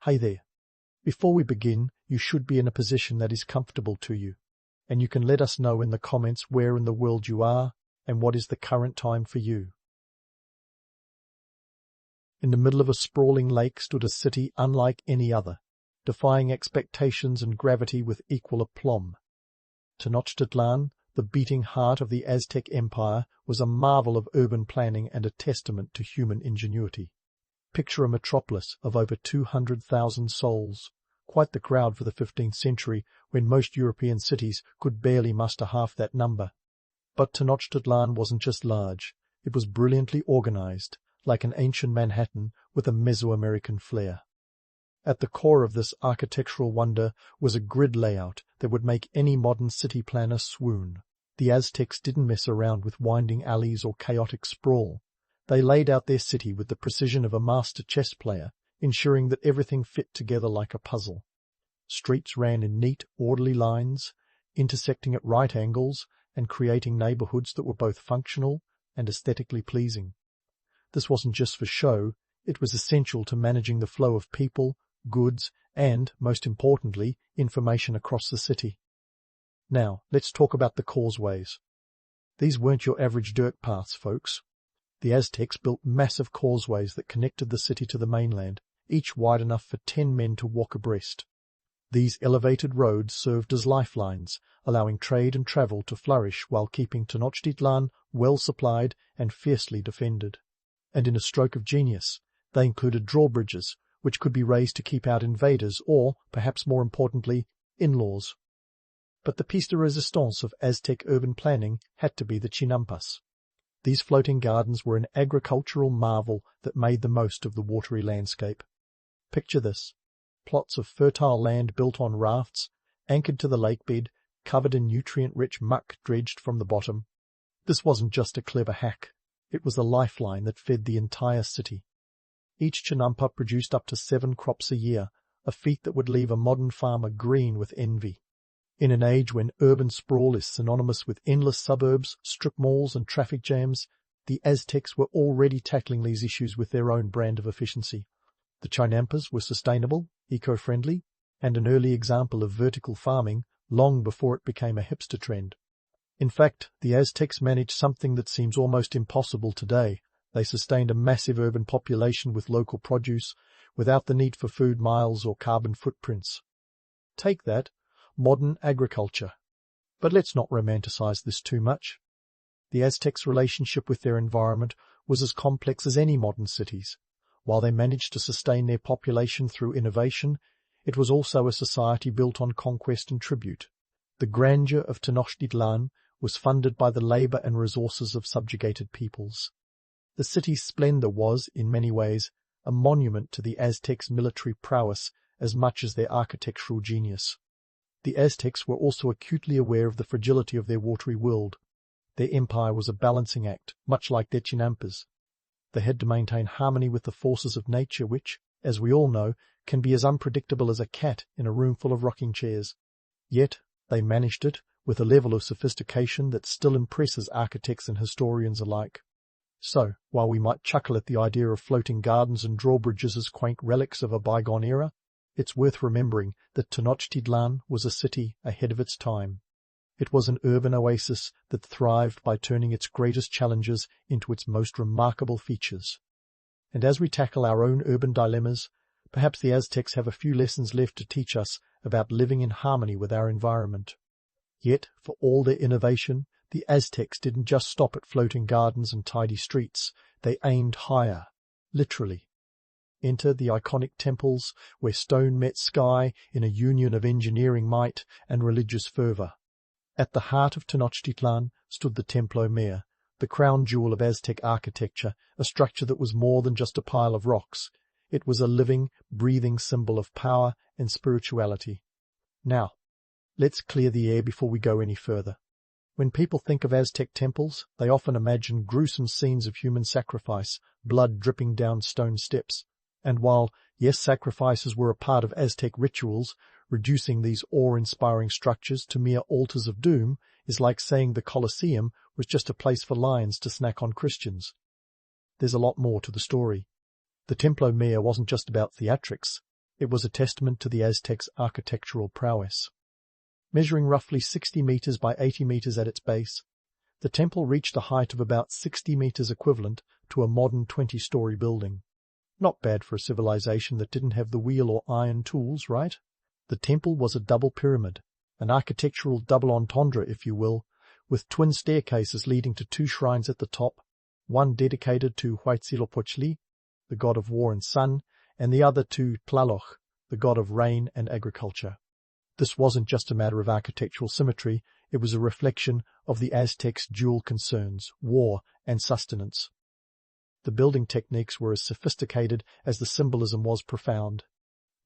Hey there. Before we begin, you should be in a position that is comfortable to you, and you can let us know in the comments where in the world you are and what is the current time for you. In the middle of a sprawling lake stood a city unlike any other, defying expectations and gravity with equal aplomb. Tenochtitlan, the beating heart of the Aztec Empire, was a marvel of urban planning and a testament to human ingenuity. Picture a metropolis of over 200,000 souls, quite the crowd for the 15th century when most European cities could barely muster half that number. But Tenochtitlan wasn't just large, it was brilliantly organized, like an ancient Manhattan with a Mesoamerican flair. At the core of this architectural wonder was a grid layout that would make any modern city planner swoon. The Aztecs didn't mess around with winding alleys or chaotic sprawl. They laid out their city with the precision of a master chess player, ensuring that everything fit together like a puzzle. Streets ran in neat, orderly lines, intersecting at right angles and creating neighborhoods that were both functional and aesthetically pleasing. This wasn't just for show, it was essential to managing the flow of people, goods, and, most importantly, information across the city. Now, let's talk about the causeways. These weren't your average dirt paths, folks. The Aztecs built massive causeways that connected the city to the mainland, each wide enough for 10 men to walk abreast. These elevated roads served as lifelines, allowing trade and travel to flourish while keeping Tenochtitlan well supplied and fiercely defended. And in a stroke of genius, they included drawbridges, which could be raised to keep out invaders or, perhaps more importantly, in-laws. But the piece de resistance of Aztec urban planning had to be the chinampas. These floating gardens were an agricultural marvel that made the most of the watery landscape. Picture this: plots of fertile land built on rafts, anchored to the lakebed, covered in nutrient-rich muck dredged from the bottom. This wasn't just a clever hack. It was a lifeline that fed the entire city. Each chinampa produced up to 7 crops a year, a feat that would leave a modern farmer green with envy. In an age when urban sprawl is synonymous with endless suburbs, strip malls, and traffic jams, the Aztecs were already tackling these issues with their own brand of efficiency. The chinampas were sustainable, eco-friendly, and an early example of vertical farming long before it became a hipster trend. In fact, the Aztecs managed something that seems almost impossible today. They sustained a massive urban population with local produce, without the need for food miles or carbon footprints. Take that, modern agriculture. But let's not romanticize this too much. The Aztecs' relationship with their environment was as complex as any modern city's. While they managed to sustain their population through innovation, it was also a society built on conquest and tribute. The grandeur of Tenochtitlan was funded by the labor and resources of subjugated peoples. The city's splendor was, in many ways, a monument to the Aztecs' military prowess as much as their architectural genius. The Aztecs were also acutely aware of the fragility of their watery world. Their empire was a balancing act, much like their chinampas. They had to maintain harmony with the forces of nature which, as we all know, can be as unpredictable as a cat in a room full of rocking chairs. Yet they managed it with a level of sophistication that still impresses architects and historians alike. So, while we might chuckle at the idea of floating gardens and drawbridges as quaint relics of a bygone era, it's worth remembering that Tenochtitlan was a city ahead of its time. It was an urban oasis that thrived by turning its greatest challenges into its most remarkable features. And as we tackle our own urban dilemmas, perhaps the Aztecs have a few lessons left to teach us about living in harmony with our environment. Yet, for all their innovation, the Aztecs didn't just stop at floating gardens and tidy streets. They aimed higher, literally. Enter the iconic temples where stone met sky in a union of engineering might and religious fervor. At the heart of Tenochtitlan stood the Templo Mayor, the crown jewel of Aztec architecture, a structure that was more than just a pile of rocks. It was a living, breathing symbol of power and spirituality. Now, let's clear the air before we go any further. When people think of Aztec temples, they often imagine gruesome scenes of human sacrifice, blood dripping down stone steps. And while, yes, sacrifices were a part of Aztec rituals, reducing these awe-inspiring structures to mere altars of doom is like saying the Colosseum was just a place for lions to snack on Christians. There's a lot more to the story. The Templo Mayor wasn't just about theatrics. It was a testament to the Aztecs' architectural prowess. Measuring roughly 60 meters by 80 meters at its base, the temple reached a height of about 60 meters, equivalent to a modern 20-story building. Not bad for a civilization that didn't have the wheel or iron tools, right? The temple was a double pyramid, an architectural double entendre, if you will, with twin staircases leading to 2 shrines at the top, one dedicated to Huitzilopochtli, the god of war and sun, and the other to Tlaloc, the god of rain and agriculture. This wasn't just a matter of architectural symmetry, it was a reflection of the Aztecs' dual concerns, war and sustenance. The building techniques were as sophisticated as the symbolism was profound.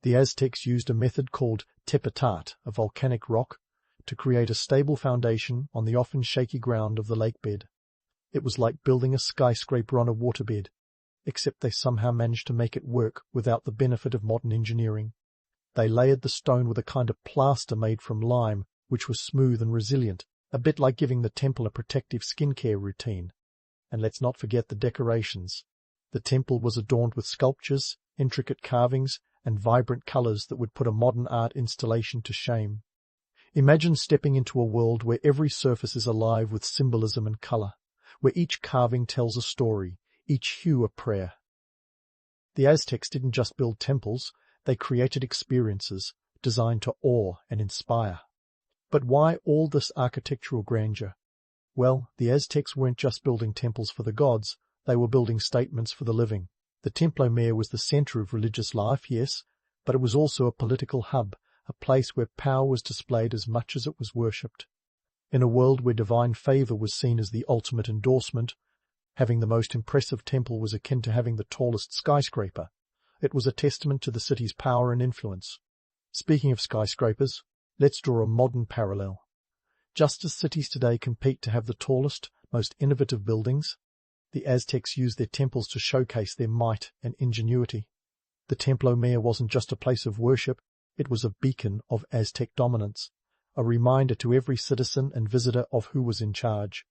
The Aztecs used a method called tepetate, a volcanic rock, to create a stable foundation on the often shaky ground of the lake bed. It was like building a skyscraper on a waterbed, except they somehow managed to make it work without the benefit of modern engineering. They layered the stone with a kind of plaster made from lime, which was smooth and resilient, a bit like giving the temple a protective skincare routine. And let's not forget the decorations. The temple was adorned with sculptures, intricate carvings, and vibrant colors that would put a modern art installation to shame. Imagine stepping into a world where every surface is alive with symbolism and color, where each carving tells a story, each hue a prayer. The Aztecs didn't just build temples, they created experiences designed to awe and inspire. But why all this architectural grandeur? Well, the Aztecs weren't just building temples for the gods, they were building statements for the living. The Templo Mayor was the center of religious life, yes, but it was also a political hub, a place where power was displayed as much as it was worshipped. In a world where divine favor was seen as the ultimate endorsement, having the most impressive temple was akin to having the tallest skyscraper. It was a testament to the city's power and influence. Speaking of skyscrapers, let's draw a modern parallel. Just as cities today compete to have the tallest, most innovative buildings, the Aztecs used their temples to showcase their might and ingenuity. The Templo Mayor wasn't just a place of worship, it was a beacon of Aztec dominance, a reminder to every citizen and visitor of who was in charge.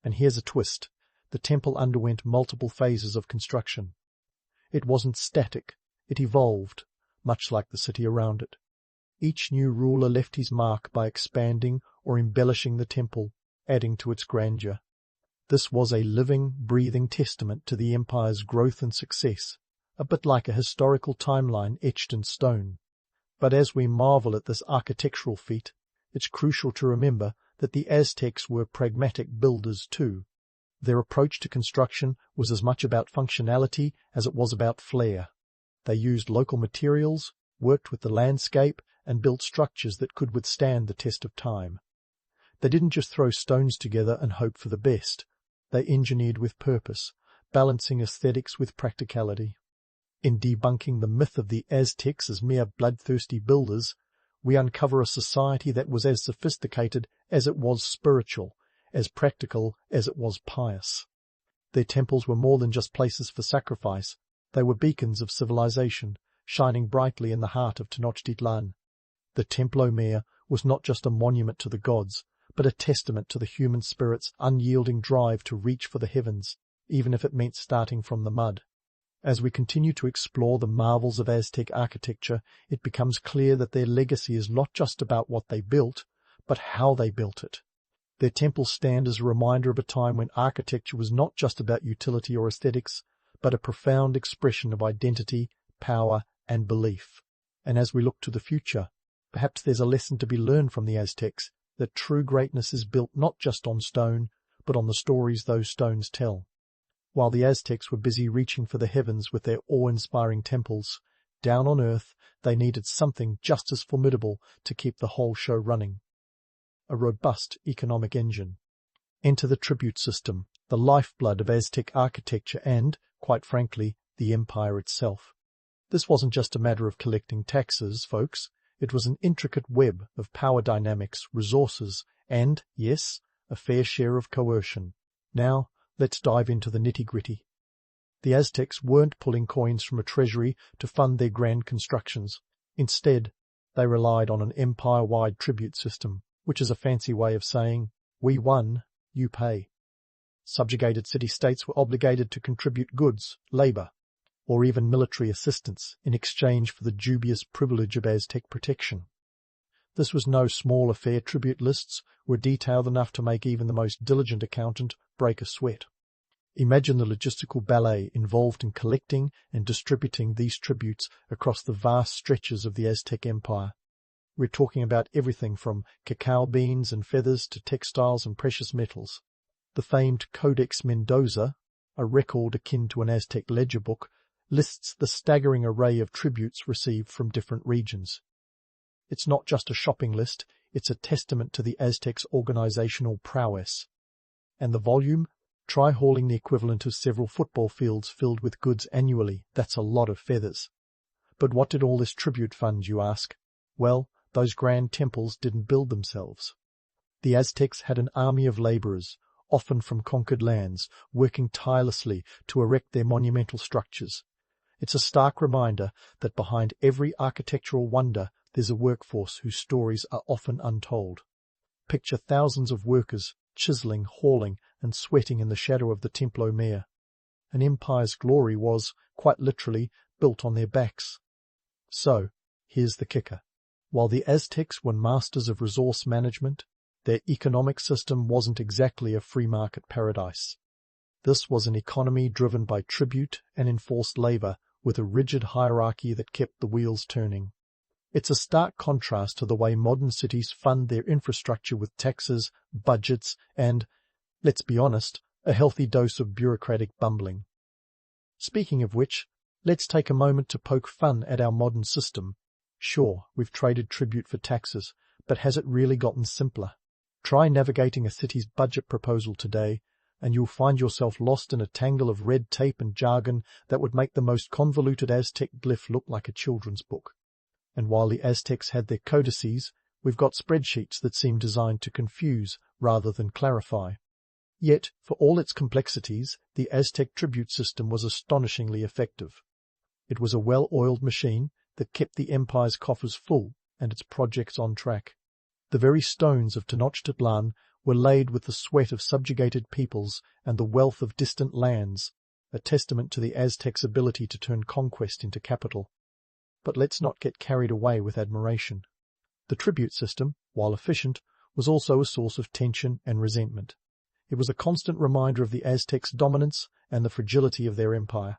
And here's a twist. The temple underwent multiple phases of construction. It wasn't static, it evolved, much like the city around it. Each new ruler left his mark by expanding or embellishing the temple, adding to its grandeur. This was a living, breathing testament to the empire's growth and success, a bit like a historical timeline etched in stone. But as we marvel at this architectural feat, it's crucial to remember that the Aztecs were pragmatic builders too. Their approach to construction was as much about functionality as it was about flair. They used local materials, worked with the landscape, and built structures that could withstand the test of time. They didn't just throw stones together and hope for the best. They engineered with purpose, balancing aesthetics with practicality. In debunking the myth of the Aztecs as mere bloodthirsty builders, we uncover a society that was as sophisticated as it was spiritual, as practical as it was pious. Their temples were more than just places for sacrifice. They were beacons of civilization, shining brightly in the heart of Tenochtitlan. The Templo Mayor was not just a monument to the gods, but a testament to the human spirit's unyielding drive to reach for the heavens, even if it meant starting from the mud. As we continue to explore the marvels of Aztec architecture, it becomes clear that their legacy is not just about what they built, but how they built it. Their temples stand as a reminder of a time when architecture was not just about utility or aesthetics, but a profound expression of identity, power, and belief. And as we look to the future, perhaps there's a lesson to be learned from the Aztecs, that true greatness is built not just on stone, but on the stories those stones tell. While the Aztecs were busy reaching for the heavens with their awe-inspiring temples, down on earth they needed something just as formidable to keep the whole show running. A robust economic engine. Enter the tribute system, the lifeblood of Aztec architecture and, quite frankly, the empire itself. This wasn't just a matter of collecting taxes, folks. It was an intricate web of power dynamics, resources, and, yes, a fair share of coercion. Now, let's dive into the nitty-gritty. The Aztecs weren't pulling coins from a treasury to fund their grand constructions. Instead, they relied on an empire-wide tribute system, which is a fancy way of saying, we won, you pay. Subjugated city-states were obligated to contribute goods, labor, or even military assistance in exchange for the dubious privilege of Aztec protection. This was no small affair. Tribute lists were detailed enough to make even the most diligent accountant break a sweat. Imagine the logistical ballet involved in collecting and distributing these tributes across the vast stretches of the Aztec Empire. We're talking about everything from cacao beans and feathers to textiles and precious metals. The famed Codex Mendoza, a record akin to an Aztec ledger book, lists the staggering array of tributes received from different regions. It's not just a shopping list, it's a testament to the Aztecs' organizational prowess. And the volume? Try hauling the equivalent of several football fields filled with goods annually. That's a lot of feathers. But what did all this tribute fund, you ask? Well, those grand temples didn't build themselves. The Aztecs had an army of laborers, often from conquered lands, working tirelessly to erect their monumental structures. It's a stark reminder that behind every architectural wonder there's a workforce whose stories are often untold. Picture thousands of workers chiseling, hauling, and sweating in the shadow of the Templo Mayor. An empire's glory was, quite literally, built on their backs. So, here's the kicker. While the Aztecs were masters of resource management, their economic system wasn't exactly a free market paradise. This was an economy driven by tribute and enforced labor, with a rigid hierarchy that kept the wheels turning. It's a stark contrast to the way modern cities fund their infrastructure with taxes, budgets, and, let's be honest, a healthy dose of bureaucratic bumbling. Speaking of which, let's take a moment to poke fun at our modern system. Sure, we've traded tribute for taxes, but has it really gotten simpler? Try navigating a city's budget proposal today, and you'll find yourself lost in a tangle of red tape and jargon that would make the most convoluted Aztec glyph look like a children's book. And while the Aztecs had their codices, we've got spreadsheets that seem designed to confuse rather than clarify. Yet, for all its complexities, the Aztec tribute system was astonishingly effective. It was a well-oiled machine that kept the empire's coffers full and its projects on track. The very stones of Tenochtitlan were laid with the sweat of subjugated peoples and the wealth of distant lands, a testament to the Aztecs' ability to turn conquest into capital. But let's not get carried away with admiration. The tribute system, while efficient, was also a source of tension and resentment. It was a constant reminder of the Aztecs' dominance and the fragility of their empire.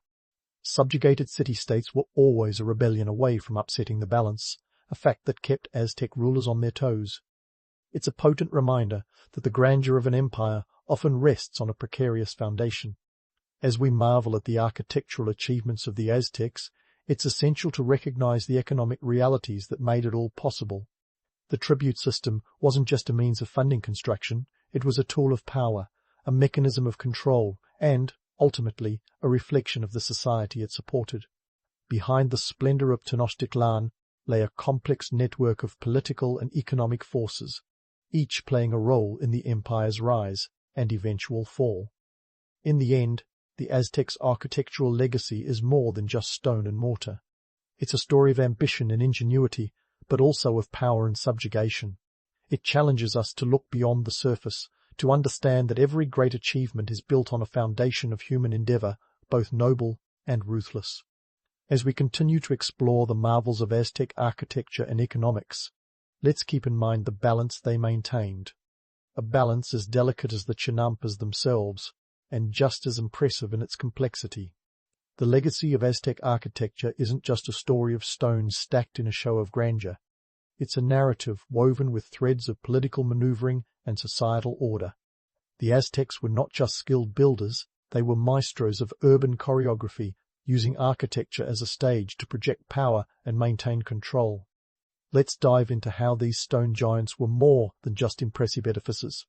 Subjugated city-states were always a rebellion away from upsetting the balance, a fact that kept Aztec rulers on their toes. It's a potent reminder that the grandeur of an empire often rests on a precarious foundation. As we marvel at the architectural achievements of the Aztecs, it's essential to recognize the economic realities that made it all possible. The tribute system wasn't just a means of funding construction, it was a tool of power, a mechanism of control, and, ultimately, a reflection of the society it supported. Behind the splendor of Tenochtitlan lay a complex network of political and economic forces, each playing a role in the empire's rise and eventual fall. In the end, the Aztecs' architectural legacy is more than just stone and mortar. It's a story of ambition and ingenuity, but also of power and subjugation. It challenges us to look beyond the surface, to understand that every great achievement is built on a foundation of human endeavor, both noble and ruthless. As we continue to explore the marvels of Aztec architecture and economics, let's keep in mind the balance they maintained. A balance as delicate as the Chinampas themselves, and just as impressive in its complexity. The legacy of Aztec architecture isn't just a story of stones stacked in a show of grandeur. It's a narrative woven with threads of political maneuvering and societal order. The Aztecs were not just skilled builders, they were maestros of urban choreography, using architecture as a stage to project power and maintain control. Let's dive into how these stone giants were more than just impressive edifices.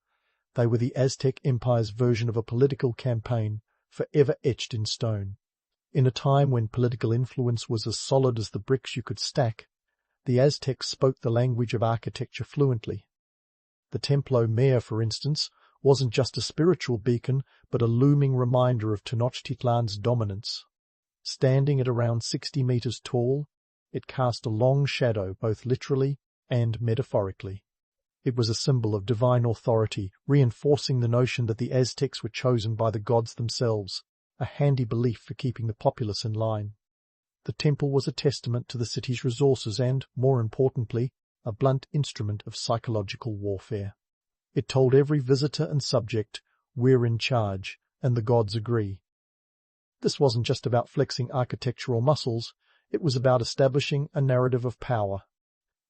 They were the Aztec Empire's version of a political campaign, forever etched in stone. In a time when political influence was as solid as the bricks you could stack, the Aztecs spoke the language of architecture fluently. The Templo Mayor, for instance, wasn't just a spiritual beacon, but a looming reminder of Tenochtitlan's dominance. Standing at around 60 meters tall, it cast a long shadow both literally and metaphorically. It was a symbol of divine authority, reinforcing the notion that the Aztecs were chosen by the gods themselves, a handy belief for keeping the populace in line. The temple was a testament to the city's resources and, more importantly, a blunt instrument of psychological warfare. It told every visitor and subject, "We're in charge, and the gods agree." This wasn't just about flexing architectural muscles, it was about establishing a narrative of power.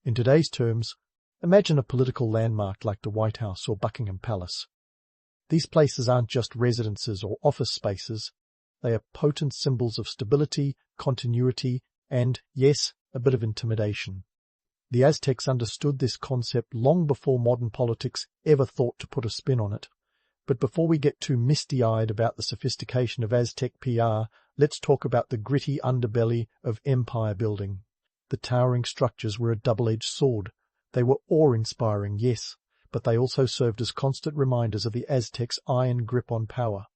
In today's terms, imagine a political landmark like the White House or Buckingham Palace. These places aren't just residences or office spaces, they are potent symbols of stability, continuity, and, yes, a bit of intimidation. The Aztecs understood this concept long before modern politics ever thought to put a spin on it. But before we get too misty-eyed about the sophistication of Aztec PR, let's talk about the gritty underbelly of empire building. The towering structures were a double-edged sword. They were awe-inspiring, yes, but they also served as constant reminders of the Aztecs' iron grip on power.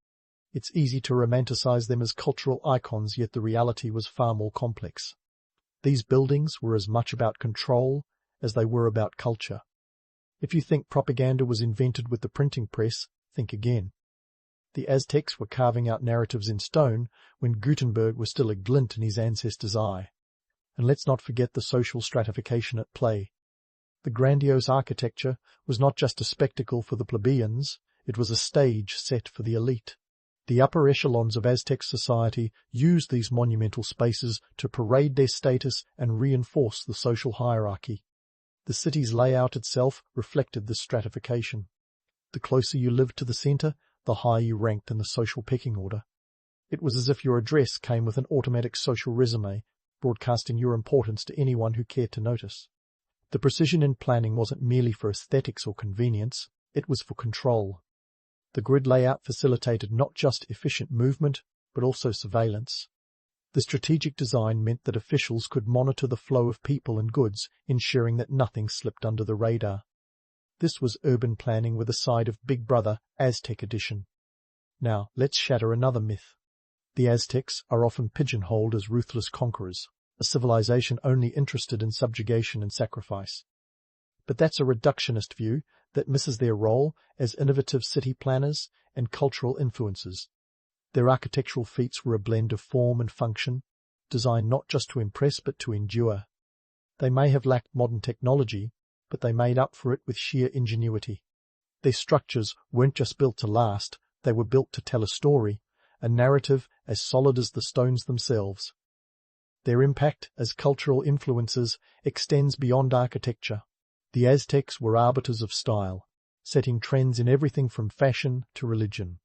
It's easy to romanticize them as cultural icons, yet the reality was far more complex. These buildings were as much about control as they were about culture. If you think propaganda was invented with the printing press, think again. The Aztecs were carving out narratives in stone when Gutenberg was still a glint in his ancestor's eye. And let's not forget the social stratification at play. The grandiose architecture was not just a spectacle for the plebeians, it was a stage set for the elite. The upper echelons of Aztec society used these monumental spaces to parade their status and reinforce the social hierarchy. The city's layout itself reflected this stratification. The closer you lived to the centre, the higher you ranked in the social pecking order. It was as if your address came with an automatic social resume, broadcasting your importance to anyone who cared to notice. The precision in planning wasn't merely for aesthetics or convenience, it was for control. The grid layout facilitated not just efficient movement, but also surveillance. The strategic design meant that officials could monitor the flow of people and goods, ensuring that nothing slipped under the radar. This was urban planning with a side of Big Brother Aztec edition. Now, let's shatter another myth. The Aztecs are often pigeonholed as ruthless conquerors, a civilization only interested in subjugation and sacrifice. But that's a reductionist view that misses their role as innovative city planners and cultural influencers. Their architectural feats were a blend of form and function, designed not just to impress but to endure. They may have lacked modern technology, but they made up for it with sheer ingenuity. Their structures weren't just built to last, they were built to tell a story, a narrative as solid as the stones themselves. Their impact as cultural influencers extends beyond architecture. The Aztecs were arbiters of style, setting trends in everything from fashion to religion.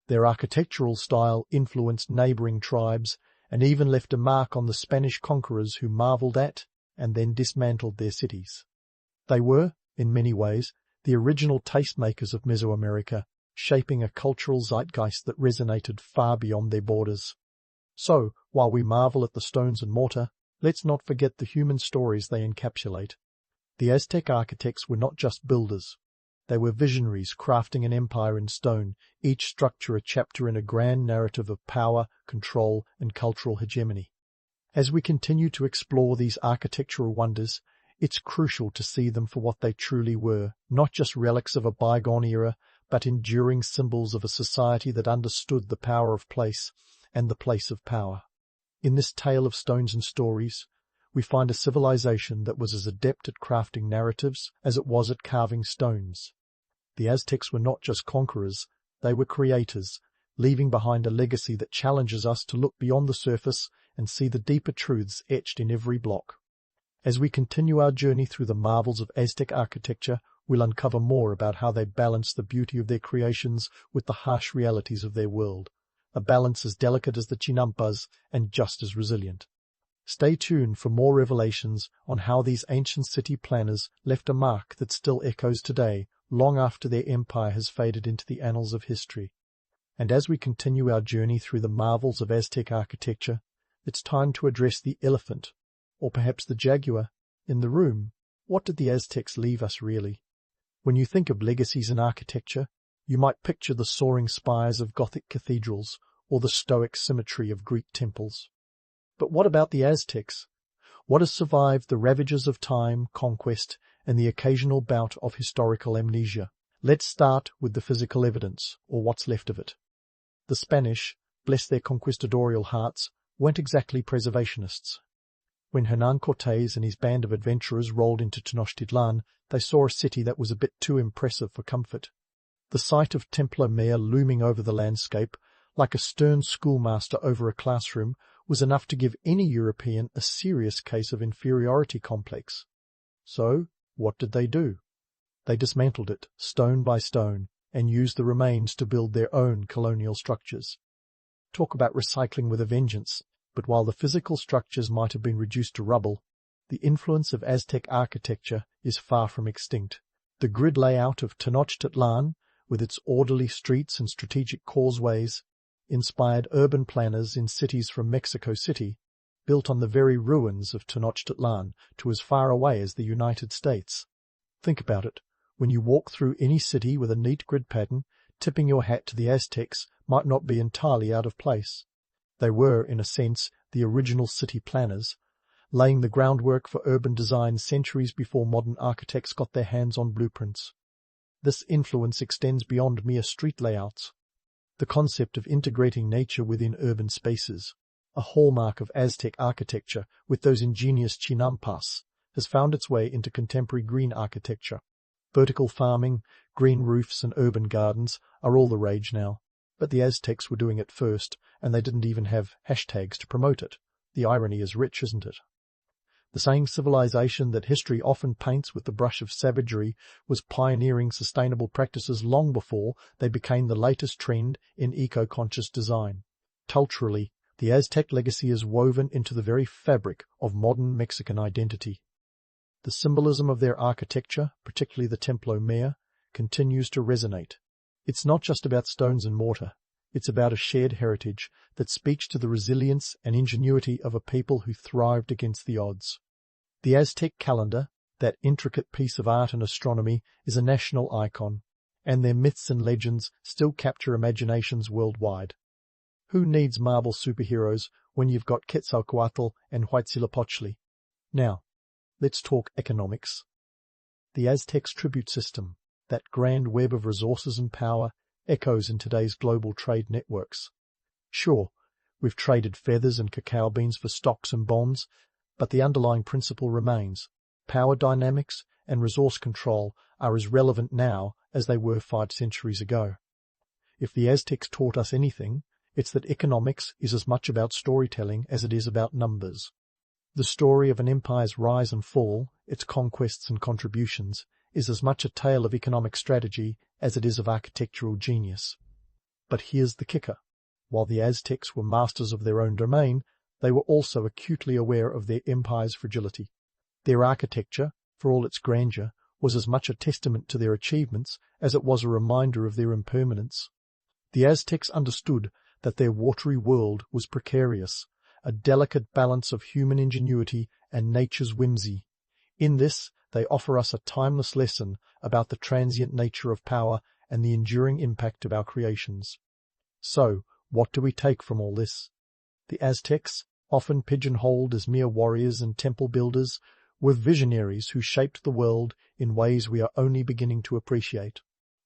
Their architectural style influenced neighboring tribes and even left a mark on the Spanish conquerors who marveled at and then dismantled their cities. They were, in many ways, the original tastemakers of Mesoamerica, shaping a cultural zeitgeist that resonated far beyond their borders. So, while we marvel at the stones and mortar, let's not forget the human stories they encapsulate. The Aztec architects were not just builders. They were visionaries crafting an empire in stone, each structure a chapter in a grand narrative of power, control, and cultural hegemony. As we continue to explore these architectural wonders, it's crucial to see them for what they truly were, not just relics of a bygone era, but enduring symbols of a society that understood the power of place and the place of power. In this tale of stones and stories, we find a civilization that was as adept at crafting narratives as it was at carving stones. The Aztecs were not just conquerors, they were creators, leaving behind a legacy that challenges us to look beyond the surface and see the deeper truths etched in every block. As we continue our journey through the marvels of Aztec architecture, we'll uncover more about how they balanced the beauty of their creations with the harsh realities of their world, a balance as delicate as the Chinampas and just as resilient. Stay tuned for more revelations on how these ancient city planners left a mark that still echoes today, long after their empire has faded into the annals of history. And as we continue our journey through the marvels of Aztec architecture, it's time to address the elephant, or perhaps the jaguar, in the room. What did the Aztecs leave us really? When you think of legacies in architecture, you might picture the soaring spires of Gothic cathedrals or the stoic symmetry of Greek temples. But what about the Aztecs? What has survived the ravages of time, conquest, and the occasional bout of historical amnesia? Let's start with the physical evidence, or what's left of it. The Spanish, bless their conquistadorial hearts, weren't exactly preservationists. When Hernan Cortés and his band of adventurers rolled into Tenochtitlan, they saw a city that was a bit too impressive for comfort. The sight of Templo Mayor looming over the landscape, like a stern schoolmaster over a classroom, was enough to give any European a serious case of inferiority complex. So, what did they do? They dismantled it, stone by stone, and used the remains to build their own colonial structures. Talk about recycling with a vengeance, but while the physical structures might have been reduced to rubble, the influence of Aztec architecture is far from extinct. The grid layout of Tenochtitlan, with its orderly streets and strategic causeways, inspired urban planners in cities from Mexico City, built on the very ruins of Tenochtitlan to as far away as the United States. Think about it. When you walk through any city with a neat grid pattern, tipping your hat to the Aztecs might not be entirely out of place. They were, in a sense, the original city planners, laying the groundwork for urban design centuries before modern architects got their hands on blueprints. This influence extends beyond mere street layouts. The concept of integrating nature within urban spaces, a hallmark of Aztec architecture with those ingenious chinampas, has found its way into contemporary green architecture. Vertical farming, green roofs and urban gardens are all the rage now, but the Aztecs were doing it first, and they didn't even have hashtags to promote it. The irony is rich, isn't it? The same civilization that history often paints with the brush of savagery was pioneering sustainable practices long before they became the latest trend in eco-conscious design. Culturally, the Aztec legacy is woven into the very fabric of modern Mexican identity. The symbolism of their architecture, particularly the Templo Mayor, continues to resonate. It's not just about stones and mortar. It's about a shared heritage that speaks to the resilience and ingenuity of a people who thrived against the odds. The Aztec calendar, that intricate piece of art and astronomy, is a national icon, and their myths and legends still capture imaginations worldwide. Who needs Marvel superheroes when you've got Quetzalcoatl and Huitzilopochtli? Now, let's talk economics. The Aztecs' tribute system, that grand web of resources and power, echoes in today's global trade networks. Sure, we've traded feathers and cacao beans for stocks and bonds, but the underlying principle remains. Power dynamics and resource control are as relevant now as they were 5 centuries ago. If the Aztecs taught us anything, it's that economics is as much about storytelling as it is about numbers. The story of an empire's rise and fall, its conquests and contributions, is as much a tale of economic strategy as it is of architectural genius. But here's the kicker. While the Aztecs were masters of their own domain, they were also acutely aware of their empire's fragility. Their architecture, for all its grandeur, was as much a testament to their achievements as it was a reminder of their impermanence. The Aztecs understood that their watery world was precarious, a delicate balance of human ingenuity and nature's whimsy. In this, they offer us a timeless lesson about the transient nature of power and the enduring impact of our creations. So, what do we take from all this? The Aztecs, often pigeonholed as mere warriors and temple builders, were visionaries who shaped the world in ways we are only beginning to appreciate.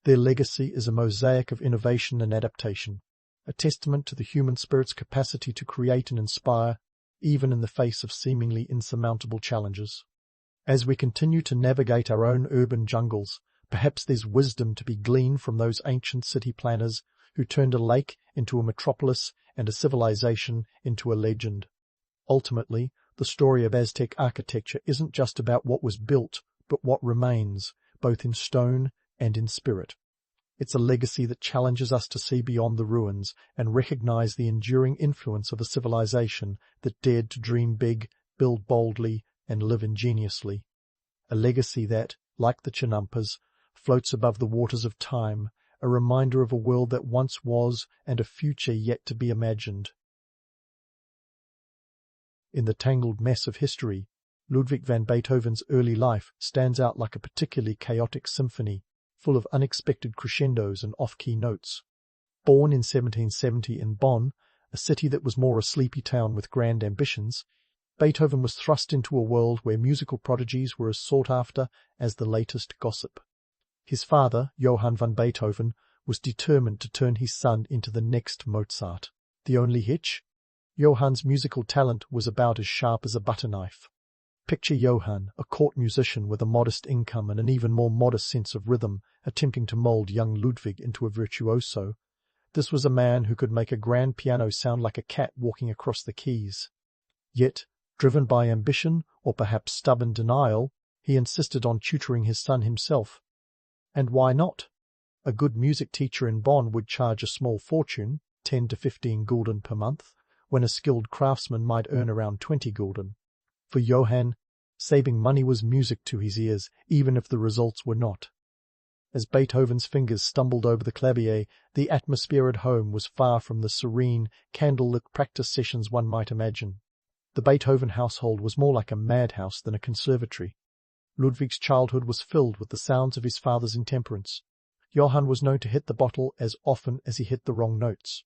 Their legacy is a mosaic of innovation and adaptation, a testament to the human spirit's capacity to create and inspire, even in the face of seemingly insurmountable challenges. As we continue to navigate our own urban jungles, perhaps there's wisdom to be gleaned from those ancient city planners who turned a lake into a metropolis and a civilization into a legend. Ultimately, the story of Aztec architecture isn't just about what was built, but what remains, both in stone and in spirit. It's a legacy that challenges us to see beyond the ruins and recognize the enduring influence of a civilization that dared to dream big, build boldly, and live ingeniously. A legacy that, like the Chinampas, floats above the waters of time, a reminder of a world that once was and a future yet to be imagined. In the tangled mess of history, Ludwig van Beethoven's early life stands out like a particularly chaotic symphony, full of unexpected crescendos and off-key notes. Born in 1770 in Bonn, a city that was more a sleepy town with grand ambitions, Beethoven was thrust into a world where musical prodigies were as sought after as the latest gossip. His father, Johann van Beethoven, was determined to turn his son into the next Mozart. The only hitch? Johann's musical talent was about as sharp as a butter knife. Picture Johann, a court musician with a modest income and an even more modest sense of rhythm, attempting to mould young Ludwig into a virtuoso. This was a man who could make a grand piano sound like a cat walking across the keys. Yet, driven by ambition, or perhaps stubborn denial, he insisted on tutoring his son himself. And why not? A good music teacher in Bonn would charge a small fortune, 10 to 15 gulden per month, when a skilled craftsman might earn around 20 gulden. For Johann, saving money was music to his ears, even if the results were not. As Beethoven's fingers stumbled over the clavier, the atmosphere at home was far from the serene, candle-lit practice sessions one might imagine. The Beethoven household was more like a madhouse than a conservatory. Ludwig's childhood was filled with the sounds of his father's intemperance. Johann was known to hit the bottle as often as he hit the wrong notes.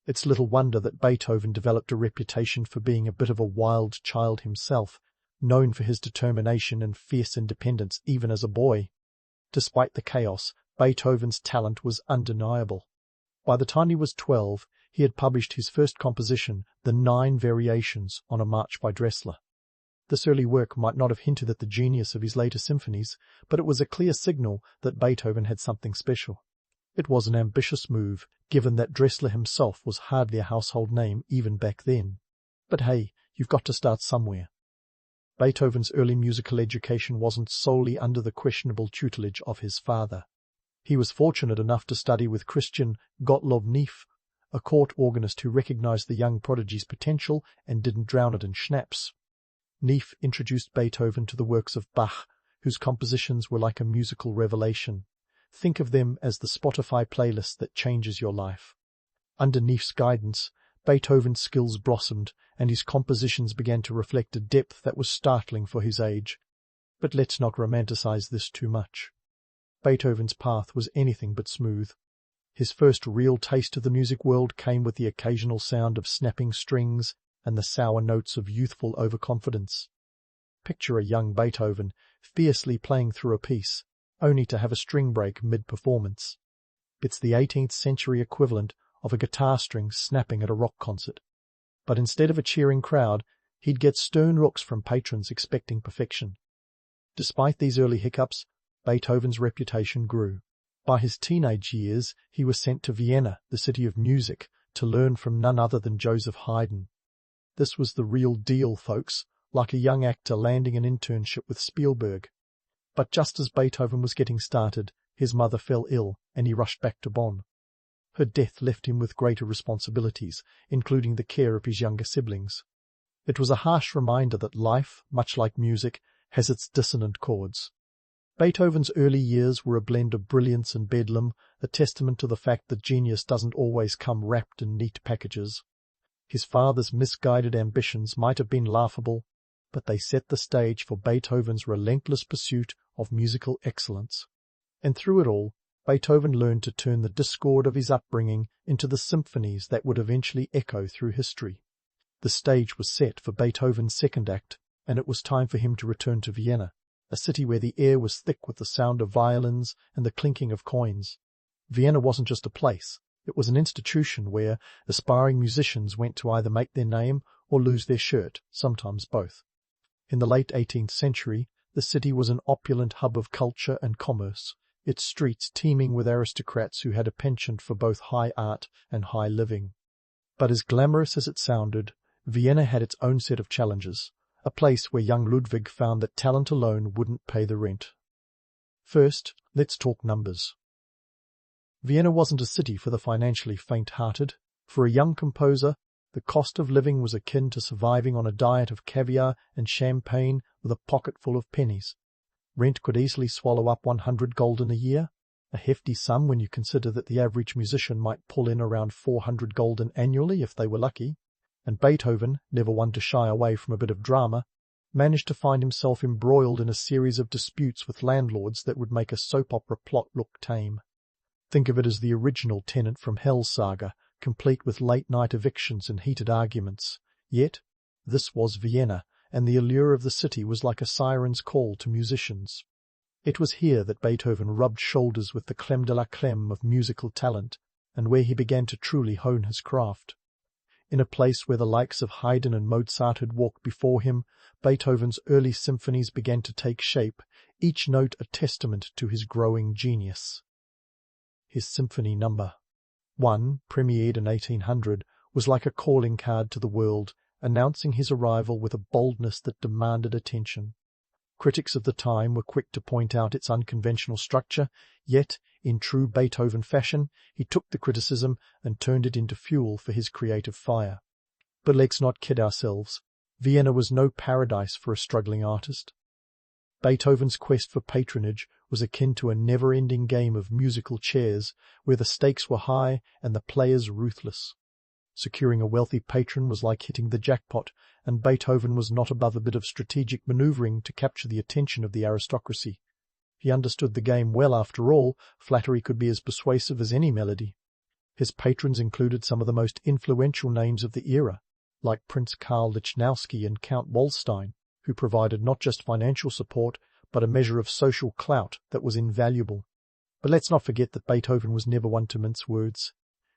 It's little wonder that Beethoven developed a reputation for being a bit of a wild child himself, known for his determination and fierce independence even as a boy. Despite the chaos, Beethoven's talent was undeniable. By the time he was 12, he had published his first composition, the 9 Variations on a March by Dressler. This early work might not have hinted at the genius of his later symphonies, but it was a clear signal that Beethoven had something special. It was an ambitious move, given that Dressler himself was hardly a household name even back then. But hey, you've got to start somewhere. Beethoven's early musical education wasn't solely under the questionable tutelage of his father. He was fortunate enough to study with Christian Gottlob Neef, a court organist who recognized the young prodigy's potential and didn't drown it in schnapps. Neef introduced Beethoven to the works of Bach, whose compositions were like a musical revelation. Think of them as the Spotify playlist that changes your life. Under Neef's guidance, Beethoven's skills blossomed, and his compositions began to reflect a depth that was startling for his age. But let's not romanticize this too much. Beethoven's path was anything but smooth. His first real taste of the music world came with the occasional sound of snapping strings and the sour notes of youthful overconfidence. Picture a young Beethoven fiercely playing through a piece, only to have a string break mid-performance. It's the 18th century equivalent of a guitar string snapping at a rock concert. But instead of a cheering crowd, he'd get stern looks from patrons expecting perfection. Despite these early hiccups, Beethoven's reputation grew. By his teenage years, he was sent to Vienna, the city of music, to learn from none other than Joseph Haydn. This was the real deal, folks, like a young actor landing an internship with Spielberg. But just as Beethoven was getting started, his mother fell ill, and he rushed back to Bonn. Her death left him with greater responsibilities, including the care of his younger siblings. It was a harsh reminder that life, much like music, has its dissonant chords. Beethoven's early years were a blend of brilliance and bedlam, a testament to the fact that genius doesn't always come wrapped in neat packages. His father's misguided ambitions might have been laughable, but they set the stage for Beethoven's relentless pursuit of musical excellence. And through it all, Beethoven learned to turn the discord of his upbringing into the symphonies that would eventually echo through history. The stage was set for Beethoven's second act, and it was time for him to return to Vienna, a city where the air was thick with the sound of violins and the clinking of coins. Vienna wasn't just a place. It was an institution where aspiring musicians went to either make their name or lose their shirt, sometimes both. In the late 18th century, the city was an opulent hub of culture and commerce, its streets teeming with aristocrats who had a penchant for both high art and high living. But as glamorous as it sounded, Vienna had its own set of challenges, a place where young Ludwig found that talent alone wouldn't pay the rent. First, let's talk numbers. Vienna wasn't a city for the financially faint-hearted. For a young composer, the cost of living was akin to surviving on a diet of caviar and champagne with a pocket full of pennies. Rent could easily swallow up 100 gulden a year, a hefty sum when you consider that the average musician might pull in around 400 gulden annually if they were lucky, and Beethoven, never one to shy away from a bit of drama, managed to find himself embroiled in a series of disputes with landlords that would make a soap opera plot look tame. Think of it as the original Tenant from Hell saga, complete with late-night evictions and heated arguments. Yet, this was Vienna, and the allure of the city was like a siren's call to musicians. It was here that Beethoven rubbed shoulders with the crème de la crème of musical talent, and where he began to truly hone his craft. In a place where the likes of Haydn and Mozart had walked before him, Beethoven's early symphonies began to take shape, each note a testament to his growing genius. His Symphony No. 1, premiered in 1800, was like a calling card to the world, announcing his arrival with a boldness that demanded attention. Critics of the time were quick to point out its unconventional structure, yet, in true Beethoven fashion, he took the criticism and turned it into fuel for his creative fire. But let's not kid ourselves. Vienna was no paradise for a struggling artist. Beethoven's quest for patronage was akin to a never-ending game of musical chairs, where the stakes were high and the players ruthless. Securing a wealthy patron was like hitting the jackpot, and Beethoven was not above a bit of strategic maneuvering to capture the attention of the aristocracy. He understood the game well. After all, flattery could be as persuasive as any melody. His patrons included some of the most influential names of the era, like Prince Karl Lichnowsky and Count Waldstein, who provided not just financial support, but a measure of social clout that was invaluable. But let's not forget that Beethoven was never one to mince words.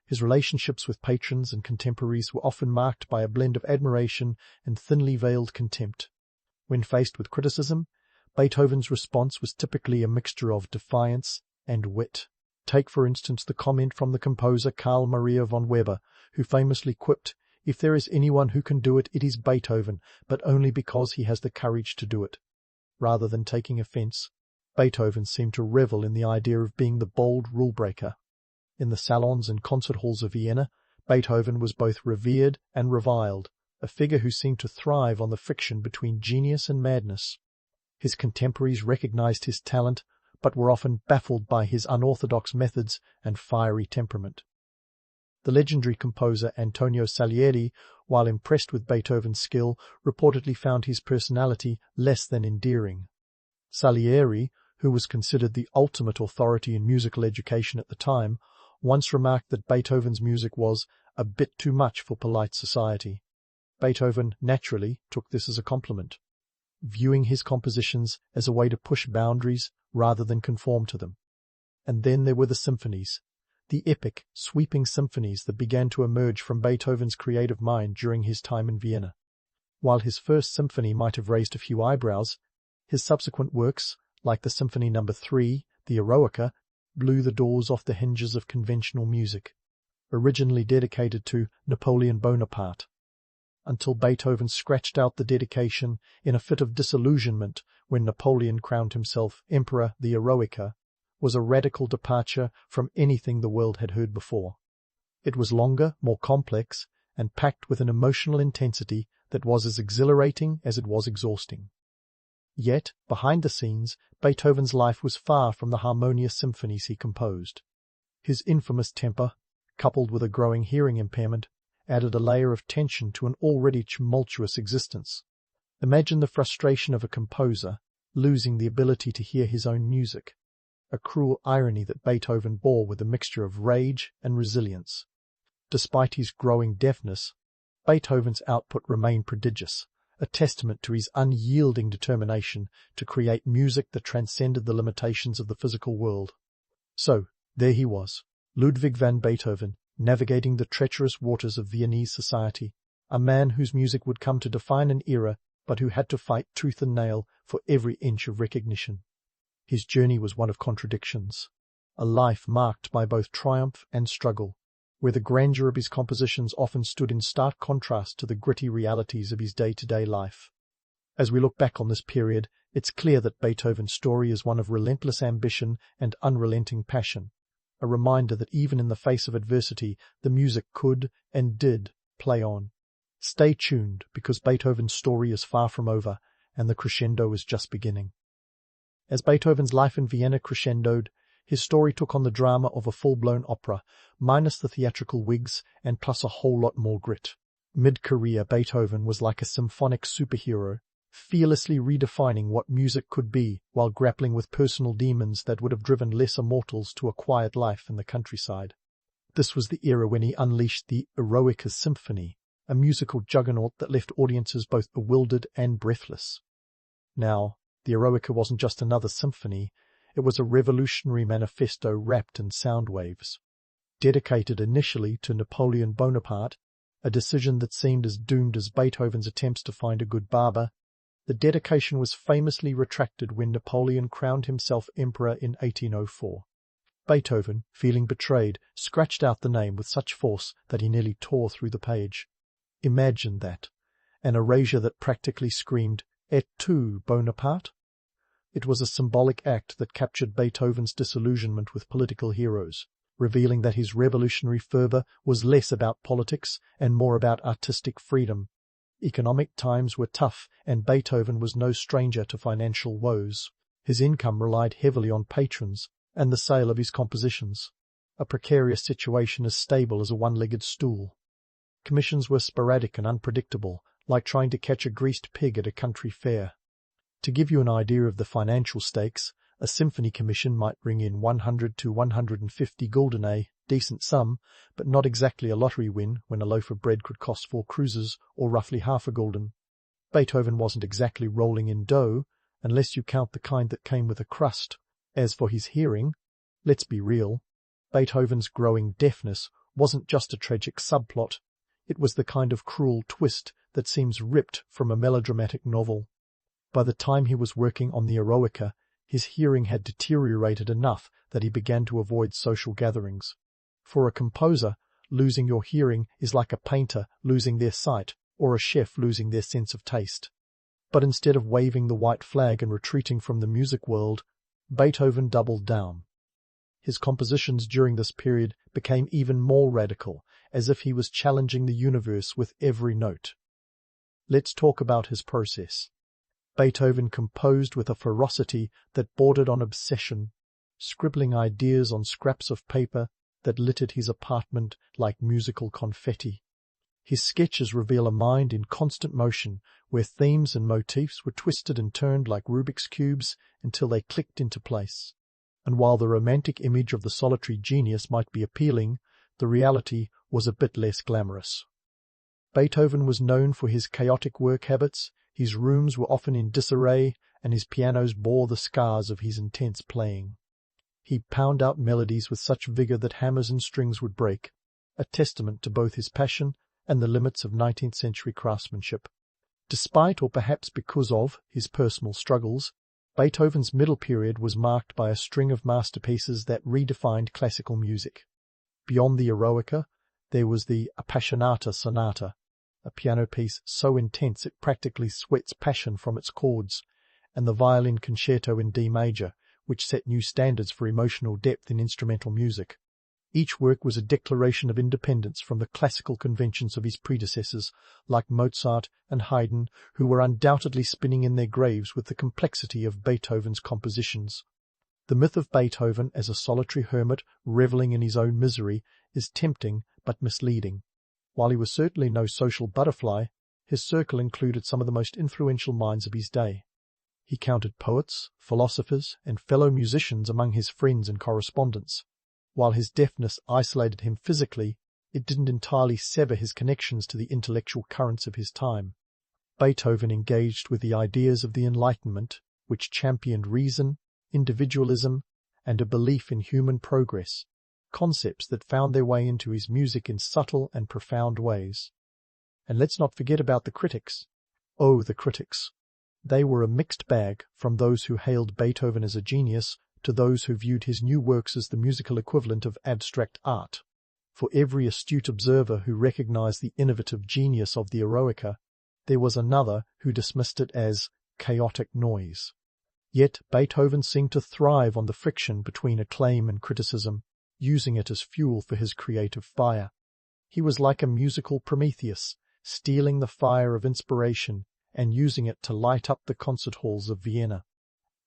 His relationships with patrons and contemporaries were often marked by a blend of admiration and thinly veiled contempt. When faced with criticism, Beethoven's response was typically a mixture of defiance and wit. Take, for instance, the comment from the composer Carl Maria von Weber, who famously quipped, "If there is anyone who can do it, it is Beethoven, but only because he has the courage to do it." Rather than taking offense, Beethoven seemed to revel in the idea of being the bold rule-breaker. In the salons and concert halls of Vienna, Beethoven was both revered and reviled, a figure who seemed to thrive on the friction between genius and madness. His contemporaries recognized his talent, but were often baffled by his unorthodox methods and fiery temperament. The legendary composer Antonio Salieri, while impressed with Beethoven's skill, reportedly found his personality less than endearing. Salieri, who was considered the ultimate authority in musical education at the time, once remarked that Beethoven's music was a bit too much for polite society. Beethoven naturally took this as a compliment, viewing his compositions as a way to push boundaries rather than conform to them. And then there were the symphonies, the epic, sweeping symphonies that began to emerge from Beethoven's creative mind during his time in Vienna. While his first symphony might have raised a few eyebrows, his subsequent works, like the Symphony No. 3, the Eroica, blew the doors off the hinges of conventional music, originally dedicated to Napoleon Bonaparte, until Beethoven scratched out the dedication in a fit of disillusionment when Napoleon crowned himself Emperor. The Eroica was a radical departure from anything the world had heard before. It was longer, more complex, and packed with an emotional intensity that was as exhilarating as it was exhausting. Yet, behind the scenes, Beethoven's life was far from the harmonious symphonies he composed. His infamous temper, coupled with a growing hearing impairment, added a layer of tension to an already tumultuous existence. Imagine the frustration of a composer losing the ability to hear his own music, a cruel irony that Beethoven bore with a mixture of rage and resilience. Despite his growing deafness, Beethoven's output remained prodigious, a testament to his unyielding determination to create music that transcended the limitations of the physical world. So, there he was, Ludwig van Beethoven, navigating the treacherous waters of Viennese society, a man whose music would come to define an era, but who had to fight tooth and nail for every inch of recognition. His journey was one of contradictions, a life marked by both triumph and struggle, where the grandeur of his compositions often stood in stark contrast to the gritty realities of his day-to-day life. As we look back on this period, it's clear that Beethoven's story is one of relentless ambition and unrelenting passion, a reminder that even in the face of adversity, the music could and did play on. Stay tuned, because Beethoven's story is far from over, and the crescendo is just beginning. As Beethoven's life in Vienna crescendoed, his story took on the drama of a full-blown opera, minus the theatrical wigs and plus a whole lot more grit. Mid-career, Beethoven was like a symphonic superhero, fearlessly redefining what music could be while grappling with personal demons that would have driven lesser mortals to a quiet life in the countryside. This was the era when he unleashed the Eroica Symphony, a musical juggernaut that left audiences both bewildered and breathless. Now, the Eroica wasn't just another symphony, it was a revolutionary manifesto wrapped in sound waves. Dedicated initially to Napoleon Bonaparte, a decision that seemed as doomed as Beethoven's attempts to find a good barber. The dedication was famously retracted when Napoleon crowned himself emperor in 1804. Beethoven, feeling betrayed, scratched out the name with such force that he nearly tore through the page. Imagine that, an erasure that practically screamed, "Et tu, Bonaparte?" It was a symbolic act that captured Beethoven's disillusionment with political heroes, revealing that his revolutionary fervour was less about politics and more about artistic freedom. Economic times were tough, and Beethoven was no stranger to financial woes. His income relied heavily on patrons and the sale of his compositions, a precarious situation as stable as a one-legged stool. Commissions were sporadic and unpredictable, like trying to catch a greased pig at a country fair. To give you an idea of the financial stakes, a symphony commission might bring in 100 to 150 gulden, a decent sum, but not exactly a lottery win when a loaf of bread could cost 4 kreuses, or roughly half a gulden. Beethoven wasn't exactly rolling in dough, unless you count the kind that came with a crust. As for his hearing, let's be real, Beethoven's growing deafness wasn't just a tragic subplot, it was the kind of cruel twist that seems ripped from a melodramatic novel. By the time he was working on the Eroica, his hearing had deteriorated enough that he began to avoid social gatherings. For a composer, losing your hearing is like a painter losing their sight or a chef losing their sense of taste. But instead of waving the white flag and retreating from the music world, Beethoven doubled down. His compositions during this period became even more radical, as if he was challenging the universe with every note. Let's talk about his process. Beethoven composed with a ferocity that bordered on obsession, scribbling ideas on scraps of paper that littered his apartment like musical confetti. His sketches reveal a mind in constant motion, where themes and motifs were twisted and turned like Rubik's cubes until they clicked into place. And while the romantic image of the solitary genius might be appealing, the reality was a bit less glamorous. Beethoven was known for his chaotic work habits, his rooms were often in disarray, and his pianos bore the scars of his intense playing. He'd pound out melodies with such vigor that hammers and strings would break, a testament to both his passion and the limits of 19th-century craftsmanship. Despite, or perhaps because of, his personal struggles, Beethoven's middle period was marked by a string of masterpieces that redefined classical music. Beyond the Eroica, there was the Appassionata Sonata, a piano piece so intense it practically sweats passion from its chords, and the Violin Concerto in D major, which set new standards for emotional depth in instrumental music. Each work was a declaration of independence from the classical conventions of his predecessors, like Mozart and Haydn, who were undoubtedly spinning in their graves with the complexity of Beethoven's compositions. The myth of Beethoven as a solitary hermit reveling in his own misery is tempting but misleading. While he was certainly no social butterfly, his circle included some of the most influential minds of his day. He counted poets, philosophers, and fellow musicians among his friends and correspondents. While his deafness isolated him physically, it didn't entirely sever his connections to the intellectual currents of his time. Beethoven engaged with the ideas of the Enlightenment, which championed reason, individualism, and a belief in human progress, concepts that found their way into his music in subtle and profound ways. And let's not forget about the critics. Oh, the critics! They were a mixed bag, from those who hailed Beethoven as a genius to those who viewed his new works as the musical equivalent of abstract art. For every astute observer who recognized the innovative genius of the Eroica, there was another who dismissed it as chaotic noise. Yet Beethoven seemed to thrive on the friction between acclaim and criticism, using it as fuel for his creative fire. He was like a musical Prometheus, stealing the fire of inspiration and using it to light up the concert halls of Vienna.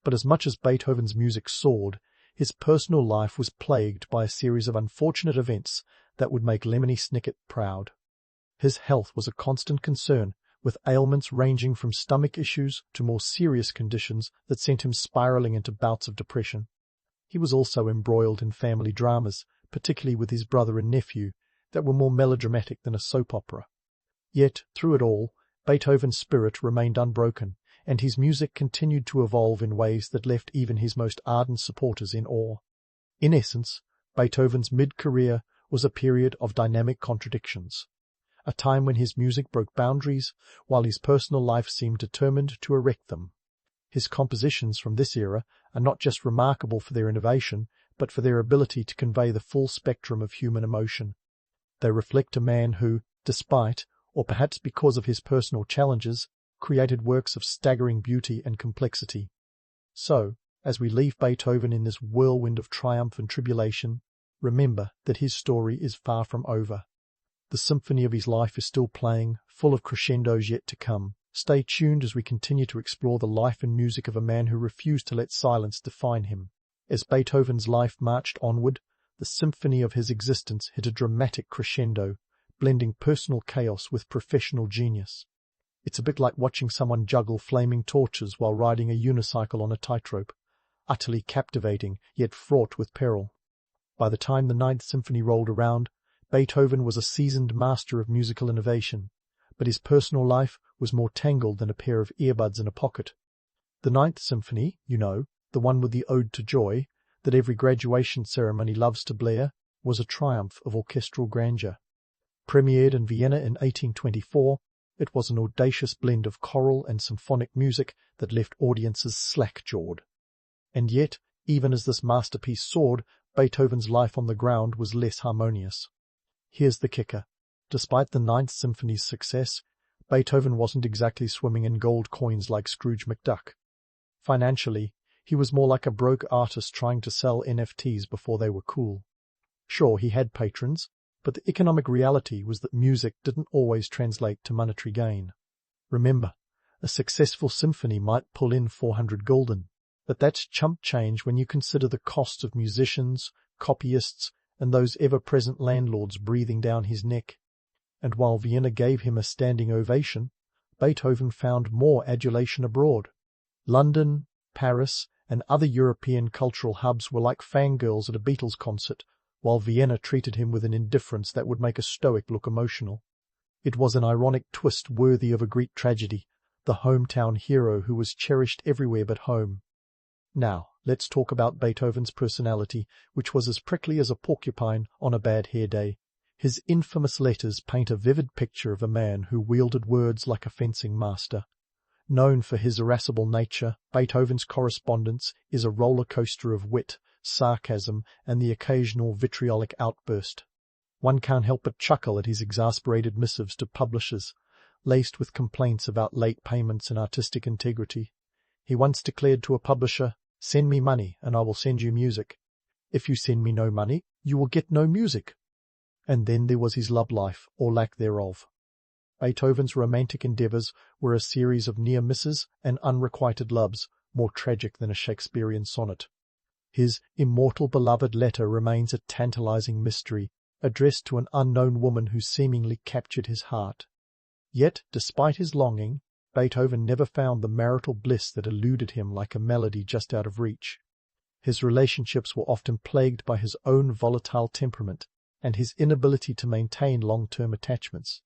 But as much as Beethoven's music soared, his personal life was plagued by a series of unfortunate events that would make Lemony Snicket proud. His health was a constant concern, with ailments ranging from stomach issues to more serious conditions that sent him spiraling into bouts of depression. He was also embroiled in family dramas, particularly with his brother and nephew, that were more melodramatic than a soap opera. Yet, through it all, Beethoven's spirit remained unbroken, and his music continued to evolve in ways that left even his most ardent supporters in awe. In essence, Beethoven's mid-career was a period of dynamic contradictions. a time when his music broke boundaries, while his personal life seemed determined to erect them. His compositions from this era are not just remarkable for their innovation, but for their ability to convey the full spectrum of human emotion. They reflect a man who, despite, or perhaps because of his personal challenges, created works of staggering beauty and complexity. So, as we leave Beethoven in this whirlwind of triumph and tribulation, remember that his story is far from over. The symphony of his life is still playing, full of crescendos yet to come. Stay tuned as we continue to explore the life and music of a man who refused to let silence define him. As Beethoven's life marched onward, the symphony of his existence hit a dramatic crescendo, blending personal chaos with professional genius. It's a bit like watching someone juggle flaming torches while riding a unicycle on a tightrope, utterly captivating yet fraught with peril. By the time the Ninth Symphony rolled around, Beethoven was a seasoned master of musical innovation, but his personal life was more tangled than a pair of earbuds in a pocket. The Ninth Symphony, the one with the Ode to Joy, that every graduation ceremony loves to blare, was a triumph of orchestral grandeur. Premiered in Vienna in 1824, it was an audacious blend of choral and symphonic music that left audiences slack-jawed. And yet, even as this masterpiece soared, Beethoven's life on the ground was less harmonious. Here's the kicker. Despite the Ninth Symphony's success, Beethoven wasn't exactly swimming in gold coins like Scrooge McDuck. Financially, he was more like a broke artist trying to sell NFTs before they were cool. Sure, he had patrons, but the economic reality was that music didn't always translate to monetary gain. Remember, a successful symphony might pull in 400 gulden, but that's chump change when you consider the cost of musicians, copyists, and those ever-present landlords breathing down his neck. And while Vienna gave him a standing ovation, Beethoven found more adulation abroad. London, Paris, and other European cultural hubs were like fangirls at a Beatles concert, while Vienna treated him with an indifference that would make a Stoic look emotional. It was an ironic twist worthy of a Greek tragedy, the hometown hero who was cherished everywhere but home. Now, let's talk about Beethoven's personality, which was as prickly as a porcupine on a bad hair day. His infamous letters paint a vivid picture of a man who wielded words like a fencing master. Known for his irascible nature, Beethoven's correspondence is a roller coaster of wit, sarcasm, and the occasional vitriolic outburst. One can't help but chuckle at his exasperated missives to publishers, laced with complaints about late payments and artistic integrity. He once declared to a publisher, "Send me money, and I will send you music. If you send me no money, you will get no music." And then there was his love life, or lack thereof. Beethoven's romantic endeavours were a series of near misses and unrequited loves, more tragic than a Shakespearean sonnet. His immortal beloved letter remains a tantalizing mystery, addressed to an unknown woman who seemingly captured his heart. Yet, despite his longing, Beethoven never found the marital bliss that eluded him like a melody just out of reach. His relationships were often plagued by his own volatile temperament and his inability to maintain long-term attachments.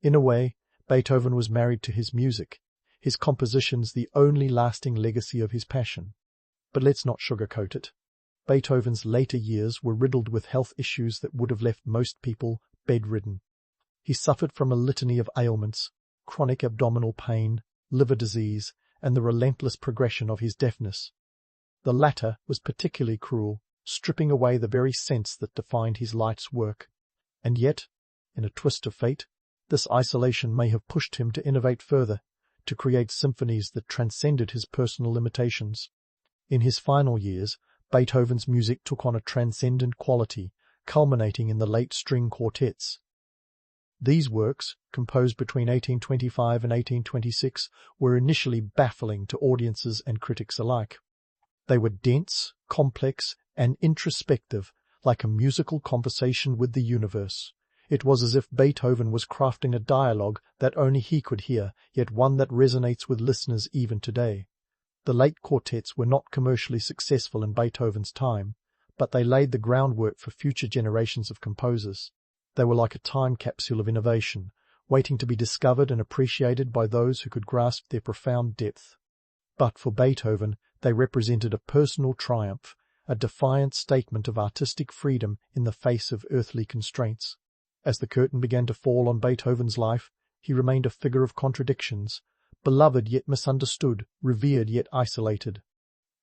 In a way, Beethoven was married to his music, his compositions the only lasting legacy of his passion. But let's not sugarcoat it. Beethoven's later years were riddled with health issues that would have left most people bedridden. He suffered from a litany of ailments, chronic abdominal pain, liver disease, and the relentless progression of his deafness. The latter was particularly cruel, stripping away the very sense that defined his life's work. And yet, in a twist of fate, this isolation may have pushed him to innovate further, to create symphonies that transcended his personal limitations. In his final years, Beethoven's music took on a transcendent quality, culminating in the late string quartets. These works, composed between 1825 and 1826, were initially baffling to audiences and critics alike. They were dense, complex, and introspective, like a musical conversation with the universe. It was as if Beethoven was crafting a dialogue that only he could hear, yet one that resonates with listeners even today. The late quartets were not commercially successful in Beethoven's time, but they laid the groundwork for future generations of composers. They were like a time capsule of innovation, waiting to be discovered and appreciated by those who could grasp their profound depth. But for Beethoven, they represented a personal triumph, a defiant statement of artistic freedom in the face of earthly constraints. As the curtain began to fall on Beethoven's life, he remained a figure of contradictions, beloved yet misunderstood, revered yet isolated.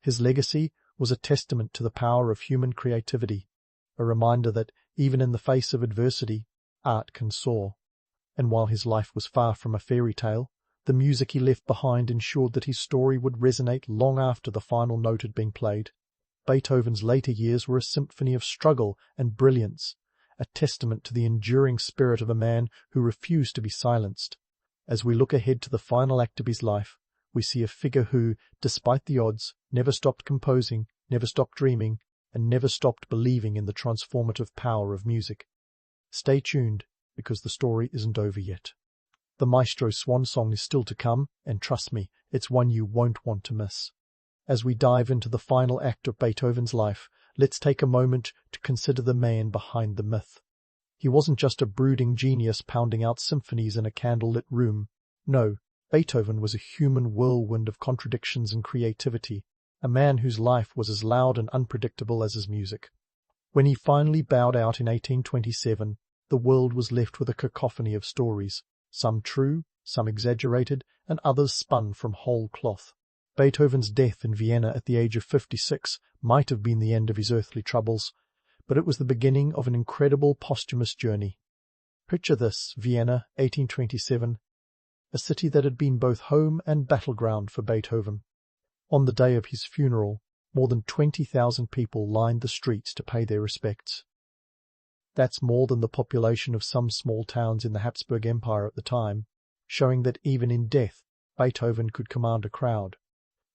His legacy was a testament to the power of human creativity, a reminder that, even in the face of adversity, art can soar. And while his life was far from a fairy tale, the music he left behind ensured that his story would resonate long after the final note had been played. Beethoven's later years were a symphony of struggle and brilliance, a testament to the enduring spirit of a man who refused to be silenced. As we look ahead to the final act of his life, we see a figure who, despite the odds, never stopped composing, never stopped dreaming, and never stopped believing in the transformative power of music. Stay tuned, because the story isn't over yet. The maestro's swan song is still to come, and trust me, it's one you won't want to miss. As we dive into the final act of Beethoven's life, let's take a moment to consider the man behind the myth. He wasn't just a brooding genius pounding out symphonies in a candlelit room. No, Beethoven was a human whirlwind of contradictions and creativity, a man whose life was as loud and unpredictable as his music. When he finally bowed out in 1827, the world was left with a cacophony of stories, some true, some exaggerated, and others spun from whole cloth. Beethoven's death in Vienna at the age of 56 might have been the end of his earthly troubles, but it was the beginning of an incredible posthumous journey. Picture this: Vienna, 1827, a city that had been both home and battleground for Beethoven. On the day of his funeral, more than 20,000 people lined the streets to pay their respects. That's more than the population of some small towns in the Habsburg Empire at the time, showing that even in death, Beethoven could command a crowd.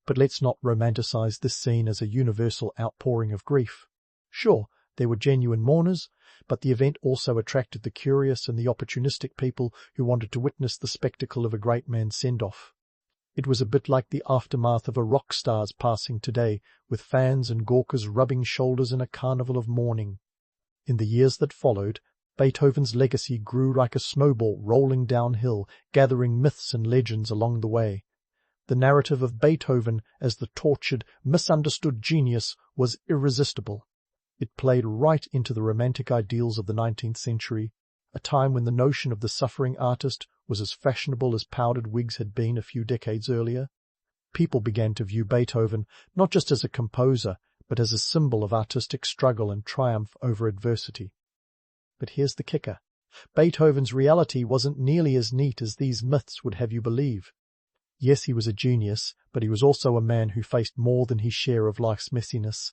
But let's not romanticize this scene as a universal outpouring of grief. Sure, there were genuine mourners, but the event also attracted the curious and the opportunistic people who wanted to witness the spectacle of a great man's send-off. It was a bit like the aftermath of a rock star's passing today, with fans and gawkers rubbing shoulders in a carnival of mourning. In the years that followed, Beethoven's legacy grew like a snowball rolling downhill, gathering myths and legends along the way. The narrative of Beethoven as the tortured, misunderstood genius was irresistible. It played right into the romantic ideals of the 19th century, a time when the notion of the suffering artist was as fashionable as powdered wigs had been a few decades earlier. People began to view Beethoven not just as a composer, but as a symbol of artistic struggle and triumph over adversity. But here's the kicker. Beethoven's reality wasn't nearly as neat as these myths would have you believe. Yes, he was a genius, but he was also a man who faced more than his share of life's messiness.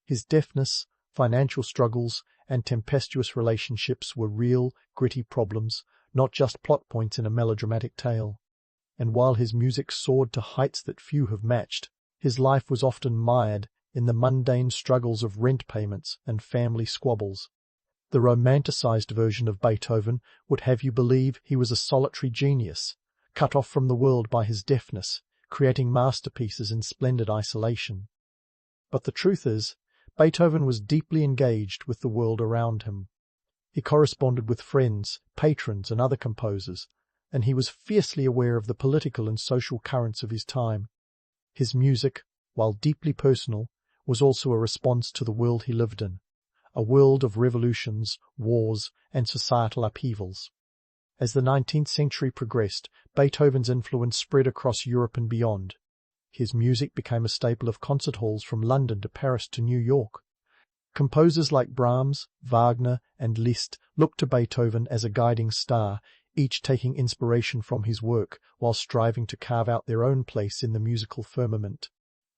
His deafness, financial struggles, and tempestuous relationships were real, gritty problems, not just plot points in a melodramatic tale. And while his music soared to heights that few have matched, his life was often mired in the mundane struggles of rent payments and family squabbles. The romanticized version of Beethoven would have you believe he was a solitary genius, cut off from the world by his deafness, creating masterpieces in splendid isolation. But the truth is, Beethoven was deeply engaged with the world around him. He corresponded with friends, patrons, and other composers, and he was fiercely aware of the political and social currents of his time. His music, while deeply personal, was also a response to the world he lived in, a world of revolutions, wars, and societal upheavals. As the 19th century progressed, Beethoven's influence spread across Europe and beyond. His music became a staple of concert halls from London to Paris to New York. Composers like Brahms, Wagner, and Liszt looked to Beethoven as a guiding star, each taking inspiration from his work while striving to carve out their own place in the musical firmament.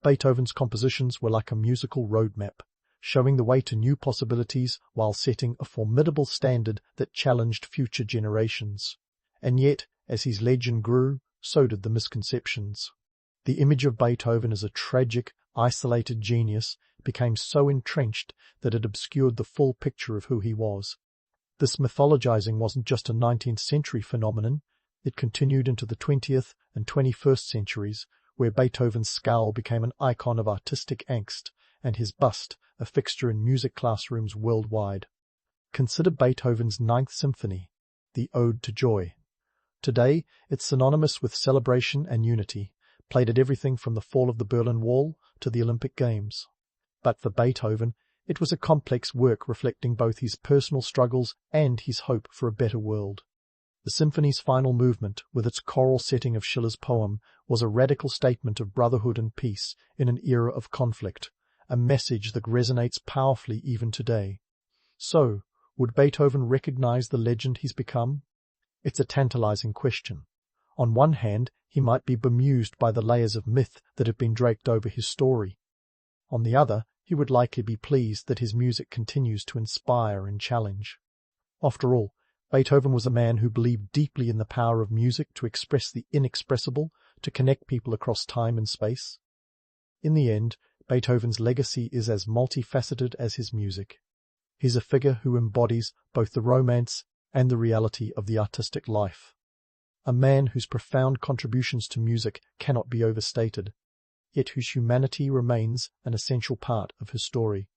Beethoven's compositions were like a musical roadmap, showing the way to new possibilities while setting a formidable standard that challenged future generations. And yet, as his legend grew, so did the misconceptions. The image of Beethoven as a tragic, isolated genius became so entrenched that it obscured the full picture of who he was. This mythologizing wasn't just a 19th century phenomenon, it continued into the 20th and 21st centuries, where Beethoven's scowl became an icon of artistic angst, and his bust a fixture in music classrooms worldwide. Consider Beethoven's Ninth Symphony, the Ode to Joy. Today, it's synonymous with celebration and unity, played at everything from the fall of the Berlin Wall to the Olympic Games. But for Beethoven, It was a complex work reflecting both his personal struggles and his hope for a better world. The symphony's final movement, with its choral setting of Schiller's poem, was a radical statement of brotherhood and peace in an era of conflict, a message that resonates powerfully even today. So, would Beethoven recognize the legend he's become? It's a tantalizing question. On one hand, he might be bemused by the layers of myth that have been draped over his story. On the other, he would likely be pleased that his music continues to inspire and challenge. After all, Beethoven was a man who believed deeply in the power of music to express the inexpressible, to connect people across time and space. In the end, Beethoven's legacy is as multifaceted as his music. He's a figure who embodies both the romance and the reality of the artistic life. A man whose profound contributions to music cannot be overstated, yet whose humanity remains an essential part of his story.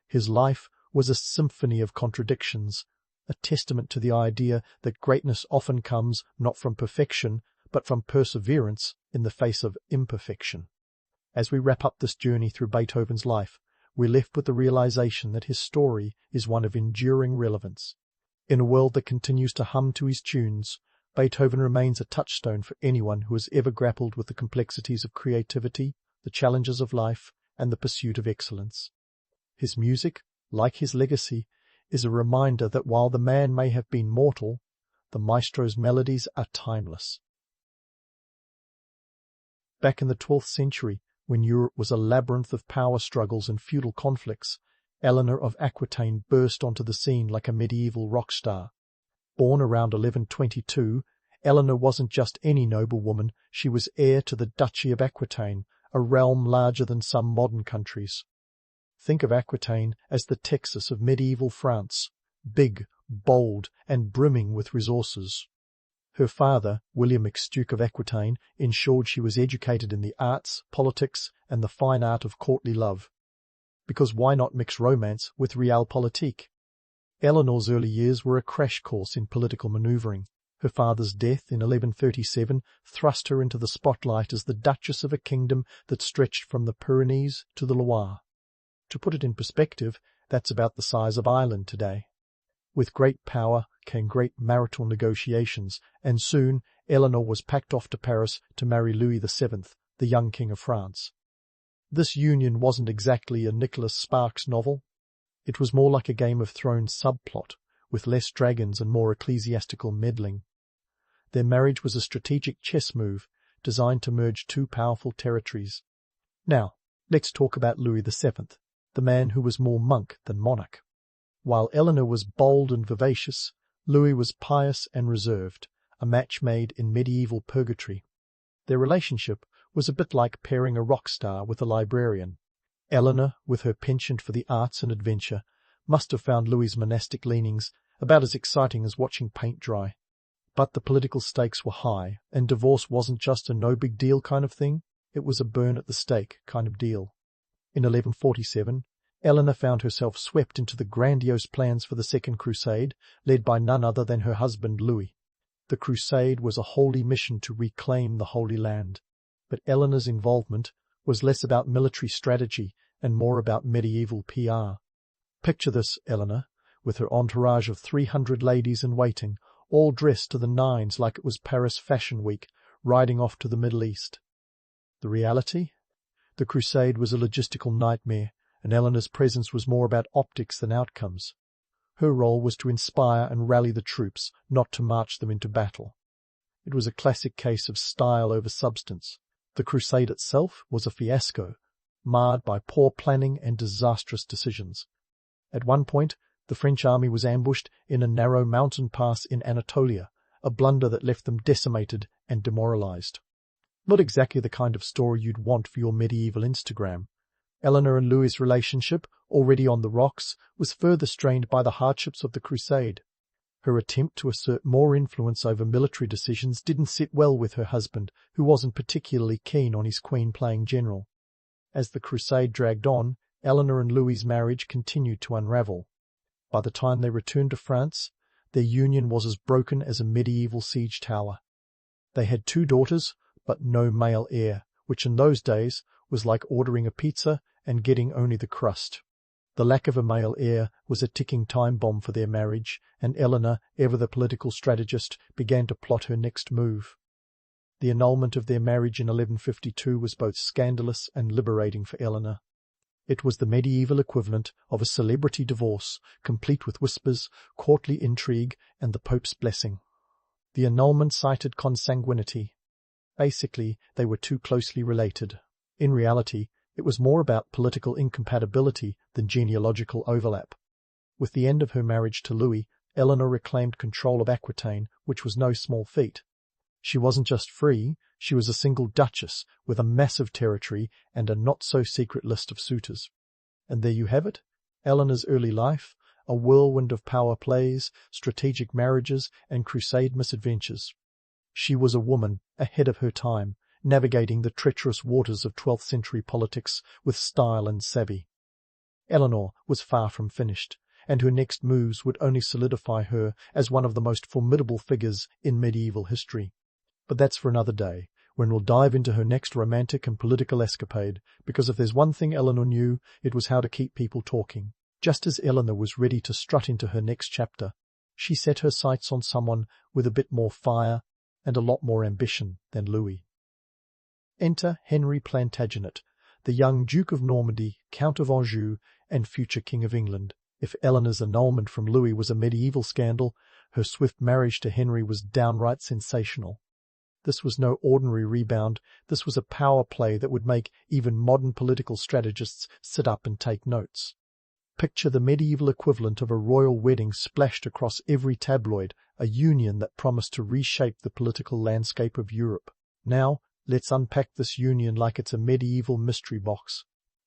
His life was a symphony of contradictions, a testament to the idea that greatness often comes not from perfection, but from perseverance in the face of imperfection. As we wrap up this journey through Beethoven's life, we're left with the realization that his story is one of enduring relevance. In a world that continues to hum to his tunes, Beethoven remains a touchstone for anyone who has ever grappled with the complexities of creativity, the challenges of life, and the pursuit of excellence. His music, like his legacy, is a reminder that while the man may have been mortal, the maestro's melodies are timeless. Back in the 12th century, when Europe was a labyrinth of power struggles and feudal conflicts, Eleanor of Aquitaine burst onto the scene like a medieval rock star. Born around 1122, Eleanor wasn't just any noblewoman, she was heir to the Duchy of Aquitaine, a realm larger than some modern countries. Think of Aquitaine as the Texas of medieval France, big, bold, and brimming with resources. Her father, William Duke of Aquitaine, ensured she was educated in the arts, politics, and the fine art of courtly love. Because why not mix romance with realpolitik? Eleanor's early years were a crash course in political manoeuvring. Her father's death in 1137 thrust her into the spotlight as the Duchess of a kingdom that stretched from the Pyrenees to the Loire. To put it in perspective, that's about the size of Ireland today. With great power came great marital negotiations, and soon Eleanor was packed off to Paris to marry Louis VII, the young King of France. This union wasn't exactly a Nicholas Sparks novel. It was more like a Game of Thrones subplot, with less dragons and more ecclesiastical meddling. Their marriage was a strategic chess move, designed to merge two powerful territories. Now, let's talk about Louis VII, the man who was more monk than monarch. While Eleanor was bold and vivacious, Louis was pious and reserved, a match made in medieval purgatory. Their relationship was a bit like pairing a rock star with a librarian. Eleanor, with her penchant for the arts and adventure, must have found Louis's monastic leanings about as exciting as watching paint dry. But the political stakes were high, and divorce wasn't just a no-big-deal kind of thing, it was a burn-at-the-stake kind of deal. In 1147, Eleanor found herself swept into the grandiose plans for the Second Crusade, led by none other than her husband Louis. The crusade was a holy mission to reclaim the Holy Land, but Eleanor's involvement was less about military strategy and more about medieval PR. Picture this, Eleanor, with her entourage of 300 ladies in waiting, all dressed to the nines like it was Paris Fashion Week, riding off to the Middle East. The reality? The crusade was a logistical nightmare, and Eleanor's presence was more about optics than outcomes. Her role was to inspire and rally the troops, not to march them into battle. It was a classic case of style over substance. The crusade itself was a fiasco, marred by poor planning and disastrous decisions. At one point, the French army was ambushed in a narrow mountain pass in Anatolia, a blunder that left them decimated and demoralized. Not exactly the kind of story you'd want for your medieval Instagram. Eleanor and Louis's relationship, already on the rocks, was further strained by the hardships of the crusade. Her attempt to assert more influence over military decisions didn't sit well with her husband, who wasn't particularly keen on his queen playing general. As the crusade dragged on, Eleanor and Louis's marriage continued to unravel. By the time they returned to France, their union was as broken as a medieval siege tower. They had 2 daughters, but no male heir, which in those days was like ordering a pizza and getting only the crust. The lack of a male heir was a ticking time bomb for their marriage, and Eleanor, ever the political strategist, began to plot her next move. The annulment of their marriage in 1152 was both scandalous and liberating for Eleanor. It was the medieval equivalent of a celebrity divorce, complete with whispers, courtly intrigue, and the Pope's blessing. The annulment cited consanguinity. Basically, they were too closely related. In reality, it was more about political incompatibility than genealogical overlap. With the end of her marriage to Louis, Eleanor reclaimed control of Aquitaine, which was no small feat. She wasn't just free, she was a single duchess with a massive territory and a not-so-secret list of suitors. And there you have it, Eleanor's early life, a whirlwind of power plays, strategic marriages, and crusade misadventures. She was a woman ahead of her time, navigating the treacherous waters of 12th century politics with style and savvy. Eleanor was far from finished, and her next moves would only solidify her as one of the most formidable figures in medieval history. But that's for another day, when we'll dive into her next romantic and political escapade, because if there's one thing Eleanor knew, it was how to keep people talking. Just as Eleanor was ready to strut into her next chapter, she set her sights on someone with a bit more fire and a lot more ambition than Louis. Enter Henry Plantagenet, the young Duke of Normandy, Count of Anjou, and future King of England. If Eleanor's annulment from Louis was a medieval scandal, her swift marriage to Henry was downright sensational. This was no ordinary rebound, this was a power play that would make even modern political strategists sit up and take notes. Picture the medieval equivalent of a royal wedding splashed across every tabloid, a union that promised to reshape the political landscape of Europe. Now, let's unpack this union like it's a medieval mystery box.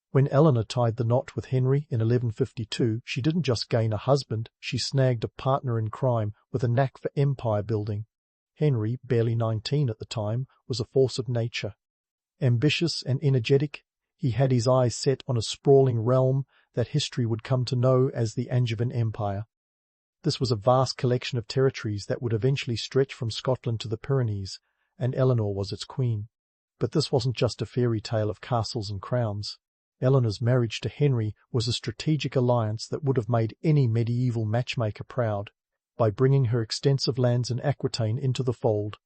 When Eleanor tied the knot with Henry in 1152, she didn't just gain a husband, she snagged a partner in crime with a knack for empire building. Henry, barely 19 at the time, was a force of nature. Ambitious and energetic, he had his eyes set on a sprawling realm that history would come to know as the Angevin Empire. This was a vast collection of territories that would eventually stretch from Scotland to the Pyrenees, and Eleanor was its queen. But this wasn't just a fairy tale of castles and crowns. Eleanor's marriage to Henry was a strategic alliance that would have made any medieval matchmaker proud. By bringing her extensive lands in Aquitaine into the fold,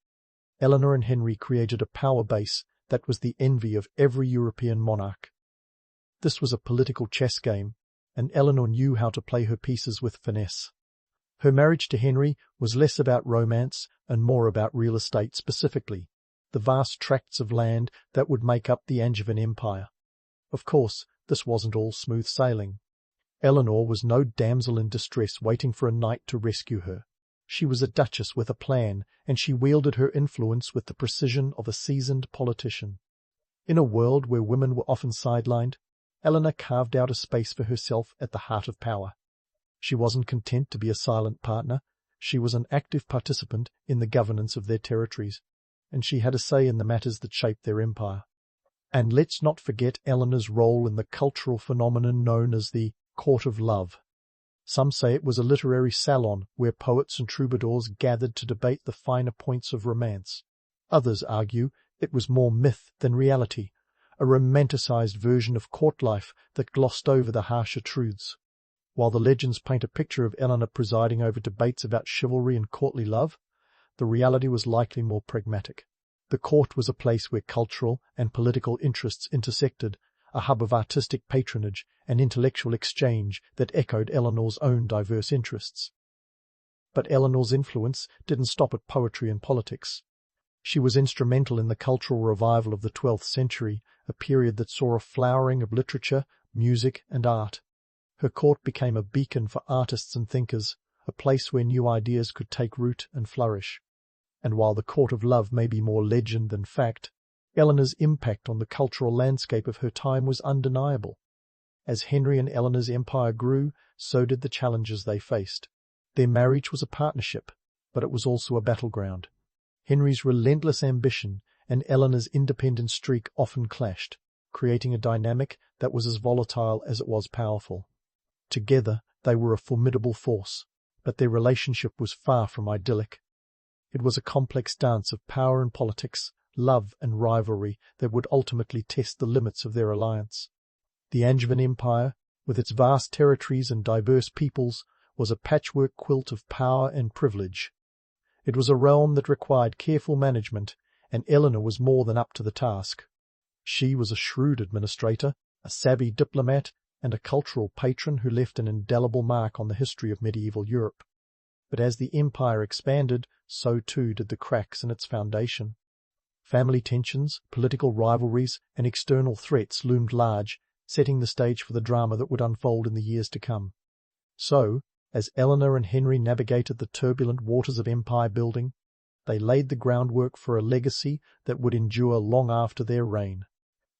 Eleanor and Henry created a power base that was the envy of every European monarch. This was a political chess game, and Eleanor knew how to play her pieces with finesse. Her marriage to Henry was less about romance and more about real estate specifically, the vast tracts of land that would make up the Angevin Empire. Of course, this wasn't all smooth sailing. Eleanor was no damsel in distress waiting for a knight to rescue her. She was a duchess with a plan, and she wielded her influence with the precision of a seasoned politician. In a world where women were often sidelined, Eleanor carved out a space for herself at the heart of power. She wasn't content to be a silent partner. She was an active participant in the governance of their territories, and she had a say in the matters that shaped their empire. And let's not forget Eleanor's role in the cultural phenomenon known as the Court of Love. Some say it was a literary salon where poets and troubadours gathered to debate the finer points of romance. Others argue it was more myth than reality, a romanticized version of court life that glossed over the harsher truths. While the legends paint a picture of Eleanor presiding over debates about chivalry and courtly love, the reality was likely more pragmatic. The court was a place where cultural and political interests intersected, a hub of artistic patronage and intellectual exchange that echoed Eleanor's own diverse interests. But Eleanor's influence didn't stop at poetry and politics. She was instrumental in the cultural revival of the 12th century, a period that saw a flowering of literature, music, and art. Her court became a beacon for artists and thinkers, a place where new ideas could take root and flourish. And while the Court of Love may be more legend than fact, Eleanor's impact on the cultural landscape of her time was undeniable. As Henry and Eleanor's empire grew, so did the challenges they faced. Their marriage was a partnership, but it was also a battleground. Henry's relentless ambition and Eleanor's independent streak often clashed, creating a dynamic that was as volatile as it was powerful. Together, they were a formidable force, but their relationship was far from idyllic. It was a complex dance of power and politics, love and rivalry that would ultimately test the limits of their alliance. The Angevin Empire, with its vast territories and diverse peoples, was a patchwork quilt of power and privilege. It was a realm that required careful management, and Eleanor was more than up to the task. She was a shrewd administrator, a savvy diplomat, and a cultural patron who left an indelible mark on the history of medieval Europe. But as the empire expanded, so too did the cracks in its foundation. Family tensions, political rivalries, and external threats loomed large, setting the stage for the drama that would unfold in the years to come. So, as Eleanor and Henry navigated the turbulent waters of empire building, they laid the groundwork for a legacy that would endure long after their reign.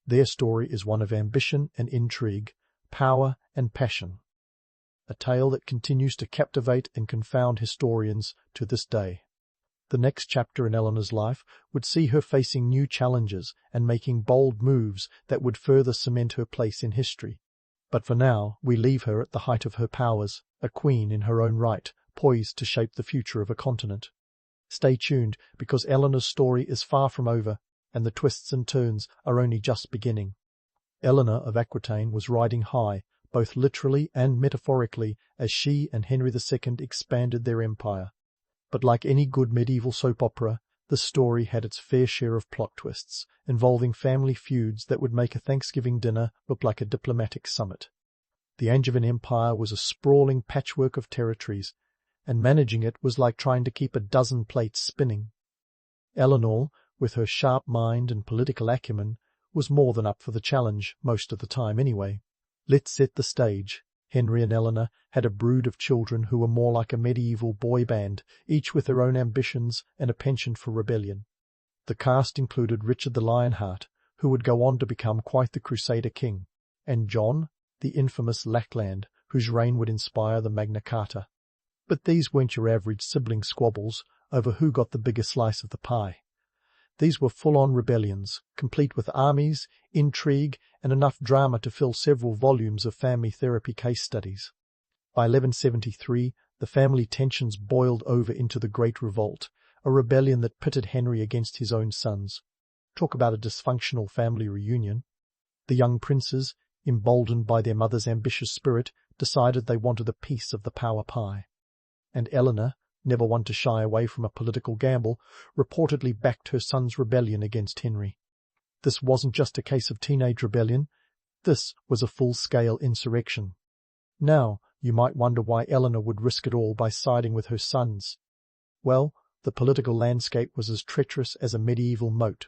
Their story is one of ambition and intrigue, power and passion. A tale that continues to captivate and confound historians to this day. The next chapter in Eleanor's life would see her facing new challenges and making bold moves that would further cement her place in history. But for now, we leave her at the height of her powers, a queen in her own right, poised to shape the future of a continent. Stay tuned, because Eleanor's story is far from over, and the twists and turns are only just beginning. Eleanor of Aquitaine was riding high, both literally and metaphorically, as she and Henry II expanded their empire. But like any good medieval soap opera, the story had its fair share of plot twists, involving family feuds that would make a Thanksgiving dinner look like a diplomatic summit. The Angevin Empire was a sprawling patchwork of territories, and managing it was like trying to keep a dozen plates spinning. Eleanor, with her sharp mind and political acumen, was more than up for the challenge, most of the time anyway. Let's set the stage. Henry and Eleanor had a brood of children who were more like a medieval boy band, each with their own ambitions and a penchant for rebellion. The cast included Richard the Lionheart, who would go on to become quite the Crusader king, and John, the infamous Lackland, whose reign would inspire the Magna Carta. But these weren't your average sibling squabbles over who got the bigger slice of the pie. These were full-on rebellions, complete with armies, intrigue, and enough drama to fill several volumes of family therapy case studies. By 1173, the family tensions boiled over into the Great Revolt, a rebellion that pitted Henry against his own sons. Talk about a dysfunctional family reunion. The young princes, emboldened by their mother's ambitious spirit, decided they wanted a piece of the power pie. And Eleanor, never one to shy away from a political gamble, reportedly backed her son's rebellion against Henry. This wasn't just a case of teenage rebellion. This was a full-scale insurrection. Now, you might wonder why Eleanor would risk it all by siding with her sons. Well, the political landscape was as treacherous as a medieval moat.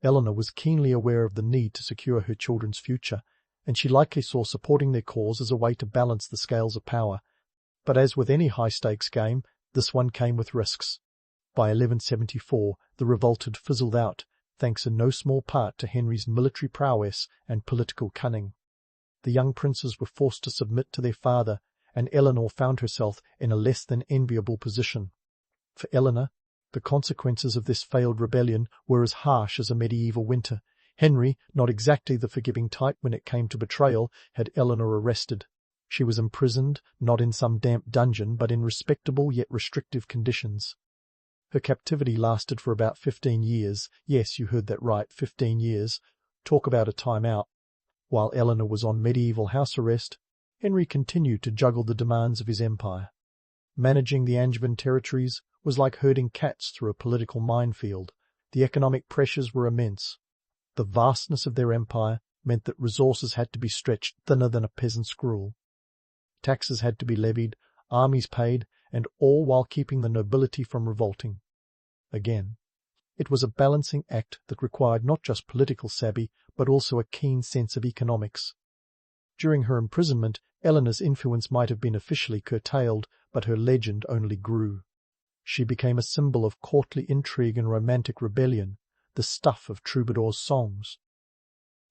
Eleanor was keenly aware of the need to secure her children's future, and she likely saw supporting their cause as a way to balance the scales of power. But as with any high-stakes game, this one came with risks. By 1174, the revolt had fizzled out, thanks in no small part to Henry's military prowess and political cunning. The young princes were forced to submit to their father, and Eleanor found herself in a less than enviable position. For Eleanor, the consequences of this failed rebellion were as harsh as a medieval winter. Henry, not exactly the forgiving type when it came to betrayal, had Eleanor arrested. She was imprisoned, not in some damp dungeon, but in respectable yet restrictive conditions. Her captivity lasted for about 15 years. Yes, you heard that right, 15 years. Talk about a time out. While Eleanor was on medieval house arrest, Henry continued to juggle the demands of his empire. Managing the Angevin territories was like herding cats through a political minefield. The economic pressures were immense. The vastness of their empire meant that resources had to be stretched thinner than a peasant's gruel. Taxes had to be levied, armies paid, and all while keeping the nobility from revolting. Again, it was a balancing act that required not just political savvy, but also a keen sense of economics. During her imprisonment, Eleanor's influence might have been officially curtailed, but her legend only grew. She became a symbol of courtly intrigue and romantic rebellion, the stuff of troubadours' songs.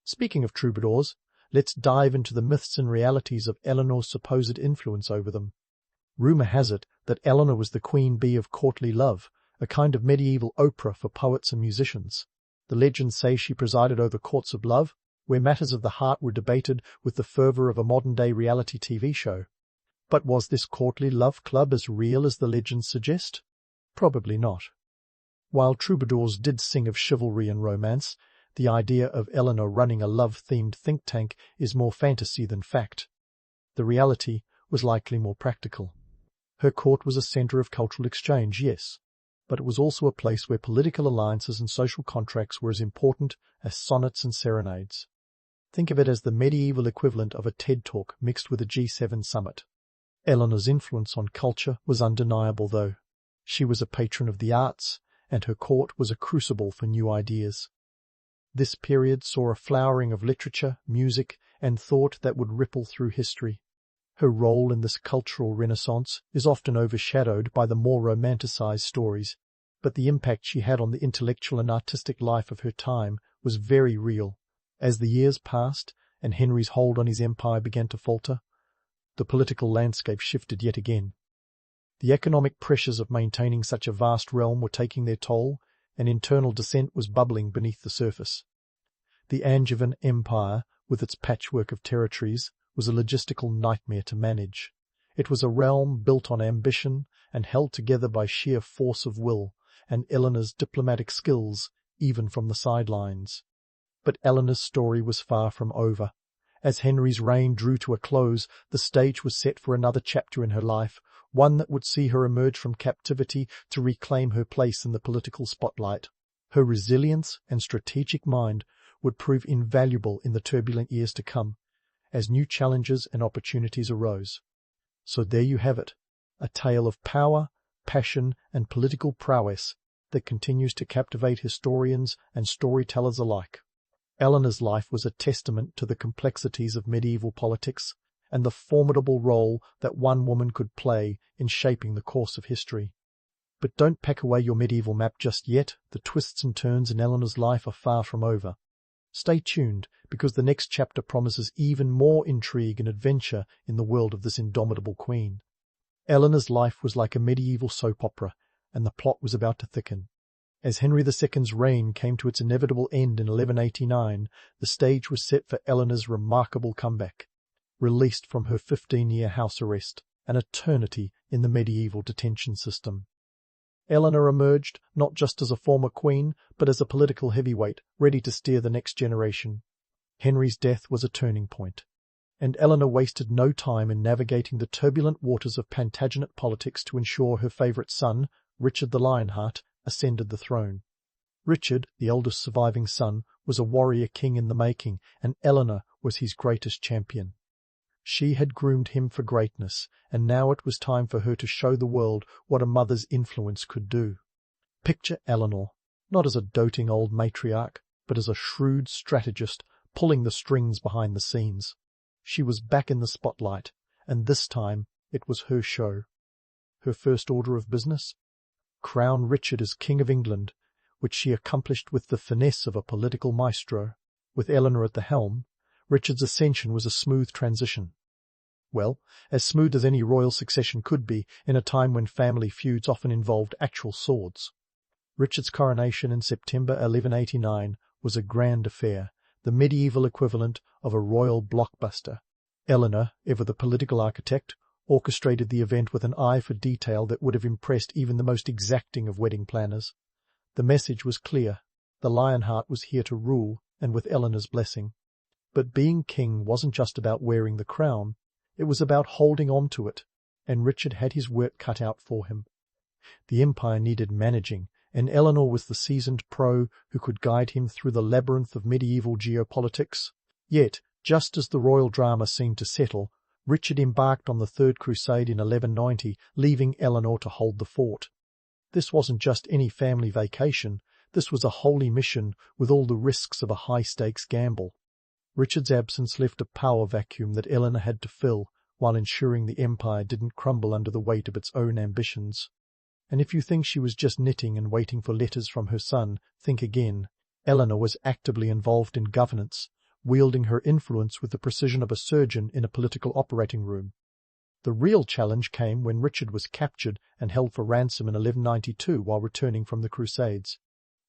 Speaking of troubadours, let's dive into the myths and realities of Eleanor's supposed influence over them. Rumour has it that Eleanor was the queen bee of courtly love, a kind of medieval Oprah for poets and musicians. The legends say she presided over courts of love, where matters of the heart were debated with the fervour of a modern-day reality TV show. But was this courtly love club as real as the legends suggest? Probably not. While troubadours did sing of chivalry and romance, the idea of Eleanor running a love-themed think tank is more fantasy than fact. The reality was likely more practical. Her court was a centre of cultural exchange, yes, but it was also a place where political alliances and social contracts were as important as sonnets and serenades. Think of it as the medieval equivalent of a TED Talk mixed with a G7 summit. Eleanor's influence on culture was undeniable, though. She was a patron of the arts, and her court was a crucible for new ideas. This period saw a flowering of literature, music, and thought that would ripple through history. Her role in this cultural renaissance is often overshadowed by the more romanticized stories, but the impact she had on the intellectual and artistic life of her time was very real. As the years passed and Henry's hold on his empire began to falter, the political landscape shifted yet again. The economic pressures of maintaining such a vast realm were taking their toll, and internal dissent was bubbling beneath the surface. The Angevin Empire, with its patchwork of territories, was a logistical nightmare to manage. It was a realm built on ambition and held together by sheer force of will, and Eleanor's diplomatic skills, even from the sidelines. But Eleanor's story was far from over. As Henry's reign drew to a close, the stage was set for another chapter in her life, one that would see her emerge from captivity to reclaim her place in the political spotlight. Her resilience and strategic mind would prove invaluable in the turbulent years to come, as new challenges and opportunities arose. So there you have it, a tale of power, passion, and political prowess that continues to captivate historians and storytellers alike. Eleanor's life was a testament to the complexities of medieval politics and the formidable role that one woman could play in shaping the course of history. But don't pack away your medieval map just yet. The twists and turns in Eleanor's life are far from over. Stay tuned, because the next chapter promises even more intrigue and adventure in the world of this indomitable queen. Eleanor's life was like a medieval soap opera, and the plot was about to thicken. As Henry II's reign came to its inevitable end in 1189, the stage was set for Eleanor's remarkable comeback. Released from her 15-year house arrest, an eternity in the medieval detention system, Eleanor emerged not just as a former queen, but as a political heavyweight, ready to steer the next generation. Henry's death was a turning point, and Eleanor wasted no time in navigating the turbulent waters of Plantagenet politics to ensure her favourite son, Richard the Lionheart, ascended the throne. Richard, the eldest surviving son, was a warrior king in the making, and Eleanor was his greatest champion. She had groomed him for greatness, and now it was time for her to show the world what a mother's influence could do. Picture Eleanor, not as a doting old matriarch, but as a shrewd strategist pulling the strings behind the scenes. She was back in the spotlight, and this time it was her show. Her first order of business? Crown Richard as King of England, which she accomplished with the finesse of a political maestro. With Eleanor at the helm, Richard's ascension was a smooth transition. Well, as smooth as any royal succession could be in a time when family feuds often involved actual swords. Richard's coronation in September 1189 was a grand affair, the medieval equivalent of a royal blockbuster. Eleanor, ever the political architect, orchestrated the event with an eye for detail that would have impressed even the most exacting of wedding planners. The message was clear. The Lionheart was here to rule, and with Eleanor's blessing. But being king wasn't just about wearing the crown, it was about holding on to it, and Richard had his work cut out for him. The empire needed managing, and Eleanor was the seasoned pro who could guide him through the labyrinth of medieval geopolitics. Yet, just as the royal drama seemed to settle, Richard embarked on the Third Crusade in 1190, leaving Eleanor to hold the fort. This wasn't just any family vacation, this was a holy mission with all the risks of a high-stakes gamble. Richard's absence left a power vacuum that Eleanor had to fill, while ensuring the empire didn't crumble under the weight of its own ambitions. And if you think she was just knitting and waiting for letters from her son, think again. Eleanor was actively involved in governance, wielding her influence with the precision of a surgeon in a political operating room. The real challenge came when Richard was captured and held for ransom in 1192 while returning from the Crusades.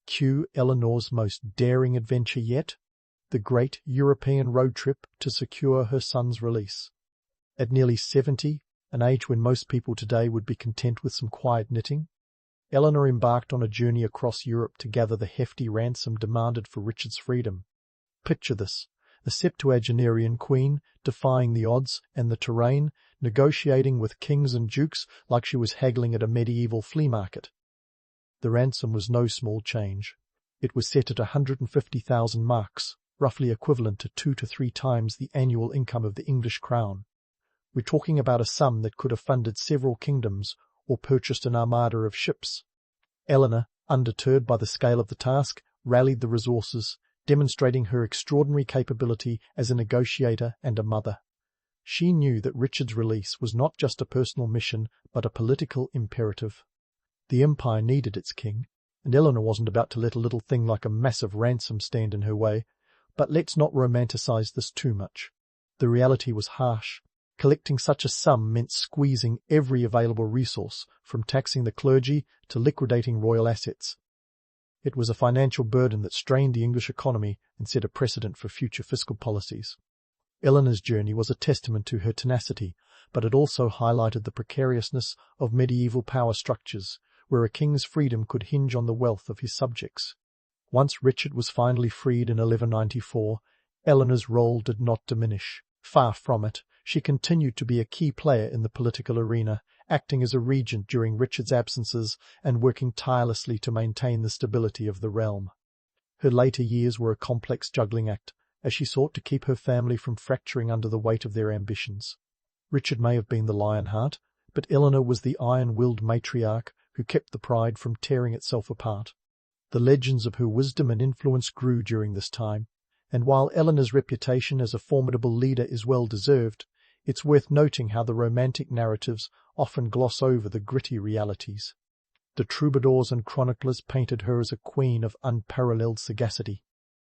Cue Eleanor's most daring adventure yet, the great European road trip to secure her son's release. At nearly 70, an age when most people today would be content with some quiet knitting, Eleanor embarked on a journey across Europe to gather the hefty ransom demanded for Richard's freedom. Picture this, a septuagenarian queen, defying the odds and the terrain, negotiating with kings and dukes like she was haggling at a medieval flea market. The ransom was no small change. It was set at 150,000 marks, roughly equivalent to 2 to 3 times the annual income of the English crown. We're talking about a sum that could have funded several kingdoms or purchased an armada of ships. Eleanor, undeterred by the scale of the task, rallied the resources, demonstrating her extraordinary capability as a negotiator and a mother. She knew that Richard's release was not just a personal mission, but a political imperative. The empire needed its king, and Eleanor wasn't about to let a little thing like a massive ransom stand in her way. But let's not romanticize this too much. The reality was harsh. Collecting such a sum meant squeezing every available resource, from taxing the clergy to liquidating royal assets. It was a financial burden that strained the English economy and set a precedent for future fiscal policies. Eleanor's journey was a testament to her tenacity, but it also highlighted the precariousness of medieval power structures, where a king's freedom could hinge on the wealth of his subjects. Once Richard was finally freed in 1194, Eleanor's role did not diminish. Far from it, she continued to be a key player in the political arena, acting as a regent during Richard's absences and working tirelessly to maintain the stability of the realm. Her later years were a complex juggling act, as she sought to keep her family from fracturing under the weight of their ambitions. Richard may have been the Lionheart, but Eleanor was the iron-willed matriarch who kept the pride from tearing itself apart. The legends of her wisdom and influence grew during this time, and while Eleanor's reputation as a formidable leader is well deserved, it's worth noting how the romantic narratives often gloss over the gritty realities. The troubadours and chroniclers painted her as a queen of unparalleled sagacity,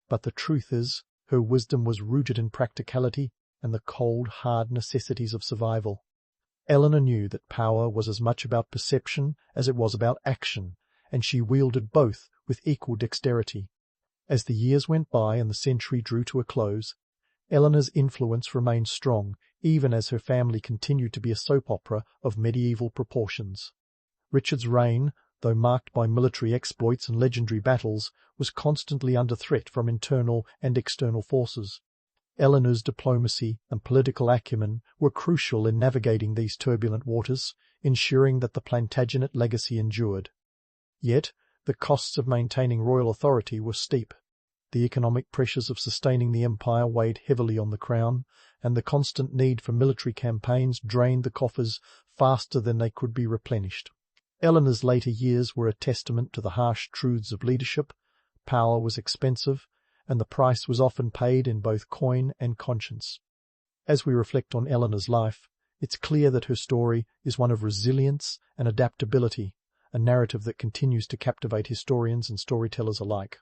but the truth is, her wisdom was rooted in practicality and the cold, hard necessities of survival. Eleanor knew that power was as much about perception as it was about action, and she wielded both with equal dexterity. As the years went by and the century drew to a close, Eleanor's influence remained strong, even as her family continued to be a soap opera of medieval proportions. Richard's reign, though marked by military exploits and legendary battles, was constantly under threat from internal and external forces. Eleanor's diplomacy and political acumen were crucial in navigating these turbulent waters, ensuring that the Plantagenet legacy endured. Yet, the costs of maintaining royal authority were steep. The economic pressures of sustaining the empire weighed heavily on the crown, and the constant need for military campaigns drained the coffers faster than they could be replenished. Eleanor's later years were a testament to the harsh truths of leadership. Power was expensive, and the price was often paid in both coin and conscience. As we reflect on Eleanor's life, it's clear that her story is one of resilience and adaptability, a narrative that continues to captivate historians and storytellers alike.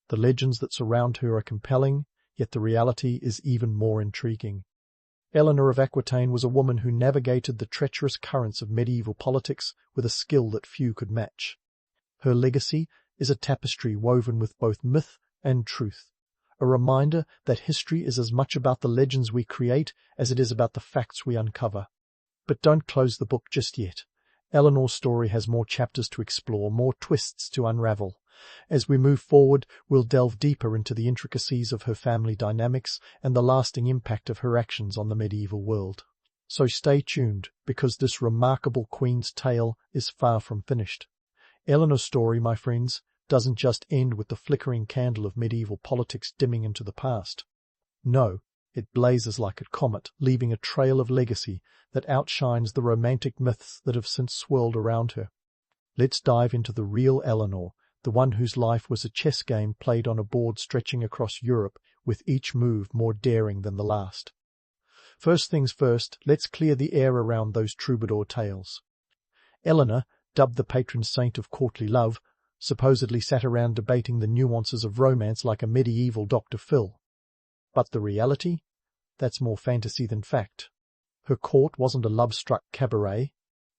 The legends that surround her are compelling, yet the reality is even more intriguing. Eleanor of Aquitaine was a woman who navigated the treacherous currents of medieval politics with a skill that few could match. Her legacy is a tapestry woven with both myth and truth, a reminder that history is as much about the legends we create as it is about the facts we uncover. But don't close the book just yet. Eleanor's story has more chapters to explore, more twists to unravel. As we move forward, we'll delve deeper into the intricacies of her family dynamics and the lasting impact of her actions on the medieval world. So stay tuned, because this remarkable queen's tale is far from finished. Eleanor's story, my friends, doesn't just end with the flickering candle of medieval politics dimming into the past. No, it blazes like a comet, leaving a trail of legacy that outshines the romantic myths that have since swirled around her. Let's dive into the real Eleanor, the one whose life was a chess game played on a board stretching across Europe, with each move more daring than the last. First things first, let's clear the air around those troubadour tales. Eleanor, dubbed the patron saint of courtly love, supposedly sat around debating the nuances of romance like a medieval Dr. Phil. But the reality? That's more fantasy than fact. Her court wasn't a love-struck cabaret.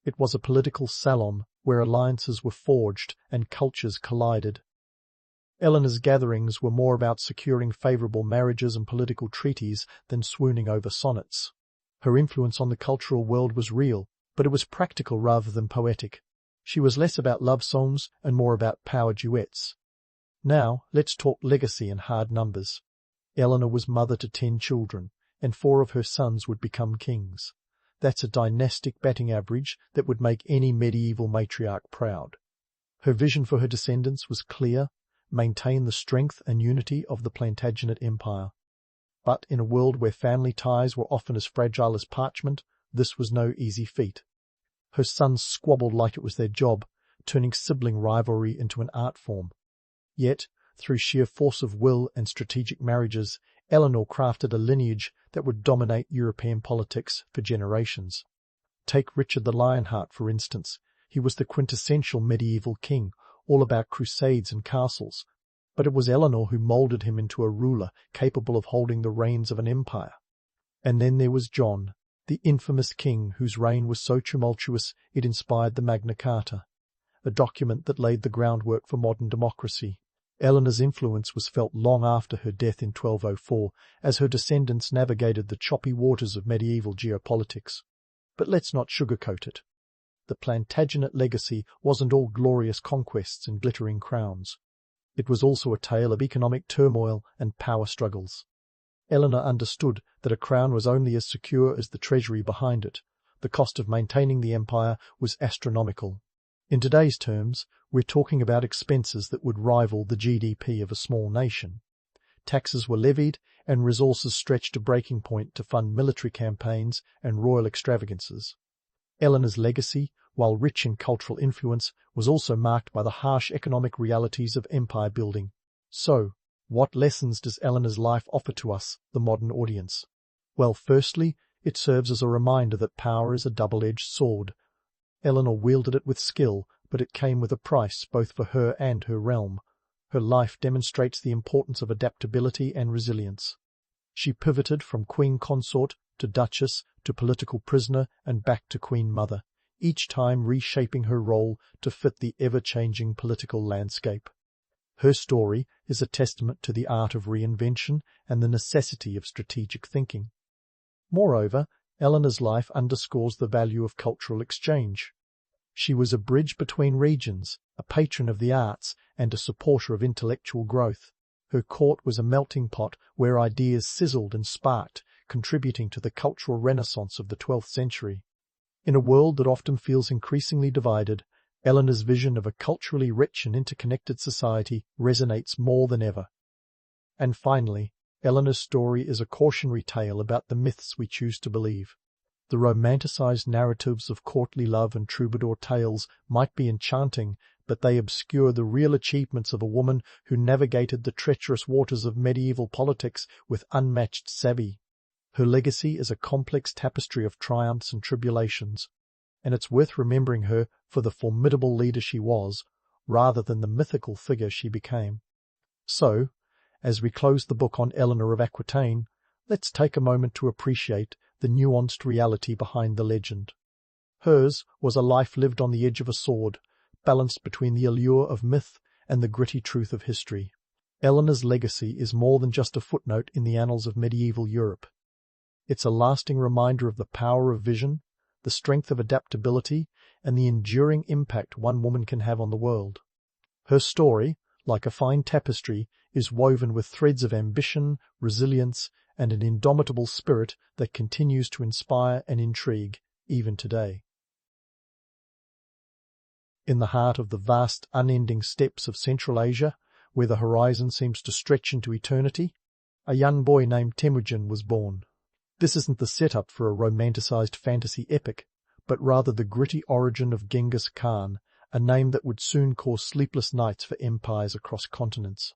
It was a political salon where alliances were forged and cultures collided. Eleanor's gatherings were more about securing favourable marriages and political treaties than swooning over sonnets. Her influence on the cultural world was real, but it was practical rather than poetic. She was less about love songs and more about power duets. Now, let's talk legacy and hard numbers. Eleanor was mother to 10 children, and 4 of her sons would become kings. That's a dynastic batting average that would make any medieval matriarch proud. Her vision for her descendants was clear: maintain the strength and unity of the Plantagenet Empire. But in a world where family ties were often as fragile as parchment, this was no easy feat. Her sons squabbled like it was their job, turning sibling rivalry into an art form. Yet, through sheer force of will and strategic marriages, Eleanor crafted a lineage that would dominate European politics for generations. Take Richard the Lionheart, for instance. He was the quintessential medieval king, all about crusades and castles, but it was Eleanor who moulded him into a ruler capable of holding the reins of an empire. And then there was John, the infamous king whose reign was so tumultuous it inspired the Magna Carta, a document that laid the groundwork for modern democracy. Eleanor's influence was felt long after her death in 1204, as her descendants navigated the choppy waters of medieval geopolitics. But let's not sugarcoat it. The Plantagenet legacy wasn't all glorious conquests and glittering crowns. It was also a tale of economic turmoil and power struggles. Eleanor understood that a crown was only as secure as the treasury behind it. The cost of maintaining the empire was astronomical. In today's terms, we're talking about expenses that would rival the GDP of a small nation. Taxes were levied, and resources stretched to breaking point to fund military campaigns and royal extravagances. Eleanor's legacy, while rich in cultural influence, was also marked by the harsh economic realities of empire building. So, what lessons does Eleanor's life offer to us, the modern audience? Well, firstly, it serves as a reminder that power is a double-edged sword. Eleanor wielded it with skill, but it came with a price both for her and her realm. Her life demonstrates the importance of adaptability and resilience. She pivoted from queen consort to duchess to political prisoner and back to queen mother, each time reshaping her role to fit the ever-changing political landscape. Her story is a testament to the art of reinvention and the necessity of strategic thinking. Moreover, Eleanor's life underscores the value of cultural exchange. She was a bridge between regions, a patron of the arts, and a supporter of intellectual growth. Her court was a melting pot where ideas sizzled and sparked, contributing to the cultural renaissance of the 12th century. In a world that often feels increasingly divided, Eleanor's vision of a culturally rich and interconnected society resonates more than ever. And finally, Eleanor's story is a cautionary tale about the myths we choose to believe. The romanticized narratives of courtly love and troubadour tales might be enchanting, but they obscure the real achievements of a woman who navigated the treacherous waters of medieval politics with unmatched savvy. Her legacy is a complex tapestry of triumphs and tribulations, and it's worth remembering her for the formidable leader she was, rather than the mythical figure she became. So, as we close the book on Eleanor of Aquitaine, let's take a moment to appreciate the nuanced reality behind the legend. Hers was a life lived on the edge of a sword, balanced between the allure of myth and the gritty truth of history. Eleanor's legacy is more than just a footnote in the annals of medieval Europe. It's a lasting reminder of the power of vision, the strength of adaptability, and the enduring impact one woman can have on the world. Her story, like a fine tapestry, is woven with threads of ambition, resilience, and an indomitable spirit that continues to inspire and intrigue even today. In the heart of the vast, unending steppes of Central Asia, where the horizon seems to stretch into eternity, a young boy named Temujin was born. This isn't the setup for a romanticized fantasy epic, but rather the gritty origin of Genghis Khan, a name that would soon cause sleepless nights for empires across continents.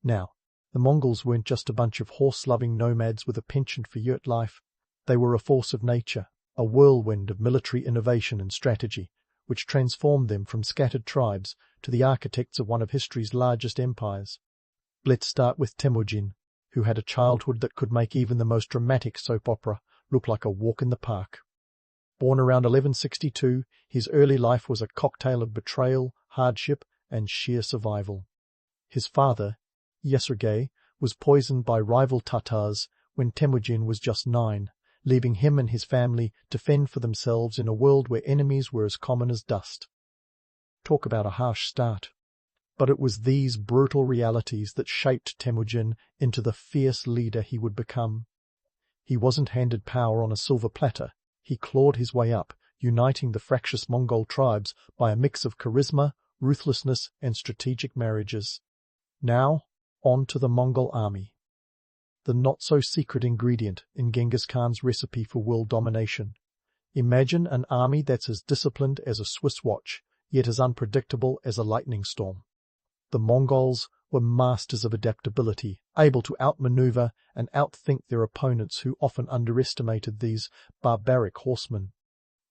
Now, the Mongols weren't just a bunch of horse-loving nomads with a penchant for yurt life. They were a force of nature, a whirlwind of military innovation and strategy, which transformed them from scattered tribes to the architects of one of history's largest empires. Let's start with Temujin, who had a childhood that could make even the most dramatic soap opera look like a walk in the park. Born around 1162, his early life was a cocktail of betrayal, hardship, and sheer survival. His father, Yesergey, was poisoned by rival Tatars when Temujin was just 9, leaving him and his family to fend for themselves in a world where enemies were as common as dust. Talk about a harsh start. But it was these brutal realities that shaped Temujin into the fierce leader he would become. He wasn't handed power on a silver platter. He clawed his way up, uniting the fractious Mongol tribes by a mix of charisma, ruthlessness, and strategic marriages. Now, on to the Mongol army. The not-so-secret ingredient in Genghis Khan's recipe for world domination. Imagine an army that's as disciplined as a Swiss watch, yet as unpredictable as a lightning storm. The Mongols were masters of adaptability, able to outmaneuver and outthink their opponents who often underestimated these barbaric horsemen.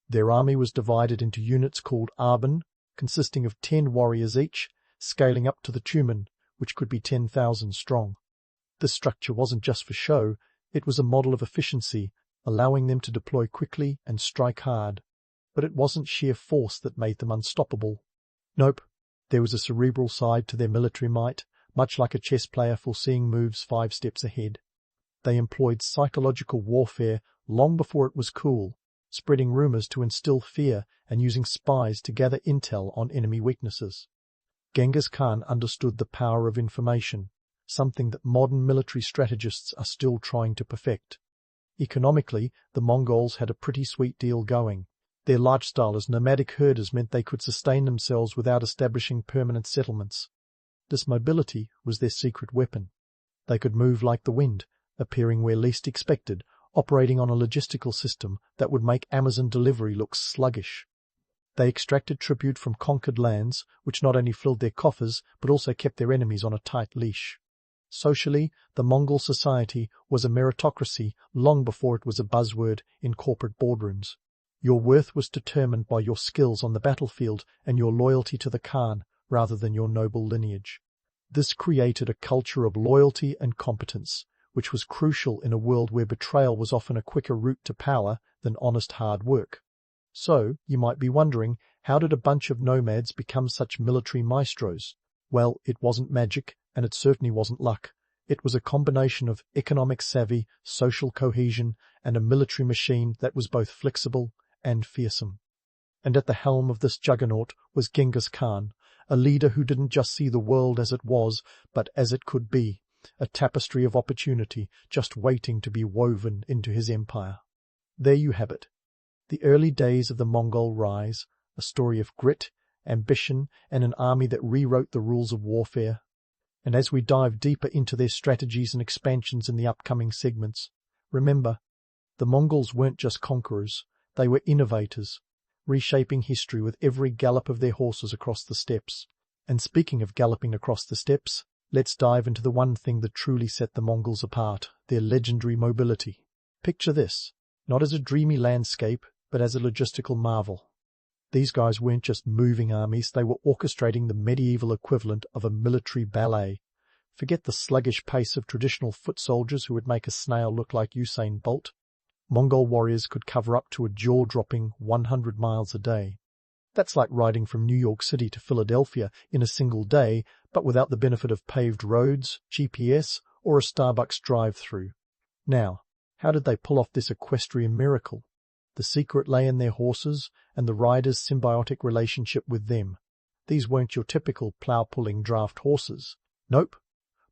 Their army was divided into units called Arban, consisting of 10 warriors each, scaling up to the Tumen, which could be 10,000 strong. This structure wasn't just for show, it was a model of efficiency, allowing them to deploy quickly and strike hard. But it wasn't sheer force that made them unstoppable. Nope, there was a cerebral side to their military might, much like a chess player foreseeing moves 5 steps ahead. They employed psychological warfare long before it was cool, spreading rumors to instill fear and using spies to gather intel on enemy weaknesses. Genghis Khan understood the power of information, something that modern military strategists are still trying to perfect. Economically, the Mongols had a pretty sweet deal going. Their lifestyle as nomadic herders meant they could sustain themselves without establishing permanent settlements. This mobility was their secret weapon. They could move like the wind, appearing where least expected, operating on a logistical system that would make Amazon delivery look sluggish. They extracted tribute from conquered lands, which not only filled their coffers, but also kept their enemies on a tight leash. Socially, the Mongol society was a meritocracy long before it was a buzzword in corporate boardrooms. Your worth was determined by your skills on the battlefield and your loyalty to the Khan rather than your noble lineage. This created a culture of loyalty and competence, which was crucial in a world where betrayal was often a quicker route to power than honest hard work. So, you might be wondering, how did a bunch of nomads become such military maestros? Well, it wasn't magic, and it certainly wasn't luck. It was a combination of economic savvy, social cohesion, and a military machine that was both flexible and fearsome. And at the helm of this juggernaut was Genghis Khan, a leader who didn't just see the world as it was, but as it could be, a tapestry of opportunity just waiting to be woven into his empire. There you have it. The early days of the Mongol rise, a story of grit, ambition, and an army that rewrote the rules of warfare. And as we dive deeper into their strategies and expansions in the upcoming segments, remember, the Mongols weren't just conquerors, they were innovators, reshaping history with every gallop of their horses across the steppes. And speaking of galloping across the steppes, let's dive into the one thing that truly set the Mongols apart, their legendary mobility. Picture this, not as a dreamy landscape, but as a logistical marvel. These guys weren't just moving armies, they were orchestrating the medieval equivalent of a military ballet. Forget the sluggish pace of traditional foot soldiers who would make a snail look like Usain Bolt. Mongol warriors could cover up to a jaw-dropping 100 miles a day. That's like riding from New York City to Philadelphia in a single day, but without the benefit of paved roads, GPS, or a Starbucks drive-through. Now, how did they pull off this equestrian miracle? The secret lay in their horses and the riders' symbiotic relationship with them. These weren't your typical plough-pulling draft horses. Nope.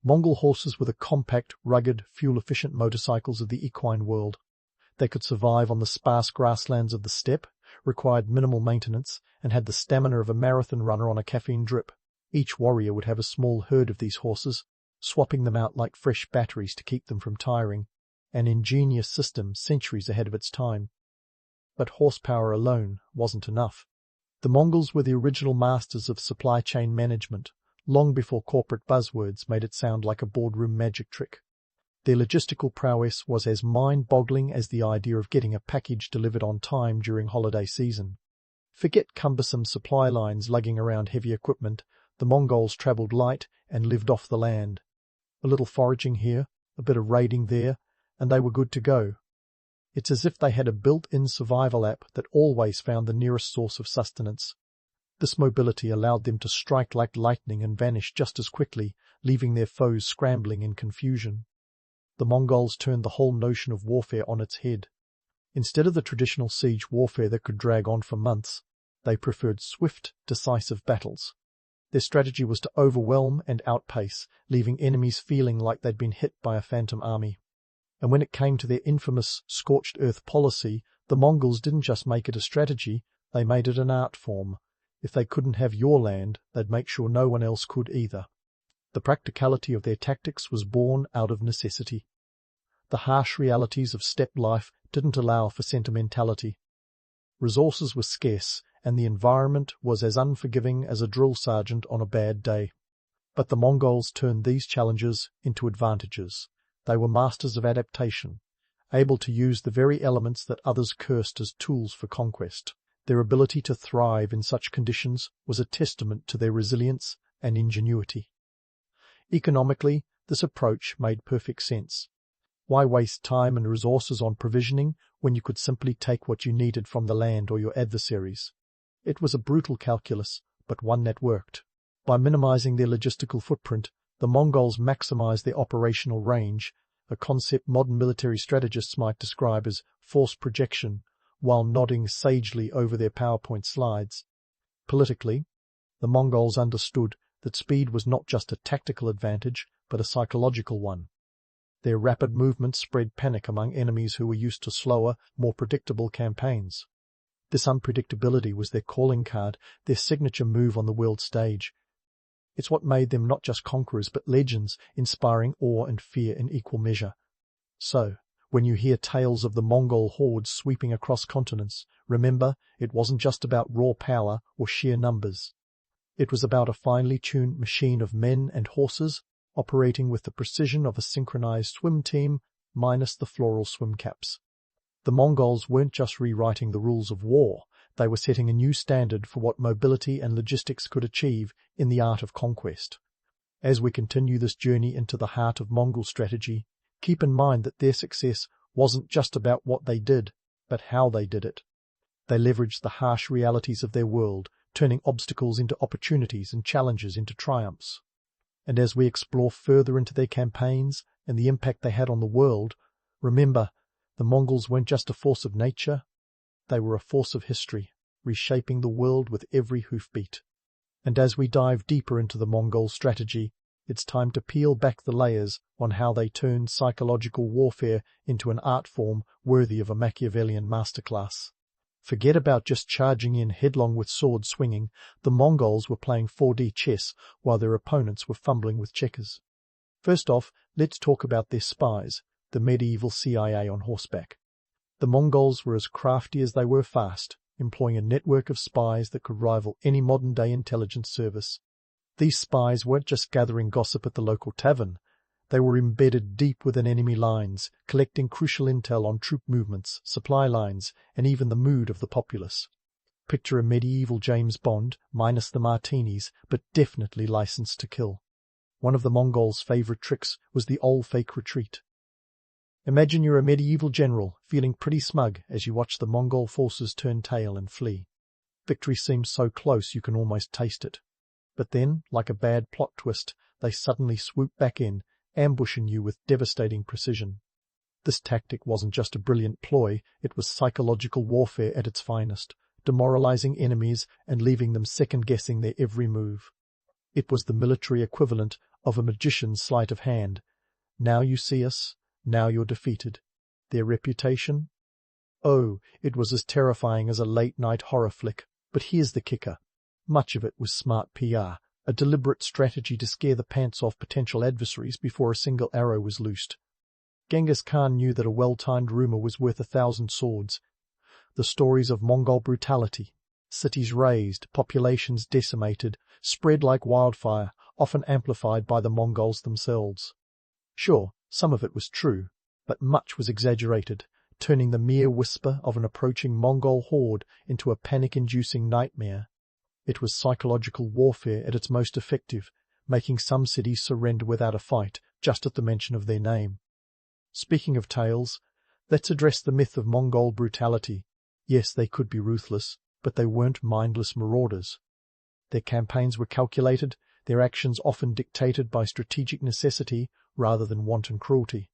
Mongol horses were the compact, rugged, fuel-efficient motorcycles of the equine world. They could survive on the sparse grasslands of the steppe, required minimal maintenance, and had the stamina of a marathon runner on a caffeine drip. Each warrior would have a small herd of these horses, swapping them out like fresh batteries to keep them from tiring. An ingenious system centuries ahead of its time. But horsepower alone wasn't enough. The Mongols were the original masters of supply chain management, long before corporate buzzwords made it sound like a boardroom magic trick. Their logistical prowess was as mind-boggling as the idea of getting a package delivered on time during holiday season. Forget cumbersome supply lines lugging around heavy equipment. The Mongols travelled light and lived off the land. A little foraging here, a bit of raiding there, and they were good to go. It's as if they had a built-in survival app that always found the nearest source of sustenance. This mobility allowed them to strike like lightning and vanish just as quickly, leaving their foes scrambling in confusion. The Mongols turned the whole notion of warfare on its head. Instead of the traditional siege warfare that could drag on for months, they preferred swift, decisive battles. Their strategy was to overwhelm and outpace, leaving enemies feeling like they'd been hit by a phantom army. And when it came to their infamous scorched earth policy, the Mongols didn't just make it a strategy, they made it an art form. If they couldn't have your land, they'd make sure no one else could either. The practicality of their tactics was born out of necessity. The harsh realities of steppe life didn't allow for sentimentality. Resources were scarce, and the environment was as unforgiving as a drill sergeant on a bad day. But the Mongols turned these challenges into advantages. They were masters of adaptation, able to use the very elements that others cursed as tools for conquest. Their ability to thrive in such conditions was a testament to their resilience and ingenuity. Economically, this approach made perfect sense. Why waste time and resources on provisioning when you could simply take what you needed from the land or your adversaries? It was a brutal calculus, but one that worked. By minimizing their logistical footprint, the Mongols maximized their operational range, a concept modern military strategists might describe as force projection, while nodding sagely over their PowerPoint slides. Politically, the Mongols understood that speed was not just a tactical advantage, but a psychological one. Their rapid movements spread panic among enemies who were used to slower, more predictable campaigns. This unpredictability was their calling card, their signature move on the world stage. It's what made them not just conquerors but legends, inspiring awe and fear in equal measure. So, when you hear tales of the Mongol hordes sweeping across continents, remember it wasn't just about raw power or sheer numbers. It was about a finely tuned machine of men and horses, operating with the precision of a synchronized swim team, minus the floral swim caps. The Mongols weren't just rewriting the rules of war, they were setting a new standard for what mobility and logistics could achieve in the art of conquest. As we continue this journey into the heart of Mongol strategy, keep in mind that their success wasn't just about what they did, but how they did it. They leveraged the harsh realities of their world, turning obstacles into opportunities and challenges into triumphs. And as we explore further into their campaigns and the impact they had on the world, remember, the Mongols weren't just a force of nature, they were a force of history, reshaping the world with every hoofbeat. And as we dive deeper into the Mongol strategy, it's time to peel back the layers on how they turned psychological warfare into an art form worthy of a Machiavellian masterclass. Forget about just charging in headlong with swords swinging. The Mongols were playing 4D chess while their opponents were fumbling with checkers. First off, let's talk about their spies, the medieval CIA on horseback. The Mongols were as crafty as they were fast, employing a network of spies that could rival any modern-day intelligence service. These spies weren't just gathering gossip at the local tavern. They were embedded deep within enemy lines, collecting crucial intel on troop movements, supply lines, and even the mood of the populace. Picture a medieval James Bond, minus the martinis, but definitely licensed to kill. One of the Mongols' favorite tricks was the old fake retreat. Imagine you're a medieval general, feeling pretty smug as you watch the Mongol forces turn tail and flee. Victory seems so close you can almost taste it. But then, like a bad plot twist, they suddenly swoop back in, ambushing you with devastating precision. This tactic wasn't just a brilliant ploy, it was psychological warfare at its finest, demoralizing enemies and leaving them second-guessing their every move. It was the military equivalent of a magician's sleight of hand. Now you see us, now you're defeated. Their reputation? Oh, it was as terrifying as a late-night horror flick. But here's the kicker. Much of it was smart PR, a deliberate strategy to scare the pants off potential adversaries before a single arrow was loosed. Genghis Khan knew that a well-timed rumor was worth 1,000 swords. The stories of Mongol brutality, cities razed, populations decimated, spread like wildfire, often amplified by the Mongols themselves. Sure, some of it was true, but much was exaggerated, turning the mere whisper of an approaching Mongol horde into a panic-inducing nightmare. It was psychological warfare at its most effective, making some cities surrender without a fight, just at the mention of their name. Speaking of tales, let's address the myth of Mongol brutality. Yes, they could be ruthless, but they weren't mindless marauders. Their campaigns were calculated, their actions often dictated by strategic necessity rather than wanton cruelty.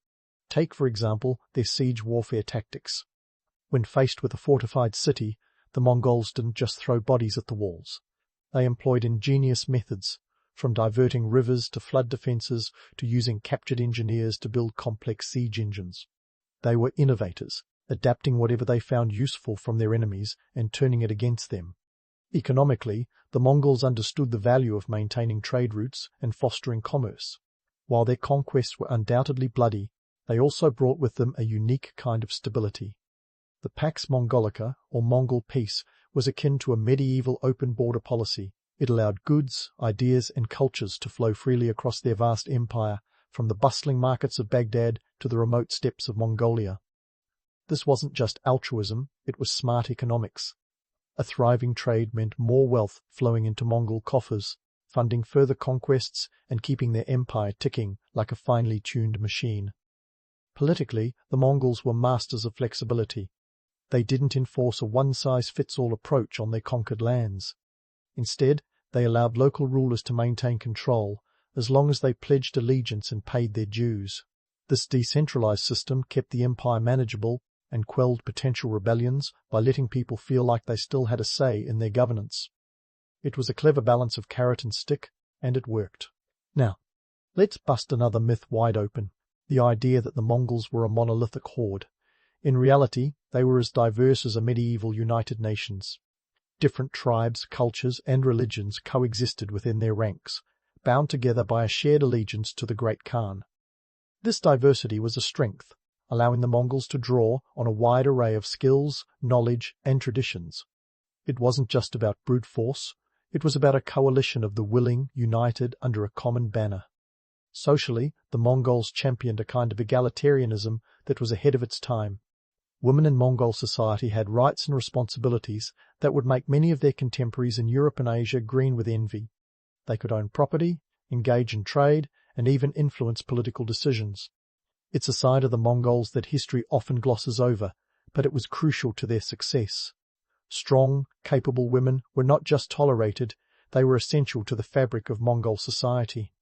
Take, for example, their siege warfare tactics. When faced with a fortified city, the Mongols didn't just throw bodies at the walls. They employed ingenious methods, from diverting rivers to flood defences to using captured engineers to build complex siege engines. They were innovators, adapting whatever they found useful from their enemies and turning it against them. Economically, the Mongols understood the value of maintaining trade routes and fostering commerce. While their conquests were undoubtedly bloody, they also brought with them a unique kind of stability. The Pax Mongolica, or Mongol peace, was akin to a medieval open border policy. It allowed goods, ideas, and cultures to flow freely across their vast empire, from the bustling markets of Baghdad to the remote steppes of Mongolia. This wasn't just altruism, it was smart economics. A thriving trade meant more wealth flowing into Mongol coffers, funding further conquests and keeping their empire ticking like a finely tuned machine. Politically, the Mongols were masters of flexibility. They didn't enforce a one-size-fits-all approach on their conquered lands. Instead, they allowed local rulers to maintain control, as long as they pledged allegiance and paid their dues. This decentralized system kept the empire manageable and quelled potential rebellions by letting people feel like they still had a say in their governance. It was a clever balance of carrot and stick, and it worked. Now, let's bust another myth wide open, the idea that the Mongols were a monolithic horde. In reality, they were as diverse as a medieval United Nations. Different tribes, cultures, and religions coexisted within their ranks, bound together by a shared allegiance to the Great Khan. This diversity was a strength, allowing the Mongols to draw on a wide array of skills, knowledge, and traditions. It wasn't just about brute force, it was about a coalition of the willing, united under a common banner. Socially, the Mongols championed a kind of egalitarianism that was ahead of its time. Women in Mongol society had rights and responsibilities that would make many of their contemporaries in Europe and Asia green with envy. They could own property, engage in trade, and even influence political decisions. It's a side of the Mongols that history often glosses over, but it was crucial to their success. Strong, capable women were not just tolerated, they were essential to the fabric of Mongol society.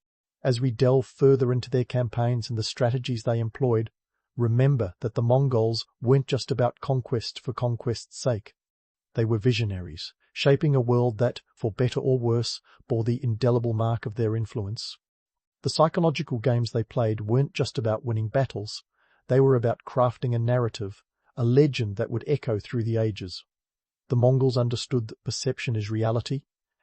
As we delve further into their campaigns and the strategies they employed, remember that the Mongols weren't just about conquest for conquest's sake. They were visionaries, shaping a world that, for better or worse, bore the indelible mark of their influence. The psychological games they played weren't just about winning battles. They were about crafting a narrative, a legend that would echo through the ages. The Mongols understood that perception is reality,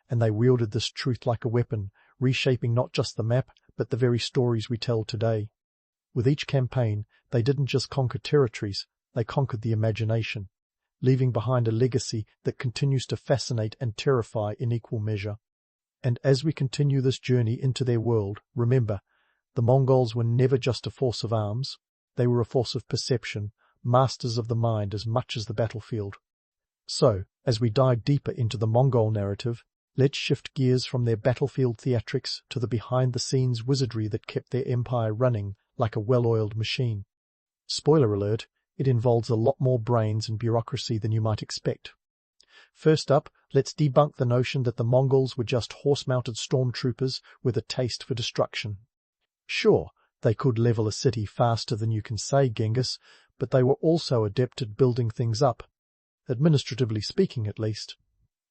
and they wielded this truth like a weapon, reshaping not just the map, but the very stories we tell today. With each campaign, they didn't just conquer territories, they conquered the imagination, leaving behind a legacy that continues to fascinate and terrify in equal measure. And as we continue this journey into their world, remember, the Mongols were never just a force of arms, they were a force of perception, masters of the mind as much as the battlefield. So, as we dive deeper into the Mongol narrative, let's shift gears from their battlefield theatrics to the behind-the-scenes wizardry that kept their empire running like a well-oiled machine. Spoiler alert, it involves a lot more brains and bureaucracy than you might expect. First up, let's debunk the notion that the Mongols were just horse-mounted stormtroopers with a taste for destruction. Sure, they could level a city faster than you can say, Genghis, but they were also adept at building things up, administratively speaking at least.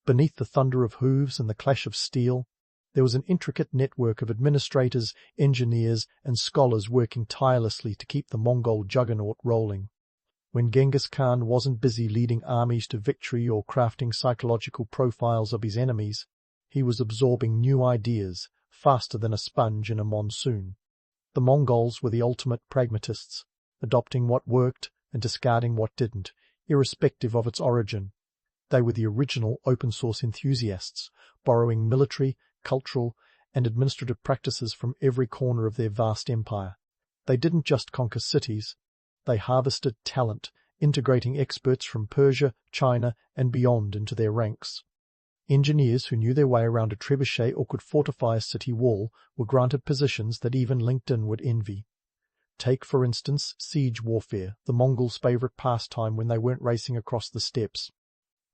Beneath the thunder of hooves and the clash of steel, there was an intricate network of administrators, engineers, and scholars working tirelessly to keep the Mongol juggernaut rolling. When Genghis Khan wasn't busy leading armies to victory or crafting psychological profiles of his enemies, he was absorbing new ideas faster than a sponge in a monsoon. The Mongols were the ultimate pragmatists, adopting what worked and discarding what didn't, irrespective of its origin. They were the original open-source enthusiasts, borrowing military, cultural, and administrative practices from every corner of their vast empire. They didn't just conquer cities, they harvested talent, integrating experts from Persia, China, and beyond into their ranks. Engineers who knew their way around a trebuchet or could fortify a city wall were granted positions that even LinkedIn would envy. Take, for instance, siege warfare, the Mongols' favorite pastime when they weren't racing across the steppes.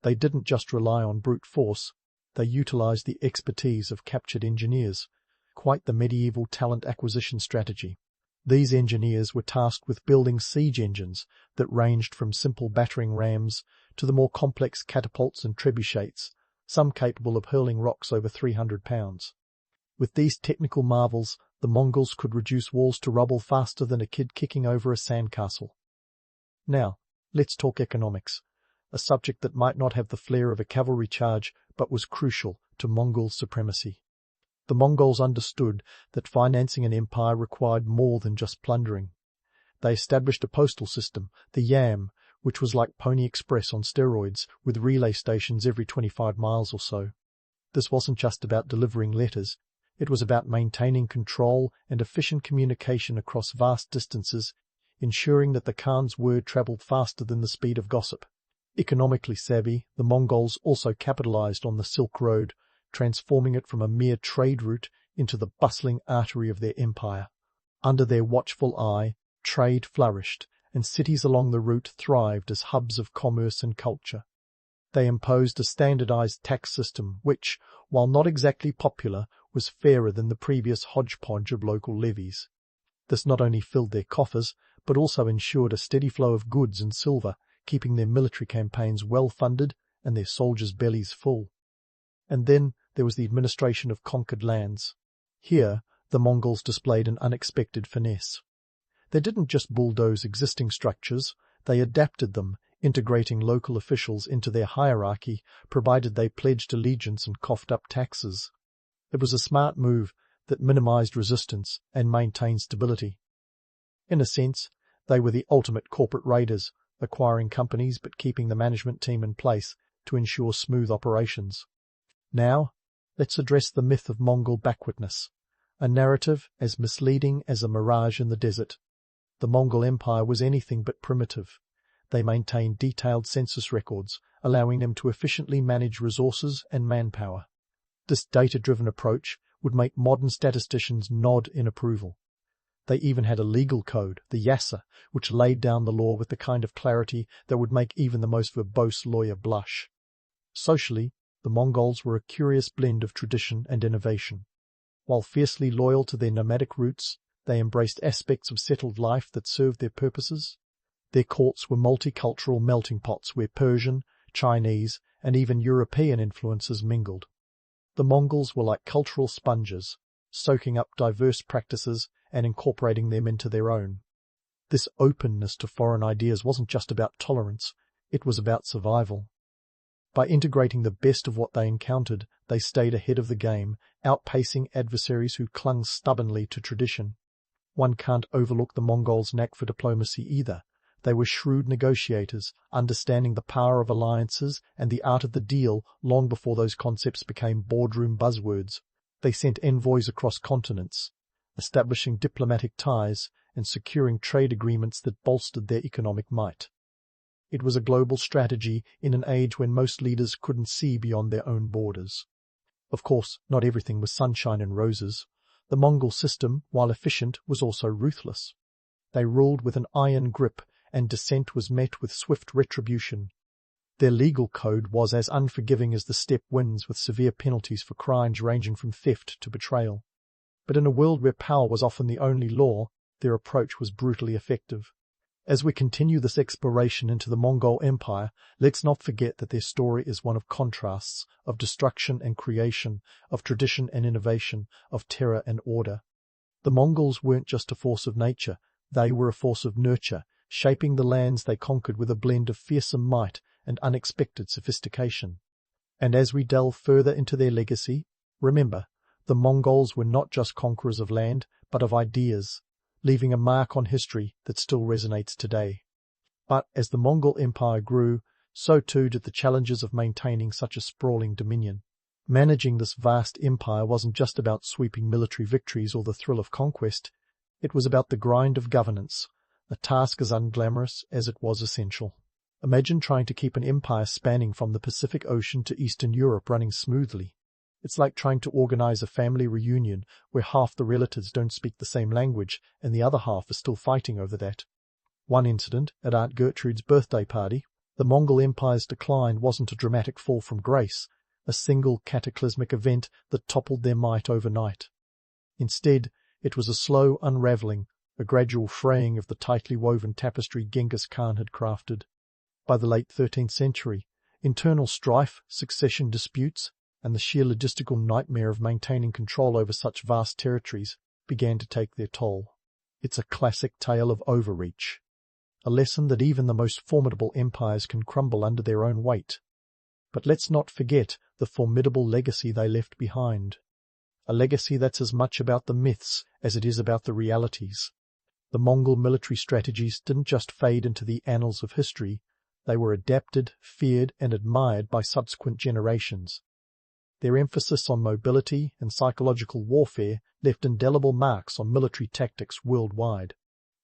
They didn't just rely on brute force, they utilized the expertise of captured engineers, quite the medieval talent acquisition strategy. These engineers were tasked with building siege engines that ranged from simple battering rams to the more complex catapults and trebuchets, some capable of hurling rocks over 300 pounds. With these technical marvels, the Mongols could reduce walls to rubble faster than a kid kicking over a sandcastle. Now, let's talk economics, a subject that might not have the flair of a cavalry charge but was crucial to Mongol supremacy. The Mongols understood that financing an empire required more than just plundering. They established a postal system, the Yam, which was like Pony Express on steroids, with relay stations every 25 miles or so. This wasn't just about delivering letters. It was about maintaining control and efficient communication across vast distances, ensuring that the Khan's word travelled faster than the speed of gossip. Economically savvy, the Mongols also capitalized on the Silk Road, transforming it from a mere trade route into the bustling artery of their empire. Under their watchful eye, trade flourished, and cities along the route thrived as hubs of commerce and culture. They imposed a standardized tax system which, while not exactly popular, was fairer than the previous hodgepodge of local levies. This not only filled their coffers, but also ensured a steady flow of goods and silver, keeping their military campaigns well funded and their soldiers' bellies full. And then there was the administration of conquered lands. Here, the Mongols displayed an unexpected finesse. They didn't just bulldoze existing structures, they adapted them, integrating local officials into their hierarchy, provided they pledged allegiance and coughed up taxes. It was a smart move that minimized resistance and maintained stability. In a sense, they were the ultimate corporate raiders, acquiring companies but keeping the management team in place to ensure smooth operations. Now, let's address the myth of Mongol backwardness, a narrative as misleading as a mirage in the desert. The Mongol Empire was anything but primitive. They maintained detailed census records, allowing them to efficiently manage resources and manpower. This data-driven approach would make modern statisticians nod in approval. They even had a legal code, the Yasa, which laid down the law with the kind of clarity that would make even the most verbose lawyer blush. Socially, the Mongols were a curious blend of tradition and innovation. While fiercely loyal to their nomadic roots, they embraced aspects of settled life that served their purposes. Their courts were multicultural melting pots where Persian, Chinese, and even European influences mingled. The Mongols were like cultural sponges, soaking up diverse practices and incorporating them into their own. This openness to foreign ideas wasn't just about tolerance, it was about survival. By integrating the best of what they encountered, they stayed ahead of the game, outpacing adversaries who clung stubbornly to tradition. One can't overlook the Mongols' knack for diplomacy either. They were shrewd negotiators, understanding the power of alliances and the art of the deal long before those concepts became boardroom buzzwords. They sent envoys across continents, establishing diplomatic ties and securing trade agreements that bolstered their economic might. It was a global strategy in an age when most leaders couldn't see beyond their own borders. Of course, not everything was sunshine and roses. The Mongol system, while efficient, was also ruthless. They ruled with an iron grip, and dissent was met with swift retribution. Their legal code was as unforgiving as the steppe winds, with severe penalties for crimes ranging from theft to betrayal. But in a world where power was often the only law, their approach was brutally effective. As we continue this exploration into the Mongol Empire, let's not forget that their story is one of contrasts, of destruction and creation, of tradition and innovation, of terror and order. The Mongols weren't just a force of nature, they were a force of nurture, shaping the lands they conquered with a blend of fearsome might and unexpected sophistication. And as we delve further into their legacy, remember, the Mongols were not just conquerors of land, but of ideas, leaving a mark on history that still resonates today. But as the Mongol Empire grew, so too did the challenges of maintaining such a sprawling dominion. Managing this vast empire wasn't just about sweeping military victories or the thrill of conquest, it was about the grind of governance, a task as unglamorous as it was essential. Imagine trying to keep an empire spanning from the Pacific Ocean to Eastern Europe running smoothly. It's like trying to organize a family reunion where half the relatives don't speak the same language and the other half are still fighting over that. One incident, at Aunt Gertrude's birthday party, the Mongol Empire's decline wasn't a dramatic fall from grace, a single cataclysmic event that toppled their might overnight. Instead, it was a slow unraveling, a gradual fraying of the tightly woven tapestry Genghis Khan had crafted. By the late 13th century, Internal strife, succession disputes, and the sheer logistical nightmare of maintaining control over such vast territories began to take their toll. It's a classic tale of overreach, a lesson that even the most formidable empires can crumble under their own weight. But let's not forget the formidable legacy they left behind. A legacy that's as much about the myths as it is about the realities. The Mongol military strategies didn't just fade into the annals of history, they were adapted, feared, and admired by subsequent generations. Their emphasis on mobility and psychological warfare left indelible marks on military tactics worldwide.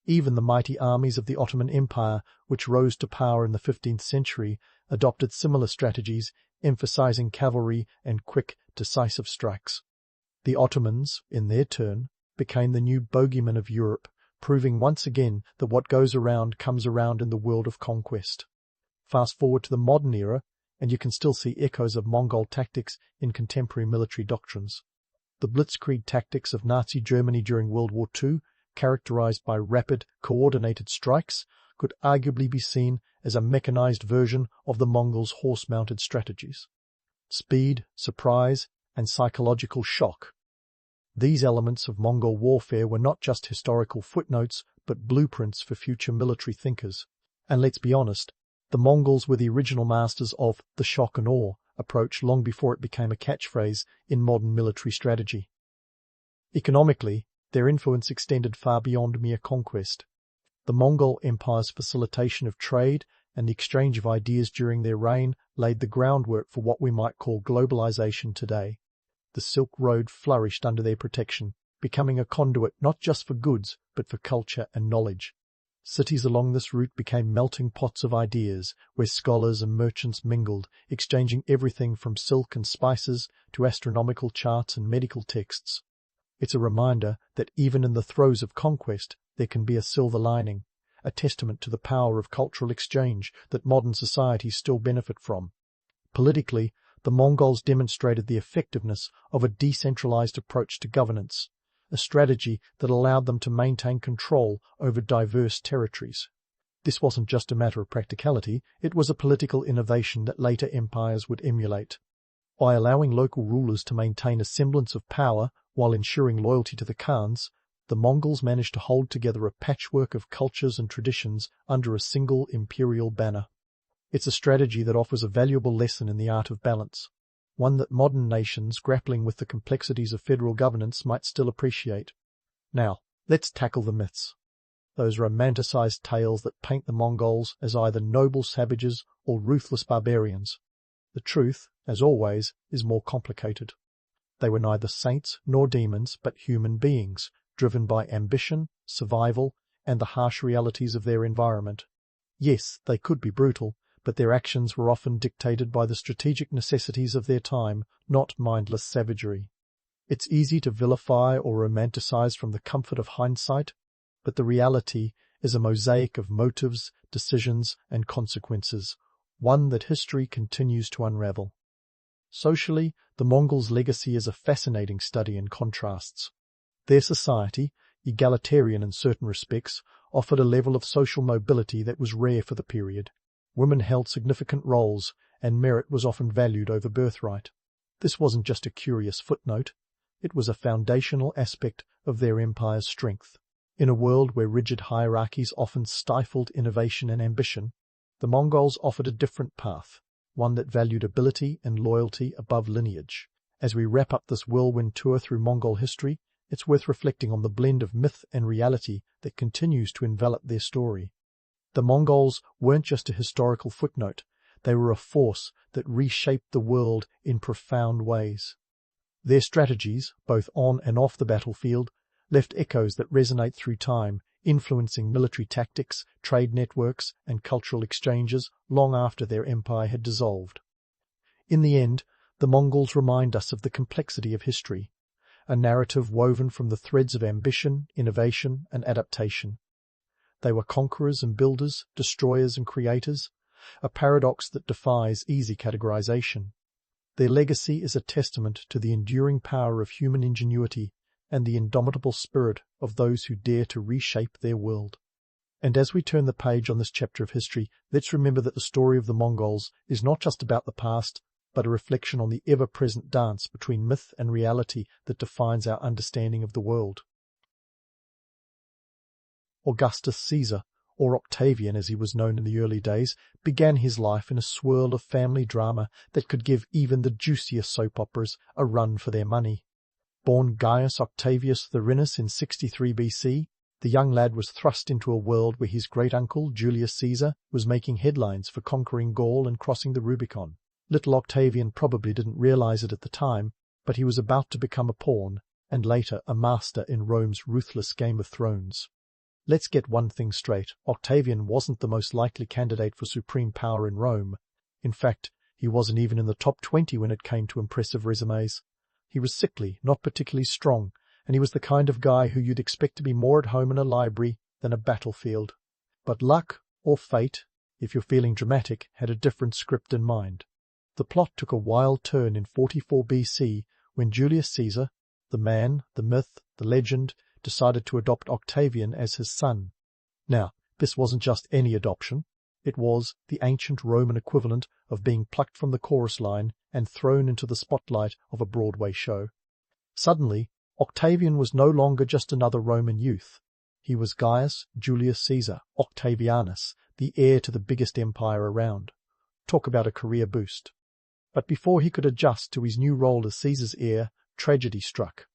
Even the mighty armies of the Ottoman Empire, which rose to power in the 15th century, adopted similar strategies, emphasizing cavalry and quick, decisive strikes. The Ottomans, in their turn, became the new bogeymen of Europe, proving once again that what goes around comes around in the world of conquest. Fast forward to the modern era, and you can still see echoes of Mongol tactics in contemporary military doctrines. The blitzkrieg tactics of Nazi Germany during World War II, characterized by rapid, coordinated strikes, could arguably be seen as a mechanized version of the Mongols' horse-mounted strategies. Speed, surprise, and psychological shock. These elements of Mongol warfare were not just historical footnotes, but blueprints for future military thinkers. And let's be honest, the Mongols were the original masters of the shock and awe approach long before it became a catchphrase in modern military strategy. Economically, their influence extended far beyond mere conquest. The Mongol Empire's facilitation of trade and the exchange of ideas during their reign laid the groundwork for what we might call globalization today. The Silk Road flourished under their protection, becoming a conduit not just for goods, but for culture and knowledge. Cities along this route became melting pots of ideas, where scholars and merchants mingled, exchanging everything from silk and spices to astronomical charts and medical texts. It's a reminder that even in the throes of conquest, there can be a silver lining, a testament to the power of cultural exchange that modern societies still benefit from. Politically, the Mongols demonstrated the effectiveness of a decentralized approach to governance, a strategy that allowed them to maintain control over diverse territories. This wasn't just a matter of practicality, it was a political innovation that later empires would emulate. By allowing local rulers to maintain a semblance of power while ensuring loyalty to the Khans, the Mongols managed to hold together a patchwork of cultures and traditions under a single imperial banner. It's a strategy that offers a valuable lesson in the art of balance, one that modern nations grappling with the complexities of federal governance might still appreciate. Now, let's tackle the myths. Those romanticized tales that paint the Mongols as either noble savages or ruthless barbarians. The truth, as always, is more complicated. They were neither saints nor demons, but human beings, driven by ambition, survival, and the harsh realities of their environment. Yes, they could be brutal, but their actions were often dictated by the strategic necessities of their time, not mindless savagery. It's easy to vilify or romanticize from the comfort of hindsight, but the reality is a mosaic of motives, decisions, and consequences, one that history continues to unravel. Socially, the Mongols' legacy is a fascinating study in contrasts. Their society, egalitarian in certain respects, offered a level of social mobility that was rare for the period. Women held significant roles, and merit was often valued over birthright. This wasn't just a curious footnote, it was a foundational aspect of their empire's strength. In a world where rigid hierarchies often stifled innovation and ambition, the Mongols offered a different path, one that valued ability and loyalty above lineage. As we wrap up this whirlwind tour through Mongol history, it's worth reflecting on the blend of myth and reality that continues to envelop their story. The Mongols weren't just a historical footnote, they were a force that reshaped the world in profound ways. Their strategies, both on and off the battlefield, left echoes that resonate through time, influencing military tactics, trade networks, and cultural exchanges long after their empire had dissolved. In the end, the Mongols remind us of the complexity of history, a narrative woven from the threads of ambition, innovation, and adaptation. They were conquerors and builders, destroyers and creators, a paradox that defies easy categorization. Their legacy is a testament to the enduring power of human ingenuity and the indomitable spirit of those who dare to reshape their world. And as we turn the page on this chapter of history, let's remember that the story of the Mongols is not just about the past, but a reflection on the ever-present dance between myth and reality that defines our understanding of the world. Augustus Caesar, or Octavian as he was known in the early days, began his life in a swirl of family drama that could give even the juiciest soap operas a run for their money. Born Gaius Octavius Thurinus in 63 BC, the young lad was thrust into a world where his great-uncle, Julius Caesar, was making headlines for conquering Gaul and crossing the Rubicon. Little Octavian probably didn't realize it at the time, but he was about to become a pawn, and later a master in Rome's ruthless Game of Thrones. Let's get one thing straight. Octavian wasn't the most likely candidate for supreme power in Rome. In fact, he wasn't even in the top 20 when it came to impressive resumes. He was sickly, not particularly strong, and he was the kind of guy who you'd expect to be more at home in a library than a battlefield. But luck, or fate, if you're feeling dramatic, had a different script in mind. The plot took a wild turn in 44 BC when Julius Caesar, the man, the myth, the legend, decided to adopt Octavian as his son. Now, this wasn't just any adoption. It was the ancient Roman equivalent of being plucked from the chorus line and thrown into the spotlight of a Broadway show. Suddenly, Octavian was no longer just another Roman youth. He was Gaius Julius Caesar, Octavianus, the heir to the biggest empire around. Talk about a career boost. But before he could adjust to his new role as Caesar's heir, tragedy struck.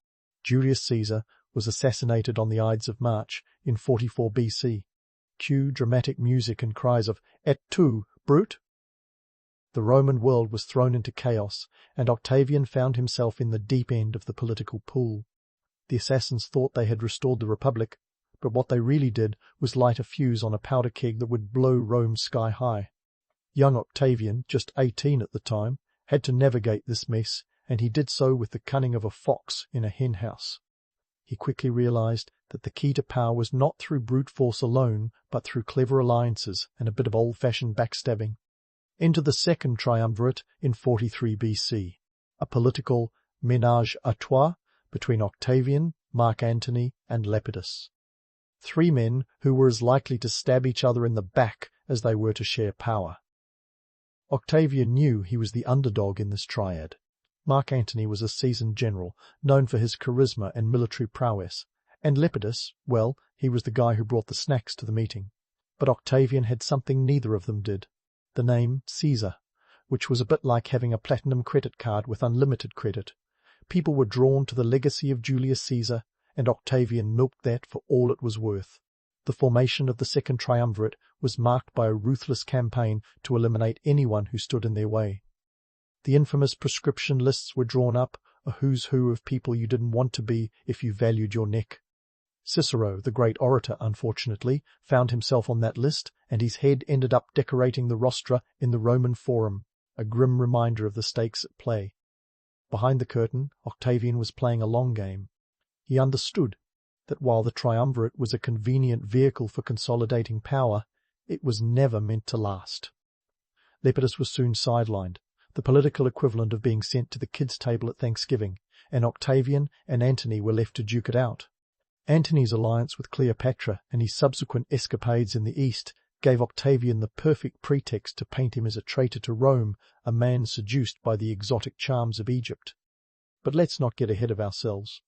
Julius Caesar was assassinated on the Ides of March in 44 BC. Cue dramatic music and cries of "Et tu, brute!" The Roman world was thrown into chaos, and Octavian found himself in the deep end of the political pool. The assassins thought they had restored the Republic, but what they really did was light a fuse on a powder keg that would blow Rome sky high. Young Octavian, just 18 at the time, had to navigate this mess, and he did so with the cunning of a fox in a henhouse. He quickly realized that the key to power was not through brute force alone, but through clever alliances and a bit of old-fashioned backstabbing. Enter the second triumvirate in 43 BC, a political ménage à trois between Octavian, Mark Antony, and Lepidus. Three men who were as likely to stab each other in the back as they were to share power. Octavian knew he was the underdog in this triad. Mark Antony was a seasoned general, known for his charisma and military prowess, and Lepidus, well, he was the guy who brought the snacks to the meeting. But Octavian had something neither of them did, the name Caesar, which was a bit like having a platinum credit card with unlimited credit. People were drawn to the legacy of Julius Caesar, and Octavian milked that for all it was worth. The formation of the second triumvirate was marked by a ruthless campaign to eliminate anyone who stood in their way. The infamous prescription lists were drawn up, a who's who of people you didn't want to be if you valued your neck. Cicero, the great orator, unfortunately, found himself on that list, and his head ended up decorating the rostra in the Roman Forum, a grim reminder of the stakes at play. Behind the curtain, Octavian was playing a long game. He understood that while the triumvirate was a convenient vehicle for consolidating power, it was never meant to last. Lepidus was soon sidelined, the political equivalent of being sent to the kids' table at Thanksgiving, and Octavian and Antony were left to duke it out. Antony's alliance with Cleopatra and his subsequent escapades in the East gave Octavian the perfect pretext to paint him as a traitor to Rome, a man seduced by the exotic charms of Egypt. But let's not get ahead of ourselves.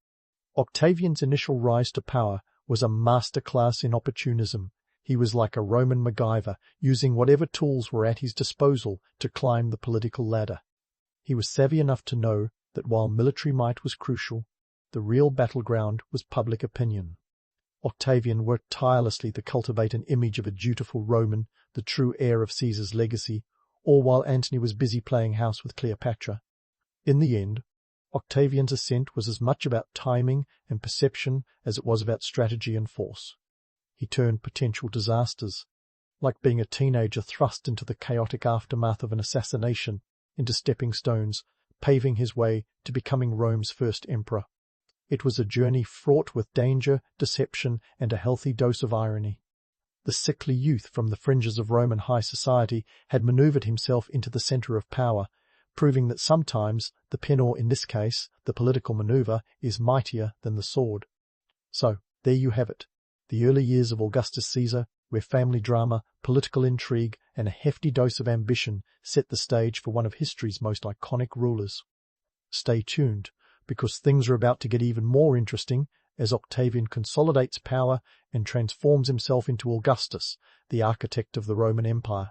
Octavian's initial rise to power was a masterclass in opportunism. He was like a Roman MacGyver, using whatever tools were at his disposal to climb the political ladder. He was savvy enough to know that while military might was crucial, the real battleground was public opinion. Octavian worked tirelessly to cultivate an image of a dutiful Roman, the true heir of Caesar's legacy, all while Antony was busy playing house with Cleopatra. In the end, Octavian's ascent was as much about timing and perception as it was about strategy and force. He turned potential disasters, like being a teenager thrust into the chaotic aftermath of an assassination, into stepping stones, paving his way to becoming Rome's first emperor. It was a journey fraught with danger, deception, and a healthy dose of irony. The sickly youth from the fringes of Roman high society had maneuvered himself into the center of power, proving that sometimes the pen, or in this case, the political maneuver, is mightier than the sword. So, there you have it, the early years of Augustus Caesar where family drama, political intrigue, and a hefty dose of ambition set the stage for one of history's most iconic rulers. Stay tuned, because things are about to get even more interesting as Octavian consolidates power and transforms himself into Augustus, the architect of the Roman Empire.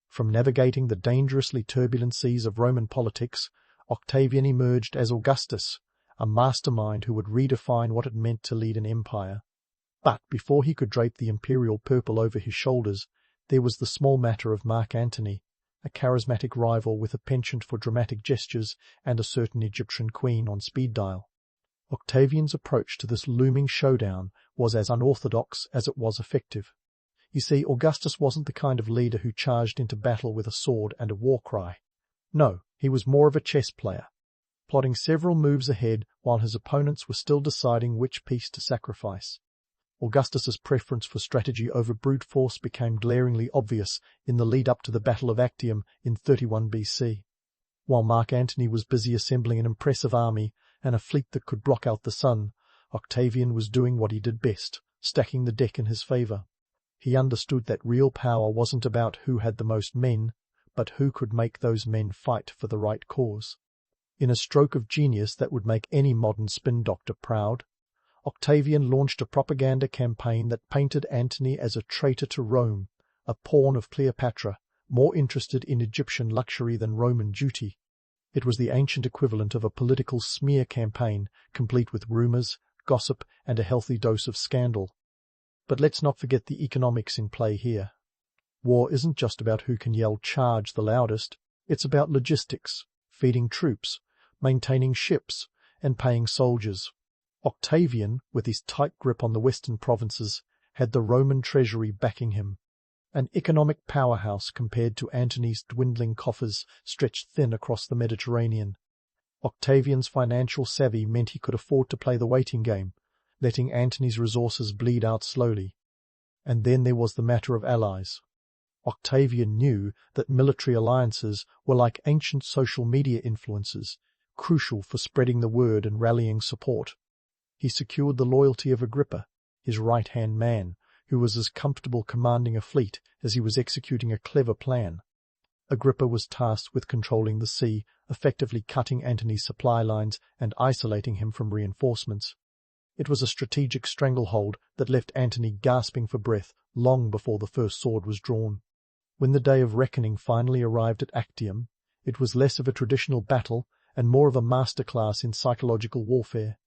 From navigating the dangerously turbulent seas of Roman politics, Octavian emerged as Augustus, a mastermind who would redefine what it meant to lead an empire. But before he could drape the imperial purple over his shoulders, there was the small matter of Mark Antony, a charismatic rival with a penchant for dramatic gestures and a certain Egyptian queen on speed dial. Octavian's approach to this looming showdown was as unorthodox as it was effective. You see, Augustus wasn't the kind of leader who charged into battle with a sword and a war cry. No, he was more of a chess player, plotting several moves ahead while his opponents were still deciding which piece to sacrifice. Augustus's preference for strategy over brute force became glaringly obvious in the lead-up to the Battle of Actium in 31 BC. While Mark Antony was busy assembling an impressive army and a fleet that could block out the sun, Octavian was doing what he did best, stacking the deck in his favor. He understood that real power wasn't about who had the most men, but who could make those men fight for the right cause. In a stroke of genius that would make any modern spin doctor proud, Octavian launched a propaganda campaign that painted Antony as a traitor to Rome, a pawn of Cleopatra, more interested in Egyptian luxury than Roman duty. It was the ancient equivalent of a political smear campaign, complete with rumors, gossip, and a healthy dose of scandal. But let's not forget the economics in play here. War isn't just about who can yell "charge" the loudest. It's about logistics, feeding troops, maintaining ships, and paying soldiers. Octavian, with his tight grip on the western provinces, had the Roman treasury backing him, an economic powerhouse compared to Antony's dwindling coffers stretched thin across the Mediterranean. Octavian's financial savvy meant he could afford to play the waiting game, letting Antony's resources bleed out slowly. And then there was the matter of allies. Octavian knew that military alliances were like ancient social media influencers, crucial for spreading the word and rallying support. He secured the loyalty of Agrippa, his right-hand man, who was as comfortable commanding a fleet as he was executing a clever plan. Agrippa was tasked with controlling the sea, effectively cutting Antony's supply lines and isolating him from reinforcements. It was a strategic stranglehold that left Antony gasping for breath long before the first sword was drawn. When the day of reckoning finally arrived at Actium, it was less of a traditional battle and more of a masterclass in psychological warfare.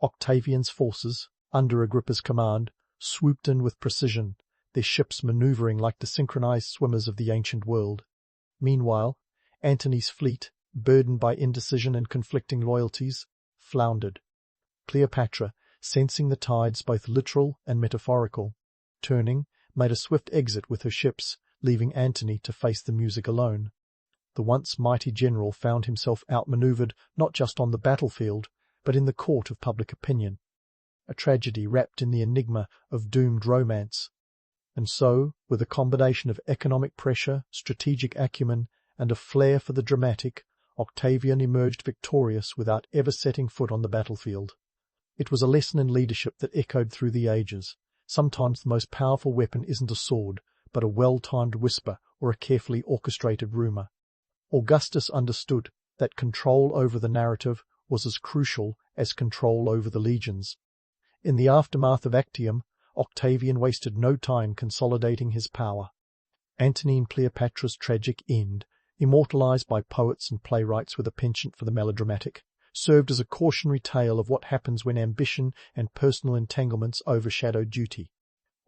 Octavian's forces, under Agrippa's command, swooped in with precision, their ships maneuvering like the synchronized swimmers of the ancient world. Meanwhile, Antony's fleet, burdened by indecision and conflicting loyalties, floundered. Cleopatra, sensing the tides both literal and metaphorical, turning, made a swift exit with her ships, leaving Antony to face the music alone. The once mighty general found himself outmaneuvered not just on the battlefield, but in the court of public opinion, a tragedy wrapped in the enigma of doomed romance. And so, with a combination of economic pressure, strategic acumen, and a flair for the dramatic, Octavian emerged victorious without ever setting foot on the battlefield. It was a lesson in leadership that echoed through the ages. Sometimes the most powerful weapon isn't a sword, but a well-timed whisper or a carefully orchestrated rumor. Augustus understood that control over the narrative was as crucial as control over the legions. In the aftermath of Actium, Octavian wasted no time consolidating his power. Antony and Cleopatra's tragic end, immortalized by poets and playwrights with a penchant for the melodramatic, served as a cautionary tale of what happens when ambition and personal entanglements overshadow duty.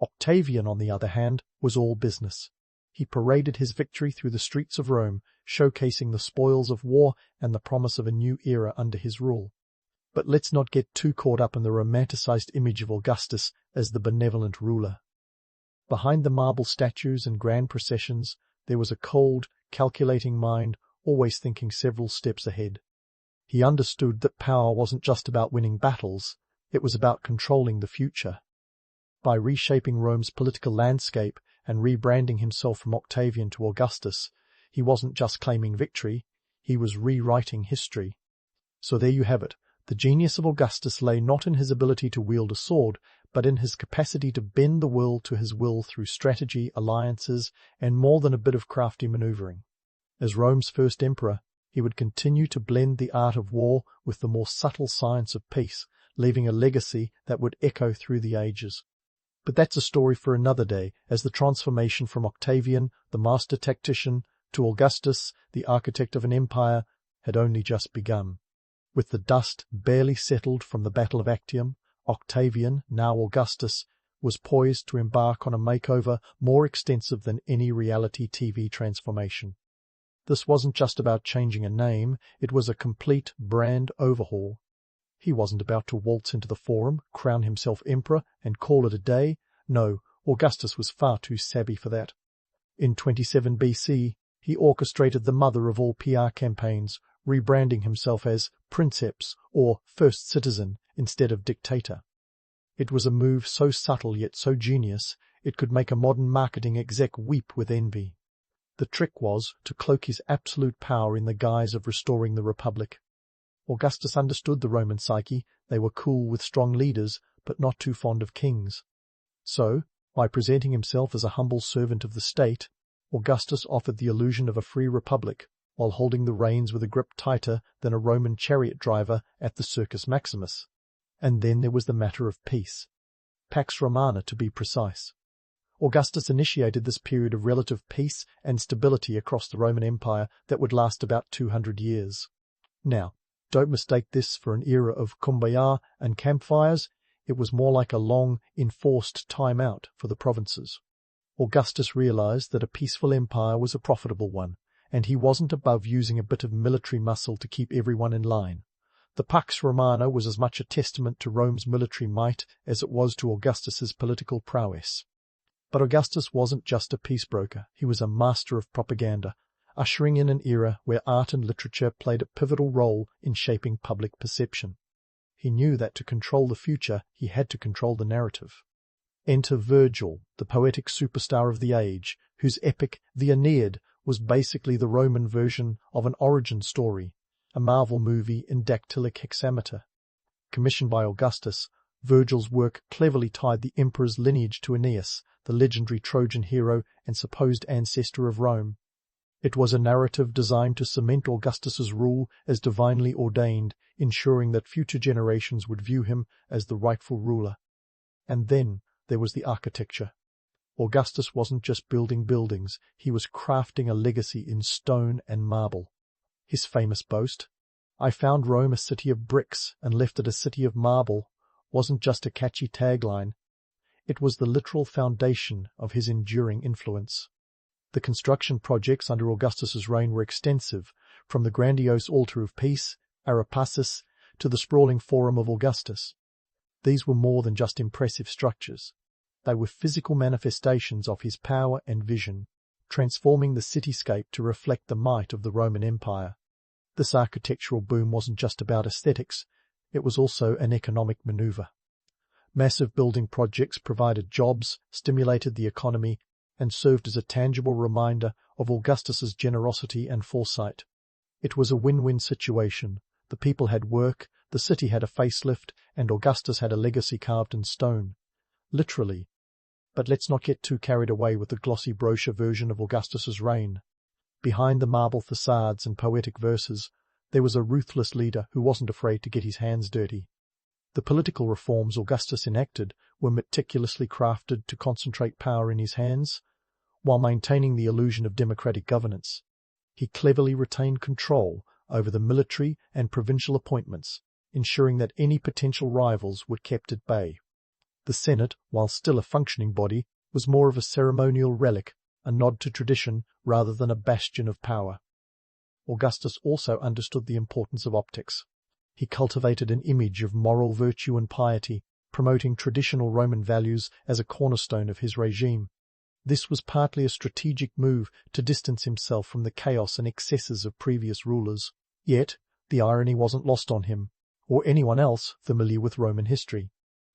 Octavian, on the other hand, was all business. He paraded his victory through the streets of Rome, showcasing the spoils of war and the promise of a new era under his rule. But let's not get too caught up in the romanticized image of Augustus as the benevolent ruler. Behind the marble statues and grand processions, there was a cold, calculating mind, always thinking several steps ahead. He understood that power wasn't just about winning battles, it was about controlling the future. By reshaping Rome's political landscape and rebranding himself from Octavian to Augustus, he wasn't just claiming victory, he was rewriting history. So there you have it. The genius of Augustus lay not in his ability to wield a sword, but in his capacity to bend the world to his will through strategy, alliances, and more than a bit of crafty maneuvering. As Rome's first emperor, he would continue to blend the art of war with the more subtle science of peace, leaving a legacy that would echo through the ages. But that's a story for another day, as the transformation from Octavian, the master tactician, to Augustus, the architect of an empire, had only just begun. With the dust barely settled from the Battle of Actium, Octavian, now Augustus, was poised to embark on a makeover more extensive than any reality TV transformation. This wasn't just about changing a name, it was a complete brand overhaul. He wasn't about to waltz into the Forum, crown himself emperor, and call it a day. No, Augustus was far too savvy for that. In 27 BC, he orchestrated the mother of all PR campaigns, rebranding himself as Princeps or First Citizen instead of Dictator. It was a move so subtle yet so genius, it could make a modern marketing exec weep with envy. The trick was to cloak his absolute power in the guise of restoring the Republic. Augustus understood the Roman psyche. They were cool with strong leaders, but not too fond of kings. So, by presenting himself as a humble servant of the state, Augustus offered the illusion of a free republic, while holding the reins with a grip tighter than a Roman chariot driver at the Circus Maximus. And then there was the matter of peace. Pax Romana, to be precise. Augustus initiated this period of relative peace and stability across the Roman Empire that would last about 200 years. Now, don't mistake this for an era of kumbaya and campfires. It was more like a long, enforced time-out for the provinces. Augustus realized that a peaceful empire was a profitable one, and he wasn't above using a bit of military muscle to keep everyone in line. The Pax Romana was as much a testament to Rome's military might as it was to Augustus's political prowess. But Augustus wasn't just a peace broker, he was a master of propaganda, ushering in an era where art and literature played a pivotal role in shaping public perception. He knew that to control the future, he had to control the narrative. Enter Virgil, the poetic superstar of the age, whose epic, the Aeneid, was basically the Roman version of an origin story, a Marvel movie in dactylic hexameter. Commissioned by Augustus, Virgil's work cleverly tied the emperor's lineage to Aeneas, the legendary Trojan hero and supposed ancestor of Rome. It was a narrative designed to cement Augustus's rule as divinely ordained, ensuring that future generations would view him as the rightful ruler. And then there was the architecture. Augustus wasn't just building buildings, he was crafting a legacy in stone and marble. His famous boast, "I found Rome a city of bricks and left it a city of marble," wasn't just a catchy tagline. It was the literal foundation of his enduring influence. The construction projects under Augustus's reign were extensive, from the grandiose Altar of Peace, Arapacis, to the sprawling Forum of Augustus. These were more than just impressive structures. They were physical manifestations of his power and vision, transforming the cityscape to reflect the might of the Roman Empire. This architectural boom wasn't just about aesthetics, it was also an economic maneuver. Massive building projects provided jobs, stimulated the economy, and served as a tangible reminder of Augustus's generosity and foresight. It was a win-win situation. The people had work, the city had a facelift, and Augustus had a legacy carved in stone. Literally. But let's not get too carried away with the glossy brochure version of Augustus's reign. Behind the marble facades and poetic verses, there was a ruthless leader who wasn't afraid to get his hands dirty. The political reforms Augustus enacted were meticulously crafted to concentrate power in his hands, while maintaining the illusion of democratic governance. He cleverly retained control over the military and provincial appointments, ensuring that any potential rivals were kept at bay. The Senate, while still a functioning body, was more of a ceremonial relic, a nod to tradition rather than a bastion of power. Augustus also understood the importance of optics. He cultivated an image of moral virtue and piety, promoting traditional Roman values as a cornerstone of his regime. This was partly a strategic move to distance himself from the chaos and excesses of previous rulers. Yet, the irony wasn't lost on him, or anyone else familiar with Roman history.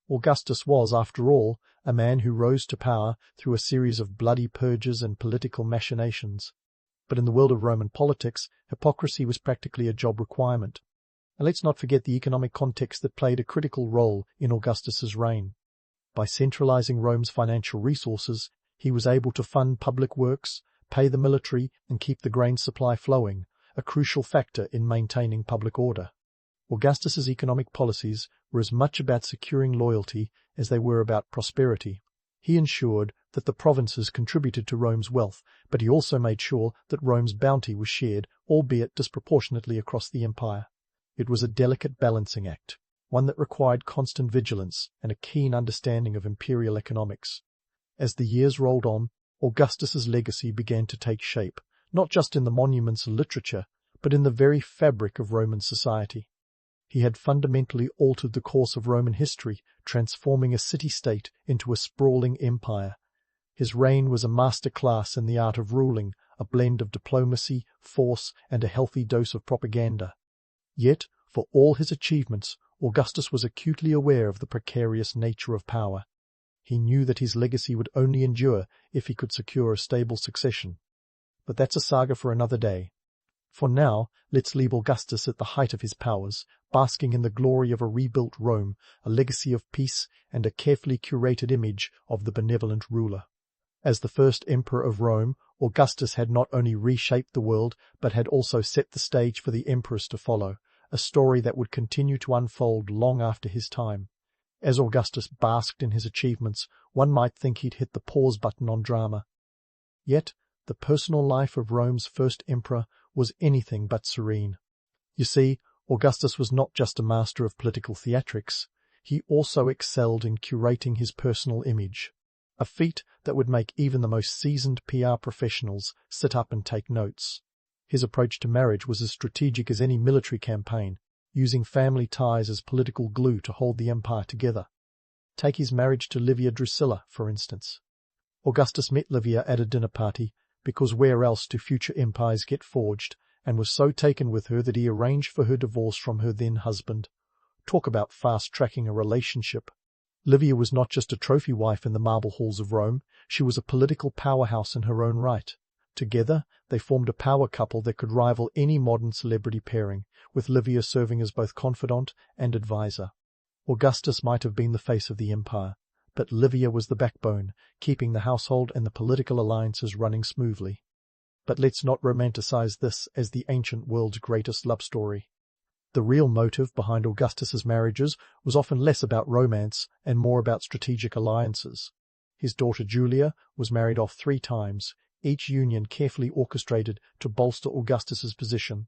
Augustus was, after all, a man who rose to power through a series of bloody purges and political machinations. But in the world of Roman politics, hypocrisy was practically a job requirement. And let's not forget the economic context that played a critical role in Augustus's reign. By centralizing Rome's financial resources, he was able to fund public works, pay the military, and keep the grain supply flowing, a crucial factor in maintaining public order. Augustus's economic policies were as much about securing loyalty as they were about prosperity. He ensured that the provinces contributed to Rome's wealth, but he also made sure that Rome's bounty was shared, albeit disproportionately across the empire. It was a delicate balancing act, one that required constant vigilance and a keen understanding of imperial economics. As the years rolled on, Augustus's legacy began to take shape, not just in the monuments and literature, but in the very fabric of Roman society. He had fundamentally altered the course of Roman history, transforming a city-state into a sprawling empire. His reign was a masterclass in the art of ruling, a blend of diplomacy, force, and a healthy dose of propaganda. Yet, for all his achievements, Augustus was acutely aware of the precarious nature of power. He knew that his legacy would only endure if he could secure a stable succession. But that's a saga for another day. For now, let's leave Augustus at the height of his powers, basking in the glory of a rebuilt Rome, a legacy of peace, and a carefully curated image of the benevolent ruler. As the first emperor of Rome, Augustus had not only reshaped the world, but had also set the stage for the emperors to follow, a story that would continue to unfold long after his time. As Augustus basked in his achievements, one might think he'd hit the pause button on drama. Yet, the personal life of Rome's first emperor was anything but serene. You see, Augustus was not just a master of political theatrics, he also excelled in curating his personal image, a feat that would make even the most seasoned PR professionals sit up and take notes. His approach to marriage was as strategic as any military campaign, using family ties as political glue to hold the empire together. Take his marriage to Livia Drusilla, for instance. Augustus met Livia at a dinner party, because where else do future empires get forged, and was so taken with her that he arranged for her divorce from her then-husband. Talk about fast-tracking a relationship. Livia was not just a trophy wife in the marble halls of Rome, she was a political powerhouse in her own right. Together, they formed a power couple that could rival any modern celebrity pairing, with Livia serving as both confidant and advisor. Augustus might have been the face of the empire, but Livia was the backbone, keeping the household and the political alliances running smoothly. But let's not romanticize this as the ancient world's greatest love story. The real motive behind Augustus's marriages was often less about romance and more about strategic alliances. His daughter Julia was married off 3 times, each union carefully orchestrated to bolster Augustus's position.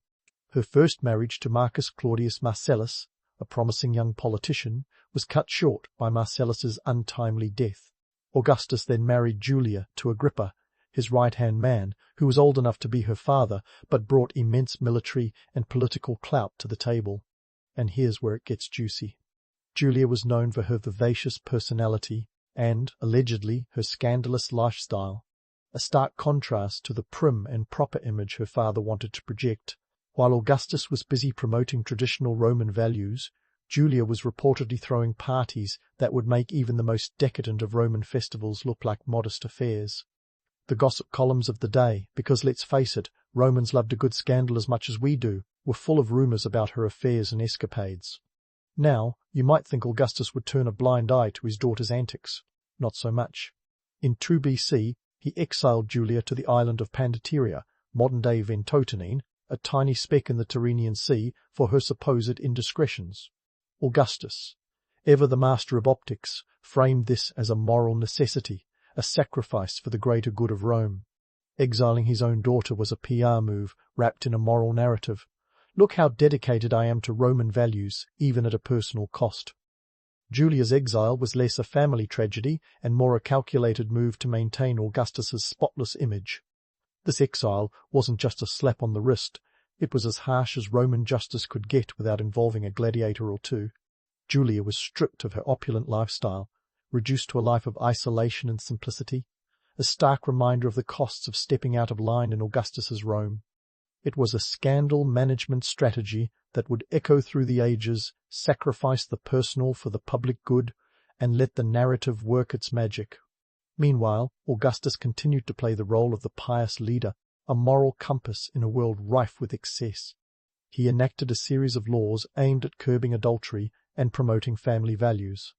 Her first marriage to Marcus Claudius Marcellus, a promising young politician, was cut short by Marcellus's untimely death. Augustus then married Julia to Agrippa, his right-hand man, who was old enough to be her father, but brought immense military and political clout to the table. And here's where it gets juicy. Julia was known for her vivacious personality and, allegedly, her scandalous lifestyle, a stark contrast to the prim and proper image her father wanted to project. While Augustus was busy promoting traditional Roman values, Julia was reportedly throwing parties that would make even the most decadent of Roman festivals look like modest affairs. The gossip columns of the day, because let's face it, Romans loved a good scandal as much as we do, were full of rumors about her affairs and escapades. Now, you might think Augustus would turn a blind eye to his daughter's antics. Not so much. In 2 BC, he exiled Julia to the island of Pandateria, modern-day Ventotene, a tiny speck in the Tyrrhenian Sea, for her supposed indiscretions. Augustus, ever the master of optics, framed this as a moral necessity, a sacrifice for the greater good of Rome. Exiling his own daughter was a PR move wrapped in a moral narrative. Look how dedicated I am to Roman values, even at a personal cost. Julia's exile was less a family tragedy and more a calculated move to maintain Augustus's spotless image. This exile wasn't just a slap on the wrist, it was as harsh as Roman justice could get without involving a gladiator or two. Julia was stripped of her opulent lifestyle, reduced to a life of isolation and simplicity, a stark reminder of the costs of stepping out of line in Augustus's Rome. It was a scandal management strategy that would echo through the ages, sacrifice the personal for the public good, and let the narrative work its magic. Meanwhile, Augustus continued to play the role of the pious leader, a moral compass in a world rife with excess. He enacted a series of laws aimed at curbing adultery and promoting family values.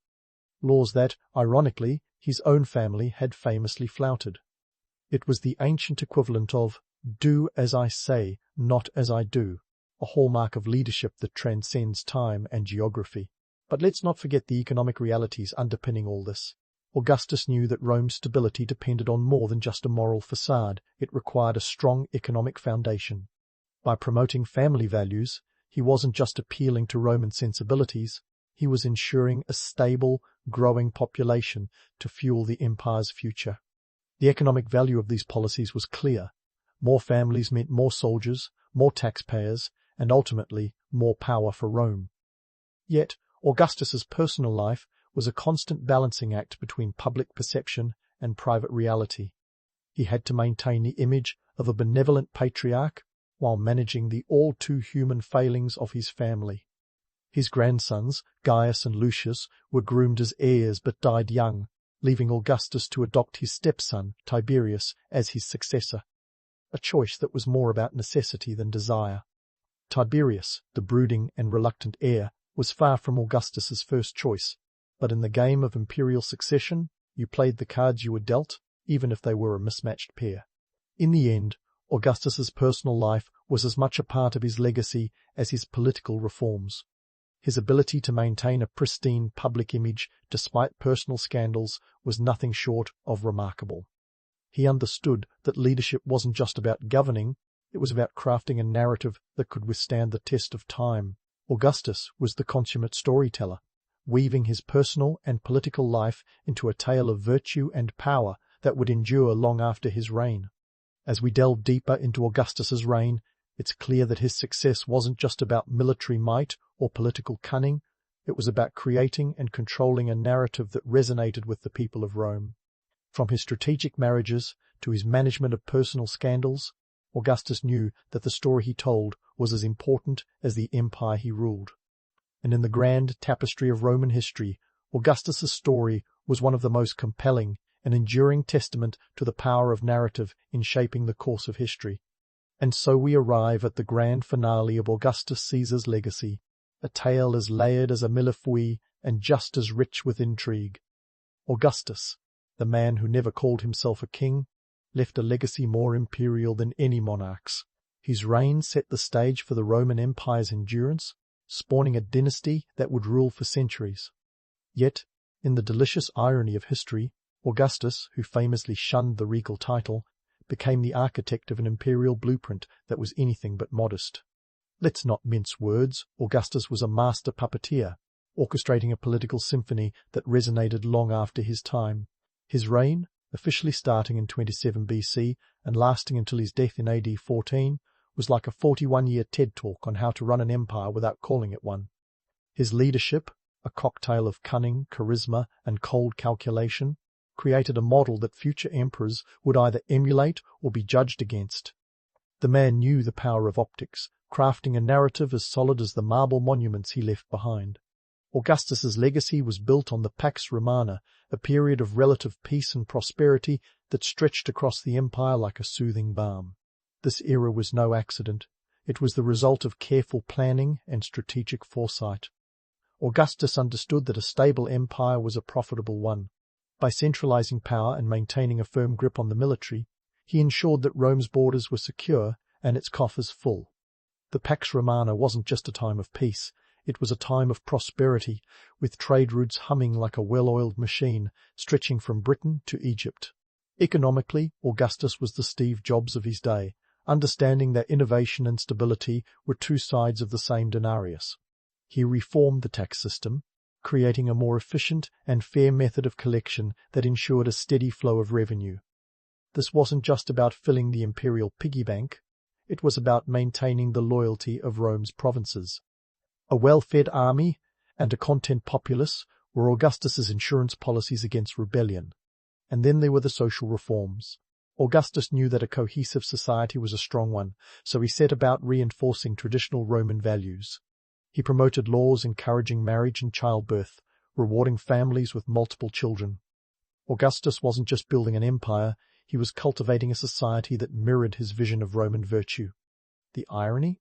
laws that, ironically, his own family had famously flouted. It was the ancient equivalent of "do as I say, not as I do," a hallmark of leadership that transcends time and geography. But let's not forget the economic realities underpinning all this. Augustus knew that Rome's stability depended on more than just a moral facade. It required a strong economic foundation. By promoting family values, he wasn't just appealing to Roman sensibilities, he was ensuring a stable, growing population to fuel the empire's future. The economic value of these policies was clear. More families meant more soldiers, more taxpayers, and ultimately more power for Rome. Yet, Augustus's personal life was a constant balancing act between public perception and private reality. He had to maintain the image of a benevolent patriarch while managing the all-too-human failings of his family. His grandsons, Gaius and Lucius, were groomed as heirs but died young, leaving Augustus to adopt his stepson, Tiberius, as his successor, a choice that was more about necessity than desire. Tiberius, the brooding and reluctant heir, was far from Augustus's first choice, but in the game of imperial succession, you played the cards you were dealt, even if they were a mismatched pair. In the end, Augustus's personal life was as much a part of his legacy as his political reforms. His ability to maintain a pristine public image despite personal scandals was nothing short of remarkable. He understood that leadership wasn't just about governing, it was about crafting a narrative that could withstand the test of time. Augustus was the consummate storyteller, weaving his personal and political life into a tale of virtue and power that would endure long after his reign. As we delve deeper into Augustus's reign, it's clear that his success wasn't just about military might or political cunning, it was about creating and controlling a narrative that resonated with the people of Rome. From his strategic marriages to his management of personal scandals, Augustus knew that the story he told was as important as the empire he ruled. And in the grand tapestry of Roman history, Augustus's story was one of the most compelling and enduring testament to the power of narrative in shaping the course of history. And so we arrive at the grand finale of Augustus Caesar's legacy, a tale as layered as a millefeuille and just as rich with intrigue. Augustus, the man who never called himself a king, left a legacy more imperial than any monarch's. His reign set the stage for the Roman Empire's endurance, spawning a dynasty that would rule for centuries. Yet, in the delicious irony of history, Augustus, who famously shunned the regal title, became the architect of an imperial blueprint that was anything but modest. Let's not mince words, Augustus was a master puppeteer, orchestrating a political symphony that resonated long after his time. His reign, officially starting in 27 BC and lasting until his death in AD 14, was like a 41-year TED Talk on how to run an empire without calling it one. His leadership, a cocktail of cunning, charisma, and cold calculation, created a model that future emperors would either emulate or be judged against. The man knew the power of optics, crafting a narrative as solid as the marble monuments he left behind. Augustus's legacy was built on the Pax Romana, a period of relative peace and prosperity that stretched across the empire like a soothing balm. This era was no accident. It was the result of careful planning and strategic foresight. Augustus understood that a stable empire was a profitable one. By centralizing power and maintaining a firm grip on the military, he ensured that Rome's borders were secure and its coffers full. The Pax Romana wasn't just a time of peace, it was a time of prosperity, with trade routes humming like a well-oiled machine, stretching from Britain to Egypt. Economically, Augustus was the Steve Jobs of his day, understanding that innovation and stability were two sides of the same denarius. He reformed the tax system, creating a more efficient and fair method of collection that ensured a steady flow of revenue. This wasn't just about filling the imperial piggy bank, it was about maintaining the loyalty of Rome's provinces. A well-fed army and a content populace were Augustus's insurance policies against rebellion. And then there were the social reforms. Augustus knew that a cohesive society was a strong one, so he set about reinforcing traditional Roman values. He promoted laws encouraging marriage and childbirth, rewarding families with multiple children. Augustus wasn't just building an empire, he was cultivating a society that mirrored his vision of Roman virtue. The irony?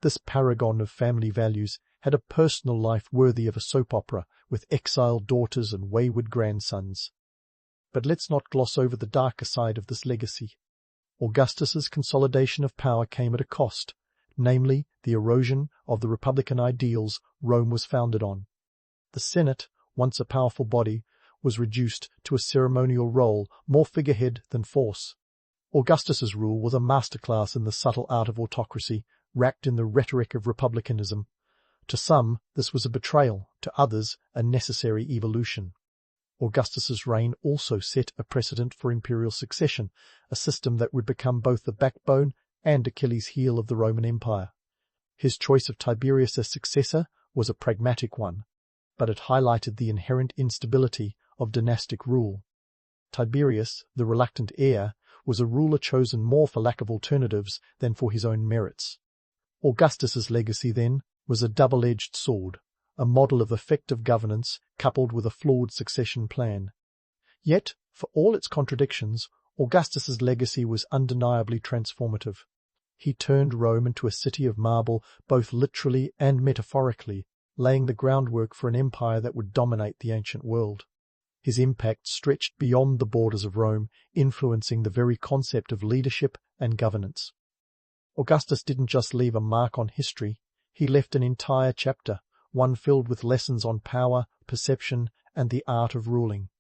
This paragon of family values had a personal life worthy of a soap opera with exiled daughters and wayward grandsons. But let's not gloss over the darker side of this legacy. Augustus's consolidation of power came at a cost, namely the erosion of the republican ideals Rome was founded on. The Senate, once a powerful body, was reduced to a ceremonial role, more figurehead than force. Augustus's rule was a masterclass in the subtle art of autocracy, wrapped in the rhetoric of republicanism. To some, this was a betrayal, to others, a necessary evolution. Augustus's reign also set a precedent for imperial succession, a system that would become both the backbone and Achilles' heel of the Roman Empire. His choice of Tiberius as successor was a pragmatic one, but it highlighted the inherent instability of dynastic rule. Tiberius, the reluctant heir, was a ruler chosen more for lack of alternatives than for his own merits. Augustus's legacy, then, was a double-edged sword, a model of effective governance coupled with a flawed succession plan. Yet, for all its contradictions, Augustus's legacy was undeniably transformative. He turned Rome into a city of marble both literally and metaphorically, laying the groundwork for an empire that would dominate the ancient world. His impact stretched beyond the borders of Rome, influencing the very concept of leadership and governance. Augustus didn't just leave a mark on history, he left an entire chapter, one filled with lessons on power, perception, and the art of ruling.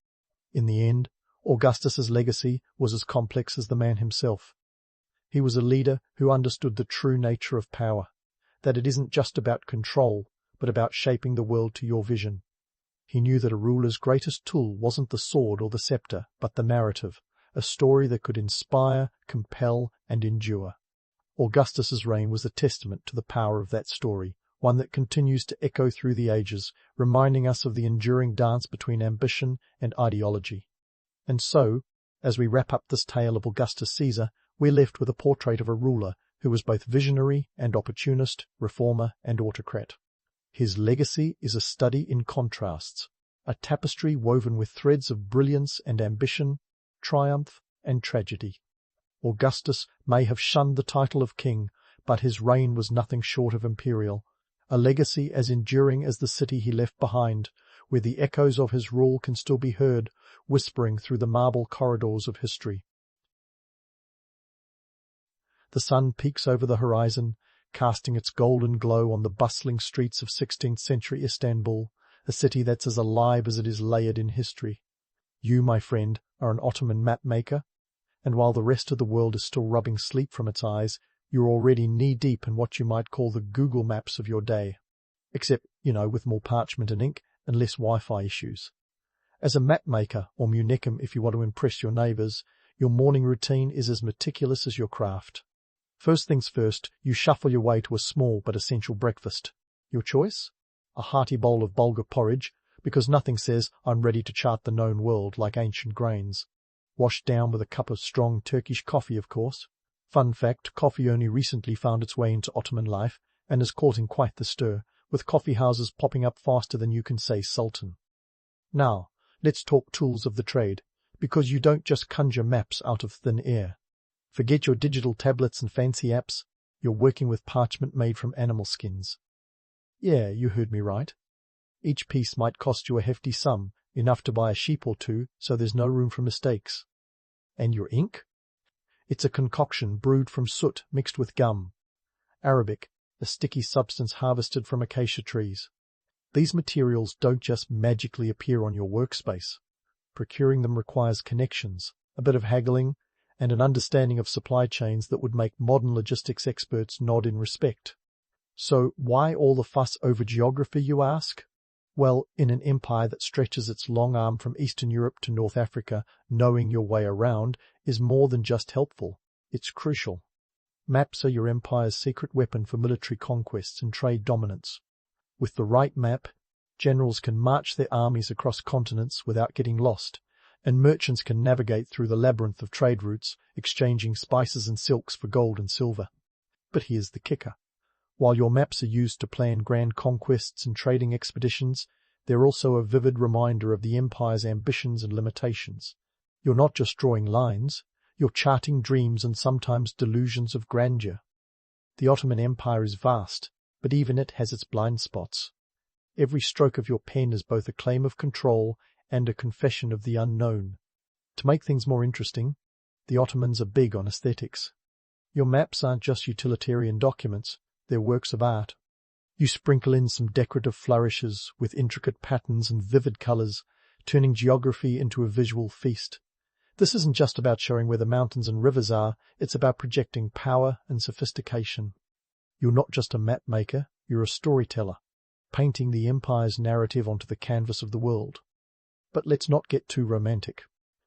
In the end, Augustus's legacy was as complex as the man himself. He was a leader who understood the true nature of power, that it isn't just about control, but about shaping the world to your vision. He knew that a ruler's greatest tool wasn't the sword or the scepter, but the narrative, a story that could inspire, compel, and endure. Augustus's reign was a testament to the power of that story, one that continues to echo through the ages, reminding us of the enduring dance between ambition and ideology. And so, as we wrap up this tale of Augustus Caesar, we're left with a portrait of a ruler who was both visionary and opportunist, reformer and autocrat. His legacy is a study in contrasts, a tapestry woven with threads of brilliance and ambition, triumph and tragedy. Augustus may have shunned the title of king, but his reign was nothing short of imperial, a legacy as enduring as the city he left behind, where the echoes of his rule can still be heard, whispering through the marble corridors of history. The sun peeks over the horizon, casting its golden glow on the bustling streets of 16th-century Istanbul, a city that's as alive as it is layered in history. You, my friend, are an Ottoman mapmaker, and while the rest of the world is still rubbing sleep from its eyes, you're already knee-deep in what you might call the Google Maps of your day. Except, with more parchment and ink and less Wi-Fi issues. As a mapmaker, or munekim if you want to impress your neighbours, your morning routine is as meticulous as your craft. First things first, you shuffle your way to a small but essential breakfast. Your choice? A hearty bowl of bulgur porridge, because nothing says I'm ready to chart the known world like ancient grains. Washed down with a cup of strong Turkish coffee, of course. Fun fact, coffee only recently found its way into Ottoman life and is causing quite the stir, with coffee houses popping up faster than you can say Sultan. Now, let's talk tools of the trade, because you don't just conjure maps out of thin air. Forget your digital tablets and fancy apps, you're working with parchment made from animal skins. Yeah, you heard me right. Each piece might cost you a hefty sum, enough to buy a sheep or two, so there's no room for mistakes. And your ink? It's a concoction brewed from soot mixed with gum. Arabic, a sticky substance harvested from acacia trees. These materials don't just magically appear on your workspace. Procuring them requires connections, a bit of haggling, and an understanding of supply chains that would make modern logistics experts nod in respect. So why all the fuss over geography, you ask? Well, in an empire that stretches its long arm from Eastern Europe to North Africa, knowing your way around is more than just helpful. It's crucial. Maps are your empire's secret weapon for military conquests and trade dominance. With the right map, generals can march their armies across continents without getting lost, and merchants can navigate through the labyrinth of trade routes, exchanging spices and silks for gold and silver. But here's the kicker. While your maps are used to plan grand conquests and trading expeditions, they're also a vivid reminder of the empire's ambitions and limitations. You're not just drawing lines, you're charting dreams and sometimes delusions of grandeur. The Ottoman Empire is vast, but even it has its blind spots. Every stroke of your pen is both a claim of control and a confession of the unknown. To make things more interesting, the Ottomans are big on aesthetics. Your maps aren't just utilitarian documents, they're works of art. You sprinkle in some decorative flourishes with intricate patterns and vivid colours, turning geography into a visual feast. This isn't just about showing where the mountains and rivers are, it's about projecting power and sophistication. You're not just a map maker, you're a storyteller, painting the empire's narrative onto the canvas of the world. But let's not get too romantic.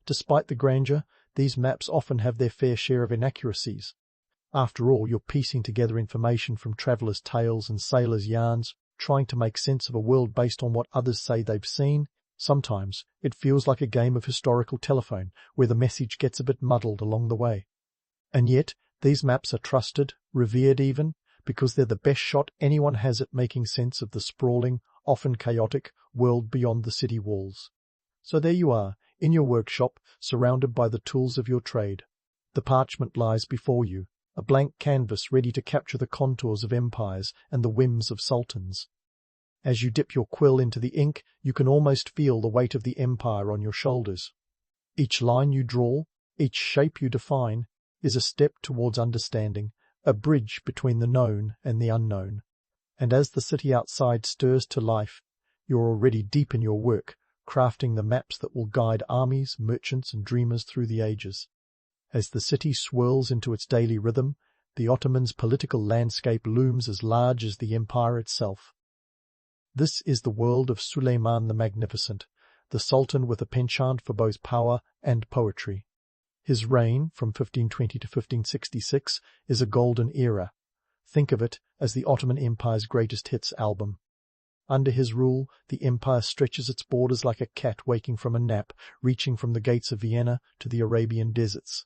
Despite the grandeur, these maps often have their fair share of inaccuracies. After all, you're piecing together information from travellers' tales and sailors' yarns, trying to make sense of a world based on what others say they've seen. Sometimes it feels like a game of historical telephone, where the message gets a bit muddled along the way. And yet, these maps are trusted, revered even, because they're the best shot anyone has at making sense of the sprawling, often chaotic, world beyond the city walls. So there you are, in your workshop, surrounded by the tools of your trade. The parchment lies before you, a blank canvas ready to capture the contours of empires and the whims of sultans. As you dip your quill into the ink, you can almost feel the weight of the empire on your shoulders. Each line you draw, each shape you define, is a step towards understanding, a bridge between the known and the unknown. And as the city outside stirs to life, you're already deep in your work, crafting the maps that will guide armies, merchants, and dreamers through the ages. As the city swirls into its daily rhythm, the Ottomans' political landscape looms as large as the empire itself. This is the world of Suleiman the Magnificent, the Sultan with a penchant for both power and poetry. His reign, from 1520 to 1566, is a golden era. Think of it as the Ottoman Empire's greatest hits album. Under his rule, the empire stretches its borders like a cat waking from a nap, reaching from the gates of Vienna to the Arabian deserts.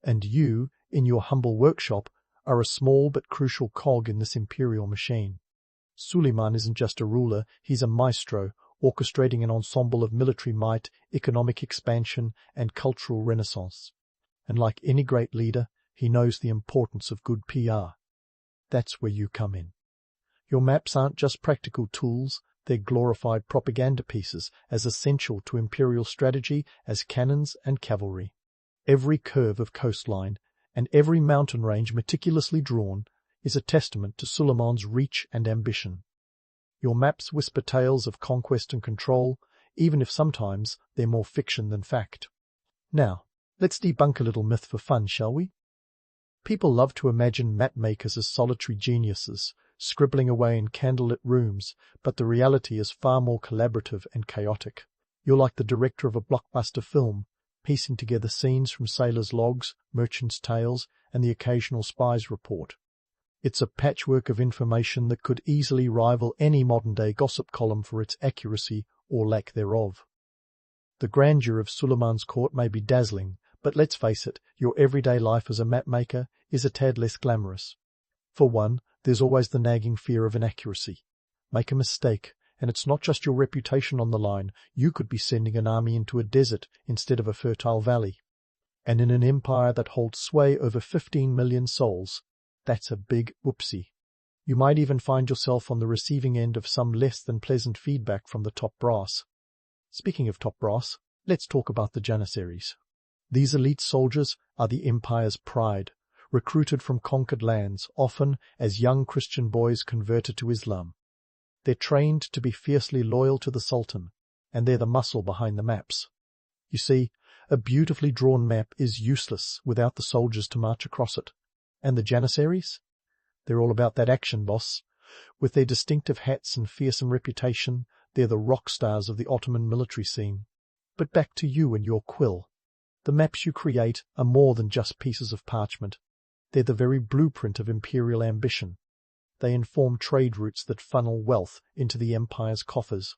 And you, in your humble workshop, are a small but crucial cog in this imperial machine. Suleiman isn't just a ruler, he's a maestro, orchestrating an ensemble of military might, economic expansion, and cultural renaissance. And like any great leader, he knows the importance of good PR. That's where you come in. Your maps aren't just practical tools, they're glorified propaganda pieces, as essential to imperial strategy as cannons and cavalry. Every curve of coastline, and every mountain range meticulously drawn, is a testament to Suleiman's reach and ambition. Your maps whisper tales of conquest and control, even if sometimes they're more fiction than fact. Now, let's debunk a little myth for fun, shall we? People love to imagine map makers as solitary geniuses, scribbling away in candlelit rooms, but the reality is far more collaborative and chaotic. You're like the director of a blockbuster film, piecing together scenes from sailors' logs, merchants' tales, and the occasional spy's report. It's a patchwork of information that could easily rival any modern-day gossip column for its accuracy or lack thereof. The grandeur of Suleiman's court may be dazzling, but let's face it, your everyday life as a mapmaker is a tad less glamorous. For one, there's always the nagging fear of inaccuracy. Make a mistake, and it's not just your reputation on the line. You could be sending an army into a desert instead of a fertile valley. And in an empire that holds sway over 15 million souls, that's a big whoopsie. You might even find yourself on the receiving end of some less than pleasant feedback from the top brass. Speaking of top brass, let's talk about the Janissaries. These elite soldiers are the empire's pride, recruited from conquered lands, often as young Christian boys converted to Islam. They're trained to be fiercely loyal to the Sultan, and they're the muscle behind the maps. You see, a beautifully drawn map is useless without the soldiers to march across it. And the Janissaries? They're all about that action, boss. With their distinctive hats and fearsome reputation, they're the rock stars of the Ottoman military scene. But back to you and your quill. The maps you create are more than just pieces of parchment. They're the very blueprint of imperial ambition. They inform trade routes that funnel wealth into the empire's coffers.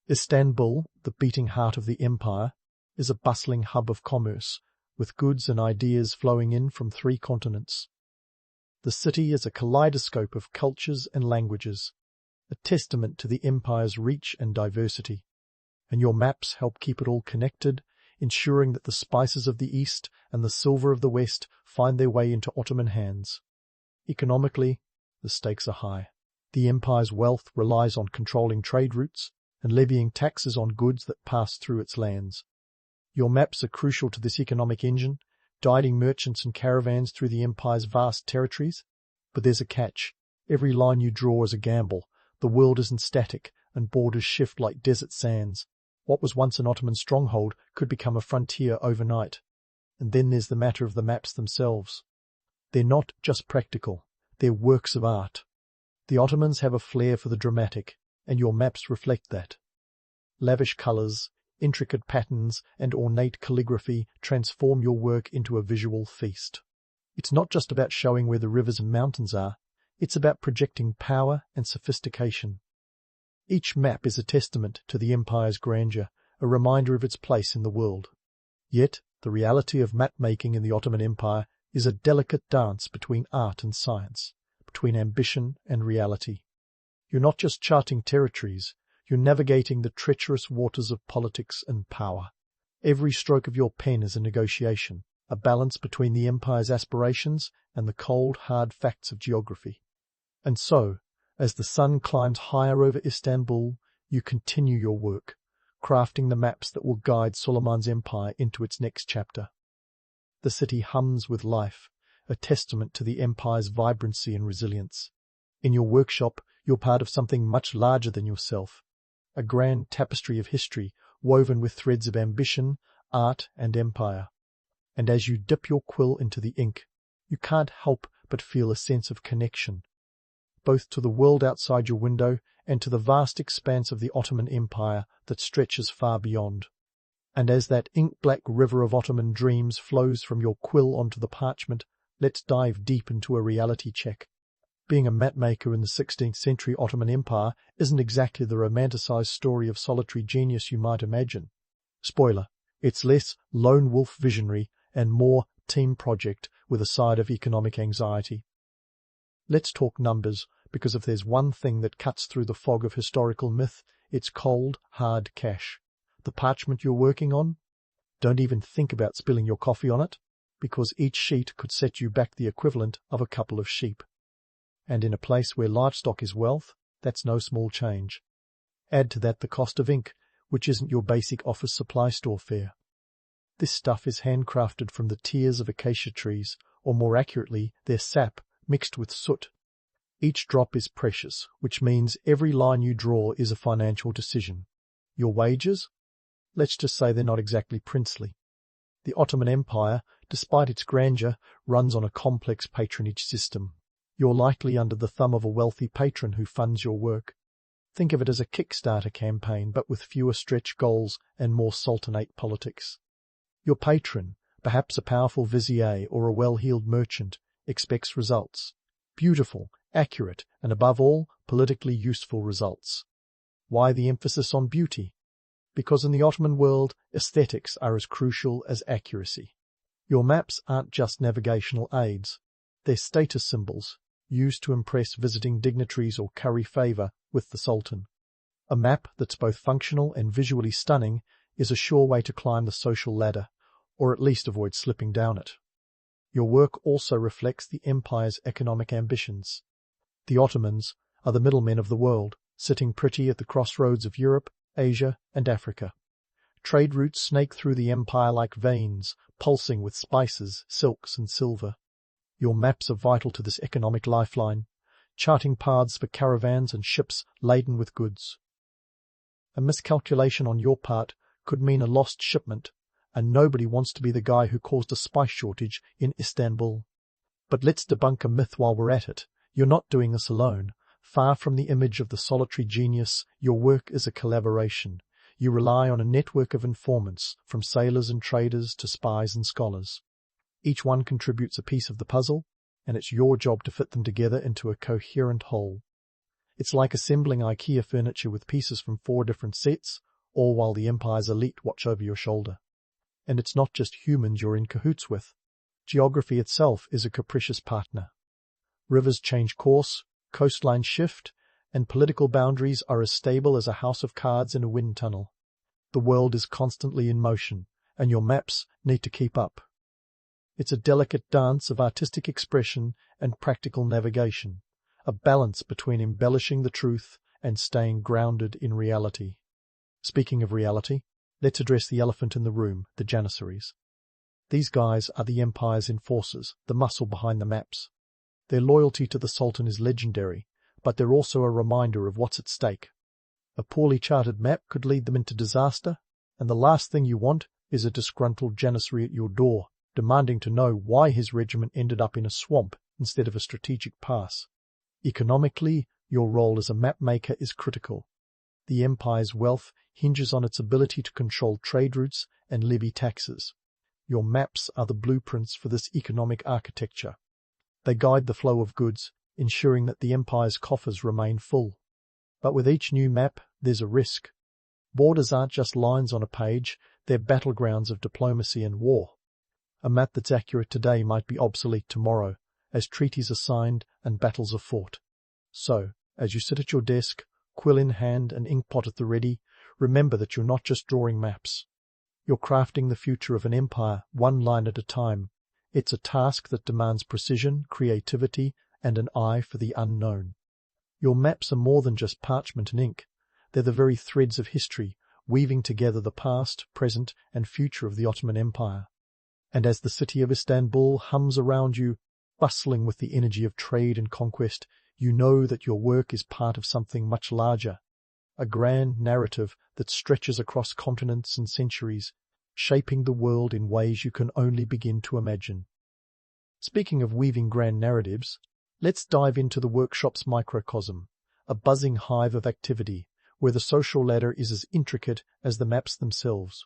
Istanbul, the beating heart of the empire, is a bustling hub of commerce, with goods and ideas flowing in from 3 continents. The city is a kaleidoscope of cultures and languages, a testament to the empire's reach and diversity. And your maps help keep it all connected, ensuring that the spices of the East and the silver of the West find their way into Ottoman hands. Economically, the stakes are high. The empire's wealth relies on controlling trade routes and levying taxes on goods that pass through its lands. Your maps are crucial to this economic engine, guiding merchants and caravans through the empire's vast territories. But there's a catch. Every line you draw is a gamble. The world isn't static, and borders shift like desert sands. What was once an Ottoman stronghold could become a frontier overnight. And then there's the matter of the maps themselves. They're not just practical, they're works of art. The Ottomans have a flair for the dramatic, and your maps reflect that. Lavish colours, intricate patterns, and ornate calligraphy transform your work into a visual feast. It's not just about showing where the rivers and mountains are, it's about projecting power and sophistication. Each map is a testament to the empire's grandeur, a reminder of its place in the world. Yet, the reality of map-making in the Ottoman Empire is a delicate dance between art and science, between ambition and reality. You're not just charting territories, you're navigating the treacherous waters of politics and power. Every stroke of your pen is a negotiation, a balance between the empire's aspirations and the cold, hard facts of geography. And so, as the sun climbs higher over Istanbul, you continue your work, crafting the maps that will guide Suleiman's empire into its next chapter. The city hums with life, a testament to the empire's vibrancy and resilience. In your workshop, you're part of something much larger than yourself, a grand tapestry of history woven with threads of ambition, art, and empire. And as you dip your quill into the ink, you can't help but feel a sense of connection, both to the world outside your window and to the vast expanse of the Ottoman Empire that stretches far beyond. And as that ink-black river of Ottoman dreams flows from your quill onto the parchment, let's dive deep into a reality check. Being a mapmaker in the 16th century Ottoman Empire isn't exactly the romanticized story of solitary genius you might imagine. Spoiler, it's less lone wolf visionary and more team project with a side of economic anxiety. Let's talk numbers, because if there's one thing that cuts through the fog of historical myth, it's cold, hard cash. The parchment you're working on? Don't even think about spilling your coffee on it, because each sheet could set you back the equivalent of a couple of sheep. And in a place where livestock is wealth, that's no small change. Add to that the cost of ink, which isn't your basic office supply store fare. This stuff is handcrafted from the tears of acacia trees, or more accurately, their sap, mixed with soot. Each drop is precious, which means every line you draw is a financial decision. Your wages? Let's just say they're not exactly princely. The Ottoman Empire, despite its grandeur, runs on a complex patronage system. You're likely under the thumb of a wealthy patron who funds your work. Think of it as a Kickstarter campaign, but with fewer stretch goals and more sultanate politics. Your patron, perhaps a powerful vizier or a well-heeled merchant, expects results. Beautiful, accurate, and above all, politically useful results. Why the emphasis on beauty? Because in the Ottoman world, aesthetics are as crucial as accuracy. Your maps aren't just navigational aids. They're status symbols, used to impress visiting dignitaries or curry favour with the Sultan. A map that's both functional and visually stunning is a sure way to climb the social ladder, or at least avoid slipping down it. Your work also reflects the empire's economic ambitions. The Ottomans are the middlemen of the world, sitting pretty at the crossroads of Europe, Asia, and Africa. Trade routes snake through the empire like veins, pulsing with spices, silks, and silver. Your maps are vital to this economic lifeline, charting paths for caravans and ships laden with goods. A miscalculation on your part could mean a lost shipment, and nobody wants to be the guy who caused a spice shortage in Istanbul. But let's debunk a myth while we're at it. You're not doing this alone. Far from the image of the solitary genius, your work is a collaboration. You rely on a network of informants, from sailors and traders to spies and scholars. Each one contributes a piece of the puzzle, and it's your job to fit them together into a coherent whole. It's like assembling IKEA furniture with pieces from 4 different sets, all while the empire's elite watch over your shoulder. And it's not just humans you're in cahoots with. Geography itself is a capricious partner. Rivers change course, coastlines shift, and political boundaries are as stable as a house of cards in a wind tunnel. The world is constantly in motion, and your maps need to keep up. It's a delicate dance of artistic expression and practical navigation, a balance between embellishing the truth and staying grounded in reality. Speaking of reality, let's address the elephant in the room, the Janissaries. These guys are the empire's enforcers, the muscle behind the maps. Their loyalty to the Sultan is legendary, but they're also a reminder of what's at stake. A poorly charted map could lead them into disaster, and the last thing you want is a disgruntled Janissary at your door, demanding to know why his regiment ended up in a swamp instead of a strategic pass. Economically, your role as a mapmaker is critical. The empire's wealth hinges on its ability to control trade routes and levy taxes. Your maps are the blueprints for this economic architecture. They guide the flow of goods, ensuring that the empire's coffers remain full. But with each new map, there's a risk. Borders aren't just lines on a page, they're battlegrounds of diplomacy and war. A map that's accurate today might be obsolete tomorrow, as treaties are signed and battles are fought. So, as you sit at your desk, quill in hand and inkpot at the ready, remember that you're not just drawing maps. You're crafting the future of an empire, one line at a time. It's a task that demands precision, creativity, and an eye for the unknown. Your maps are more than just parchment and ink. They're the very threads of history, weaving together the past, present, and future of the Ottoman Empire. And as the city of Istanbul hums around you, bustling with the energy of trade and conquest, you know that your work is part of something much larger, a grand narrative that stretches across continents and centuries, shaping the world in ways you can only begin to imagine. Speaking of weaving grand narratives, let's dive into the workshop's microcosm, a buzzing hive of activity, where the social ladder is as intricate as the maps themselves.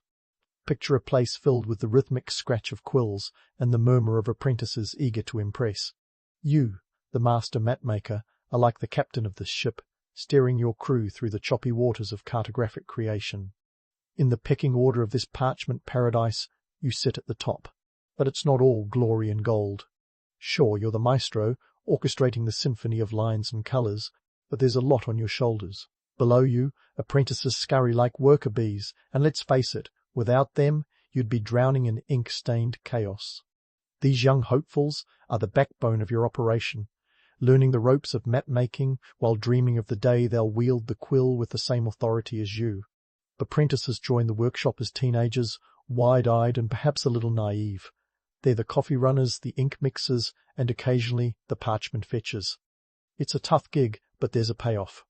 Picture a place filled with the rhythmic scratch of quills and the murmur of apprentices eager to impress. You, the master mapmaker, are like the captain of this ship, steering your crew through the choppy waters of cartographic creation. In the pecking order of this parchment paradise, you sit at the top. But it's not all glory and gold. Sure, you're the maestro, orchestrating the symphony of lines and colours, but there's a lot on your shoulders. Below you, apprentices scurry like worker bees, and let's face it, without them, you'd be drowning in ink-stained chaos. These young hopefuls are the backbone of your operation, learning the ropes of map-making while dreaming of the day they'll wield the quill with the same authority as you. Apprentices join the workshop as teenagers, wide-eyed and perhaps a little naive. They're the coffee runners, the ink mixers, and occasionally the parchment fetchers. It's a tough gig, but there's a payoff.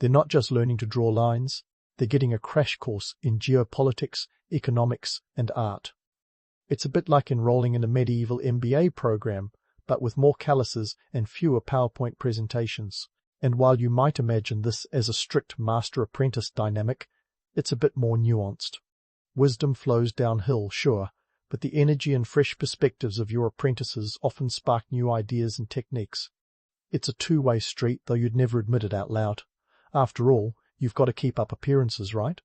They're not just learning to draw lines, they're getting a crash course in geopolitics, economics, and art. It's a bit like enrolling in a medieval MBA program, but with more calluses and fewer PowerPoint presentations. And while you might imagine this as a strict master-apprentice dynamic, it's a bit more nuanced. Wisdom flows downhill, sure, but the energy and fresh perspectives of your apprentices often spark new ideas and techniques. It's a two-way street, though you'd never admit it out loud. After all, you've got to keep up appearances, right?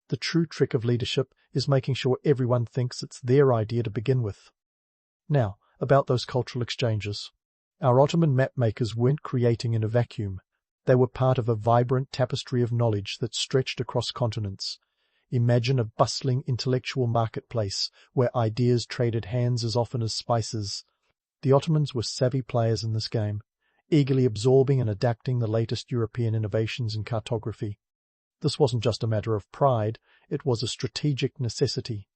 The true trick of leadership is making sure everyone thinks it's their idea to begin with. Now, about those cultural exchanges. Our Ottoman mapmakers weren't creating in a vacuum. They were part of a vibrant tapestry of knowledge that stretched across continents. Imagine a bustling intellectual marketplace where ideas traded hands as often as spices. The Ottomans were savvy players in this game, eagerly absorbing and adapting the latest European innovations in cartography. This wasn't just a matter of pride, it was a strategic necessity.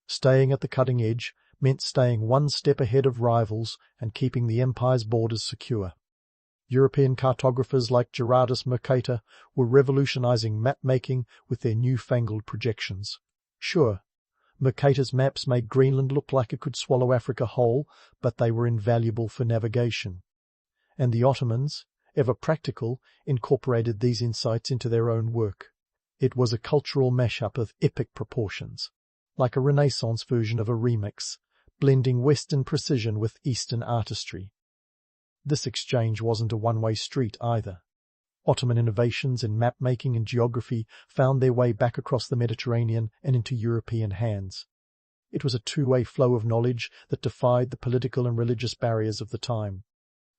Staying at the cutting edge meant staying one step ahead of rivals and keeping the empire's borders secure. European cartographers like Gerardus Mercator were revolutionizing map-making with their newfangled projections. Sure, Mercator's maps made Greenland look like it could swallow Africa whole, but they were invaluable for navigation. And the Ottomans, ever practical, incorporated these insights into their own work. It was a cultural mashup of epic proportions, like a Renaissance version of a remix, blending Western precision with Eastern artistry. This exchange wasn't a one-way street either. Ottoman innovations in map-making and geography found their way back across the Mediterranean and into European hands. It was a two-way flow of knowledge that defied the political and religious barriers of the time.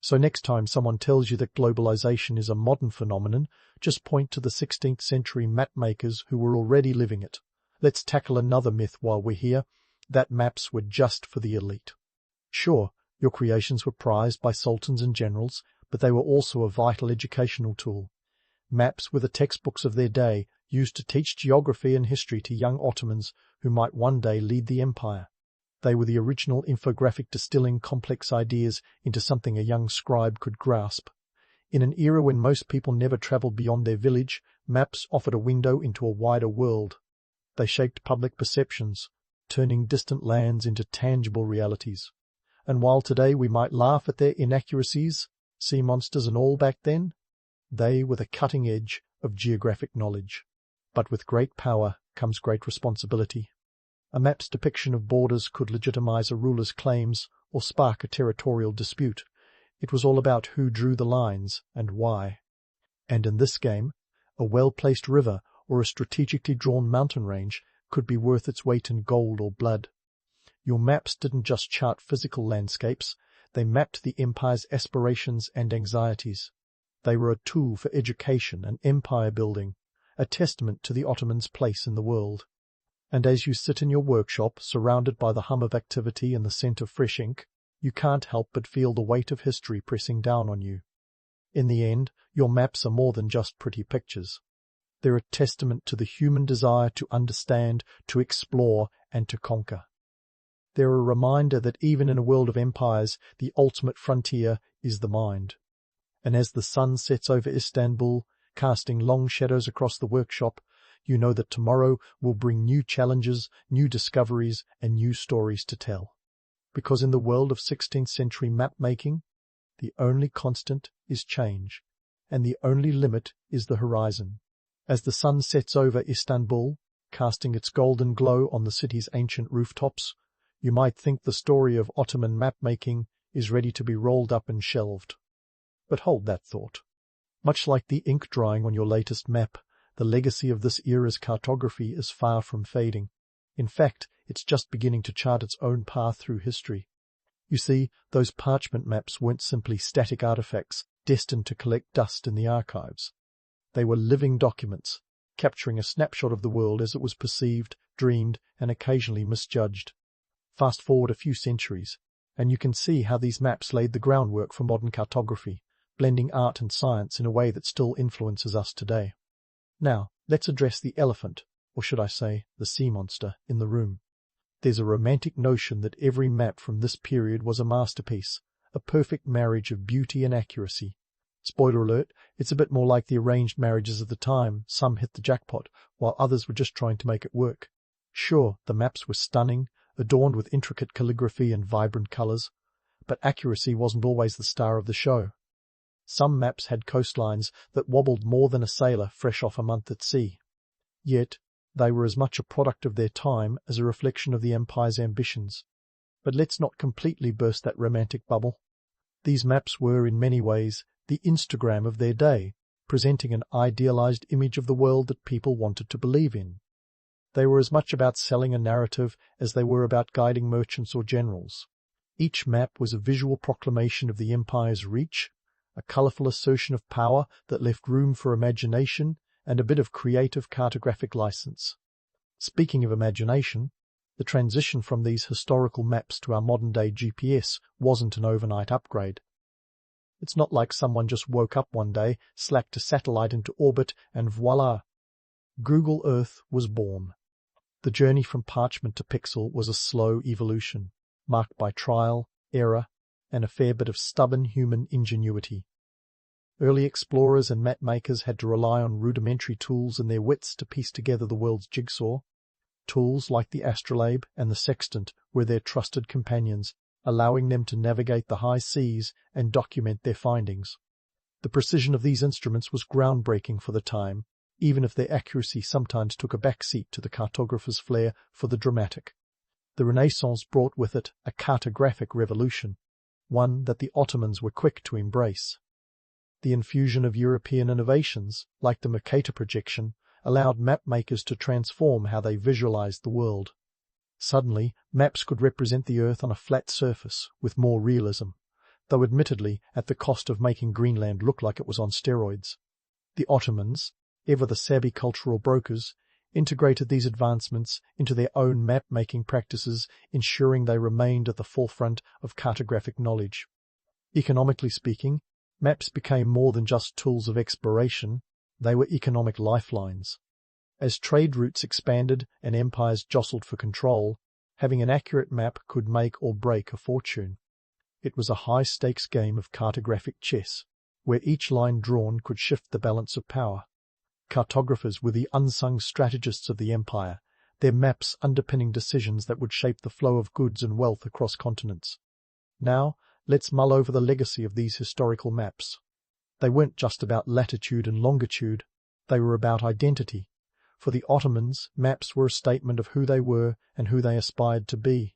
So next time someone tells you that globalization is a modern phenomenon, just point to the 16th century map-makers who were already living it. Let's tackle another myth while we're here, that maps were just for the elite. Sure, your creations were prized by sultans and generals, but they were also a vital educational tool. Maps were the textbooks of their day, used to teach geography and history to young Ottomans who might one day lead the empire. They were the original infographic distilling complex ideas into something a young scribe could grasp. In an era when most people never travelled beyond their village, maps offered a window into a wider world. They shaped public perceptions, turning distant lands into tangible realities. And while today we might laugh at their inaccuracies, sea monsters and all back then, they were the cutting edge of geographic knowledge. But with great power comes great responsibility. A map's depiction of borders could legitimize a ruler's claims or spark a territorial dispute. It was all about who drew the lines and why. And in this game, a well-placed river or a strategically drawn mountain range could be worth its weight in gold or blood. Your maps didn't just chart physical landscapes, they mapped the empire's aspirations and anxieties. They were a tool for education and empire building, a testament to the Ottomans' place in the world. And as you sit in your workshop, surrounded by the hum of activity and the scent of fresh ink, you can't help but feel the weight of history pressing down on you. In the end, your maps are more than just pretty pictures. They're a testament to the human desire to understand, to explore, and to conquer. They're a reminder that even in a world of empires, the ultimate frontier is the mind. And as the sun sets over Istanbul, casting long shadows across the workshop, you know that tomorrow will bring new challenges, new discoveries, and new stories to tell. Because in the world of 16th century map-making, the only constant is change, and the only limit is the horizon. As the sun sets over Istanbul, casting its golden glow on the city's ancient rooftops, you might think the story of Ottoman map-making is ready to be rolled up and shelved. But hold that thought. Much like the ink drying on your latest map, the legacy of this era's cartography is far from fading. In fact, it's just beginning to chart its own path through history. You see, those parchment maps weren't simply static artifacts destined to collect dust in the archives. They were living documents, capturing a snapshot of the world as it was perceived, dreamed, and occasionally misjudged. Fast forward a few centuries, and you can see how these maps laid the groundwork for modern cartography, blending art and science in a way that still influences us today. Now, let's address the elephant, or should I say, the sea monster, in the room. There's a romantic notion that every map from this period was a masterpiece, a perfect marriage of beauty and accuracy. Spoiler alert, it's a bit more like the arranged marriages of the time. Some hit the jackpot, while others were just trying to make it work. Sure, the maps were stunning, adorned with intricate calligraphy and vibrant colors, but accuracy wasn't always the star of the show. Some maps had coastlines that wobbled more than a sailor fresh off a month at sea. Yet, they were as much a product of their time as a reflection of the empire's ambitions. But let's not completely burst that romantic bubble. These maps were, in many ways, the Instagram of their day, presenting an idealized image of the world that people wanted to believe in. They were as much about selling a narrative as they were about guiding merchants or generals. Each map was a visual proclamation of the empire's reach, a colourful assertion of power that left room for imagination and a bit of creative cartographic license. Speaking of imagination, the transition from these historical maps to our modern-day GPS wasn't an overnight upgrade. It's not like someone just woke up one day, slacked a satellite into orbit, and voila! Google Earth was born. The journey from parchment to pixel was a slow evolution, marked by trial, error, and a fair bit of stubborn human ingenuity. Early explorers and mapmakers had to rely on rudimentary tools and their wits to piece together the world's jigsaw. Tools like the astrolabe and the sextant were their trusted companions, allowing them to navigate the high seas and document their findings. The precision of these instruments was groundbreaking for the time, even if their accuracy sometimes took a backseat to the cartographer's flair for the dramatic. The Renaissance brought with it a cartographic revolution, one that the Ottomans were quick to embrace. The infusion of European innovations, like the Mercator projection, allowed mapmakers to transform how they visualized the world. Suddenly, maps could represent the Earth on a flat surface, with more realism, though admittedly at the cost of making Greenland look like it was on steroids. The Ottomans, ever the savvy cultural brokers, integrated these advancements into their own map-making practices, ensuring they remained at the forefront of cartographic knowledge. Economically speaking, Maps became more than just tools of exploration, they were economic lifelines. As trade routes expanded and empires jostled for control, having an accurate map could make or break a fortune. It was a high-stakes game of cartographic chess, where each line drawn could shift the balance of power. Cartographers were the unsung strategists of the empire, their maps underpinning decisions that would shape the flow of goods and wealth across continents. Now, let's mull over the legacy of these historical maps. They weren't just about latitude and longitude, they were about identity. For the Ottomans, maps were a statement of who they were and who they aspired to be.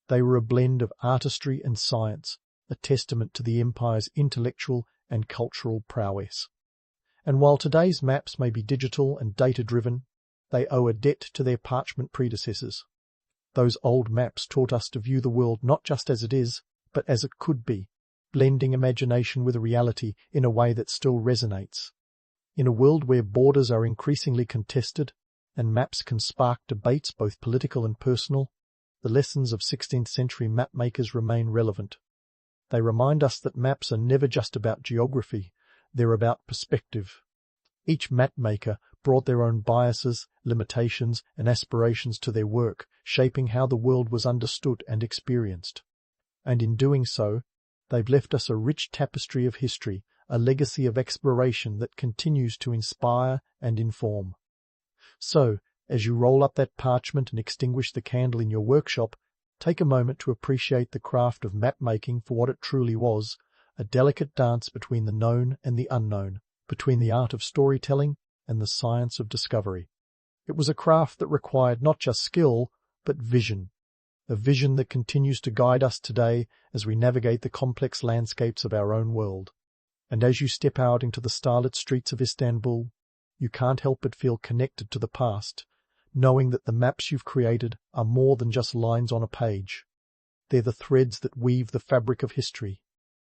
They were a blend of artistry and science, a testament to the empire's intellectual and cultural prowess. And while today's maps may be digital and data-driven, they owe a debt to their parchment predecessors. Those old maps taught us to view the world not just as it is, but as it could be, blending imagination with reality in a way that still resonates. In a world where borders are increasingly contested and maps can spark debates both political and personal, the lessons of 16th century mapmakers remain relevant. They remind us that maps are never just about geography, they're about perspective. Each mapmaker brought their own biases, limitations, and aspirations to their work, shaping how the world was understood and experienced. And in doing so, they've left us a rich tapestry of history, a legacy of exploration that continues to inspire and inform. So, as you roll up that parchment and extinguish the candle in your workshop, take a moment to appreciate the craft of map-making for what it truly was, a delicate dance between the known and the unknown, between the art of storytelling and the science of discovery. It was a craft that required not just skill, but vision, a vision that continues to guide us today as we navigate the complex landscapes of our own world. And as you step out into the starlit streets of Istanbul, you can't help but feel connected to the past, knowing that the maps you've created are more than just lines on a page. They're the threads that weave the fabric of history,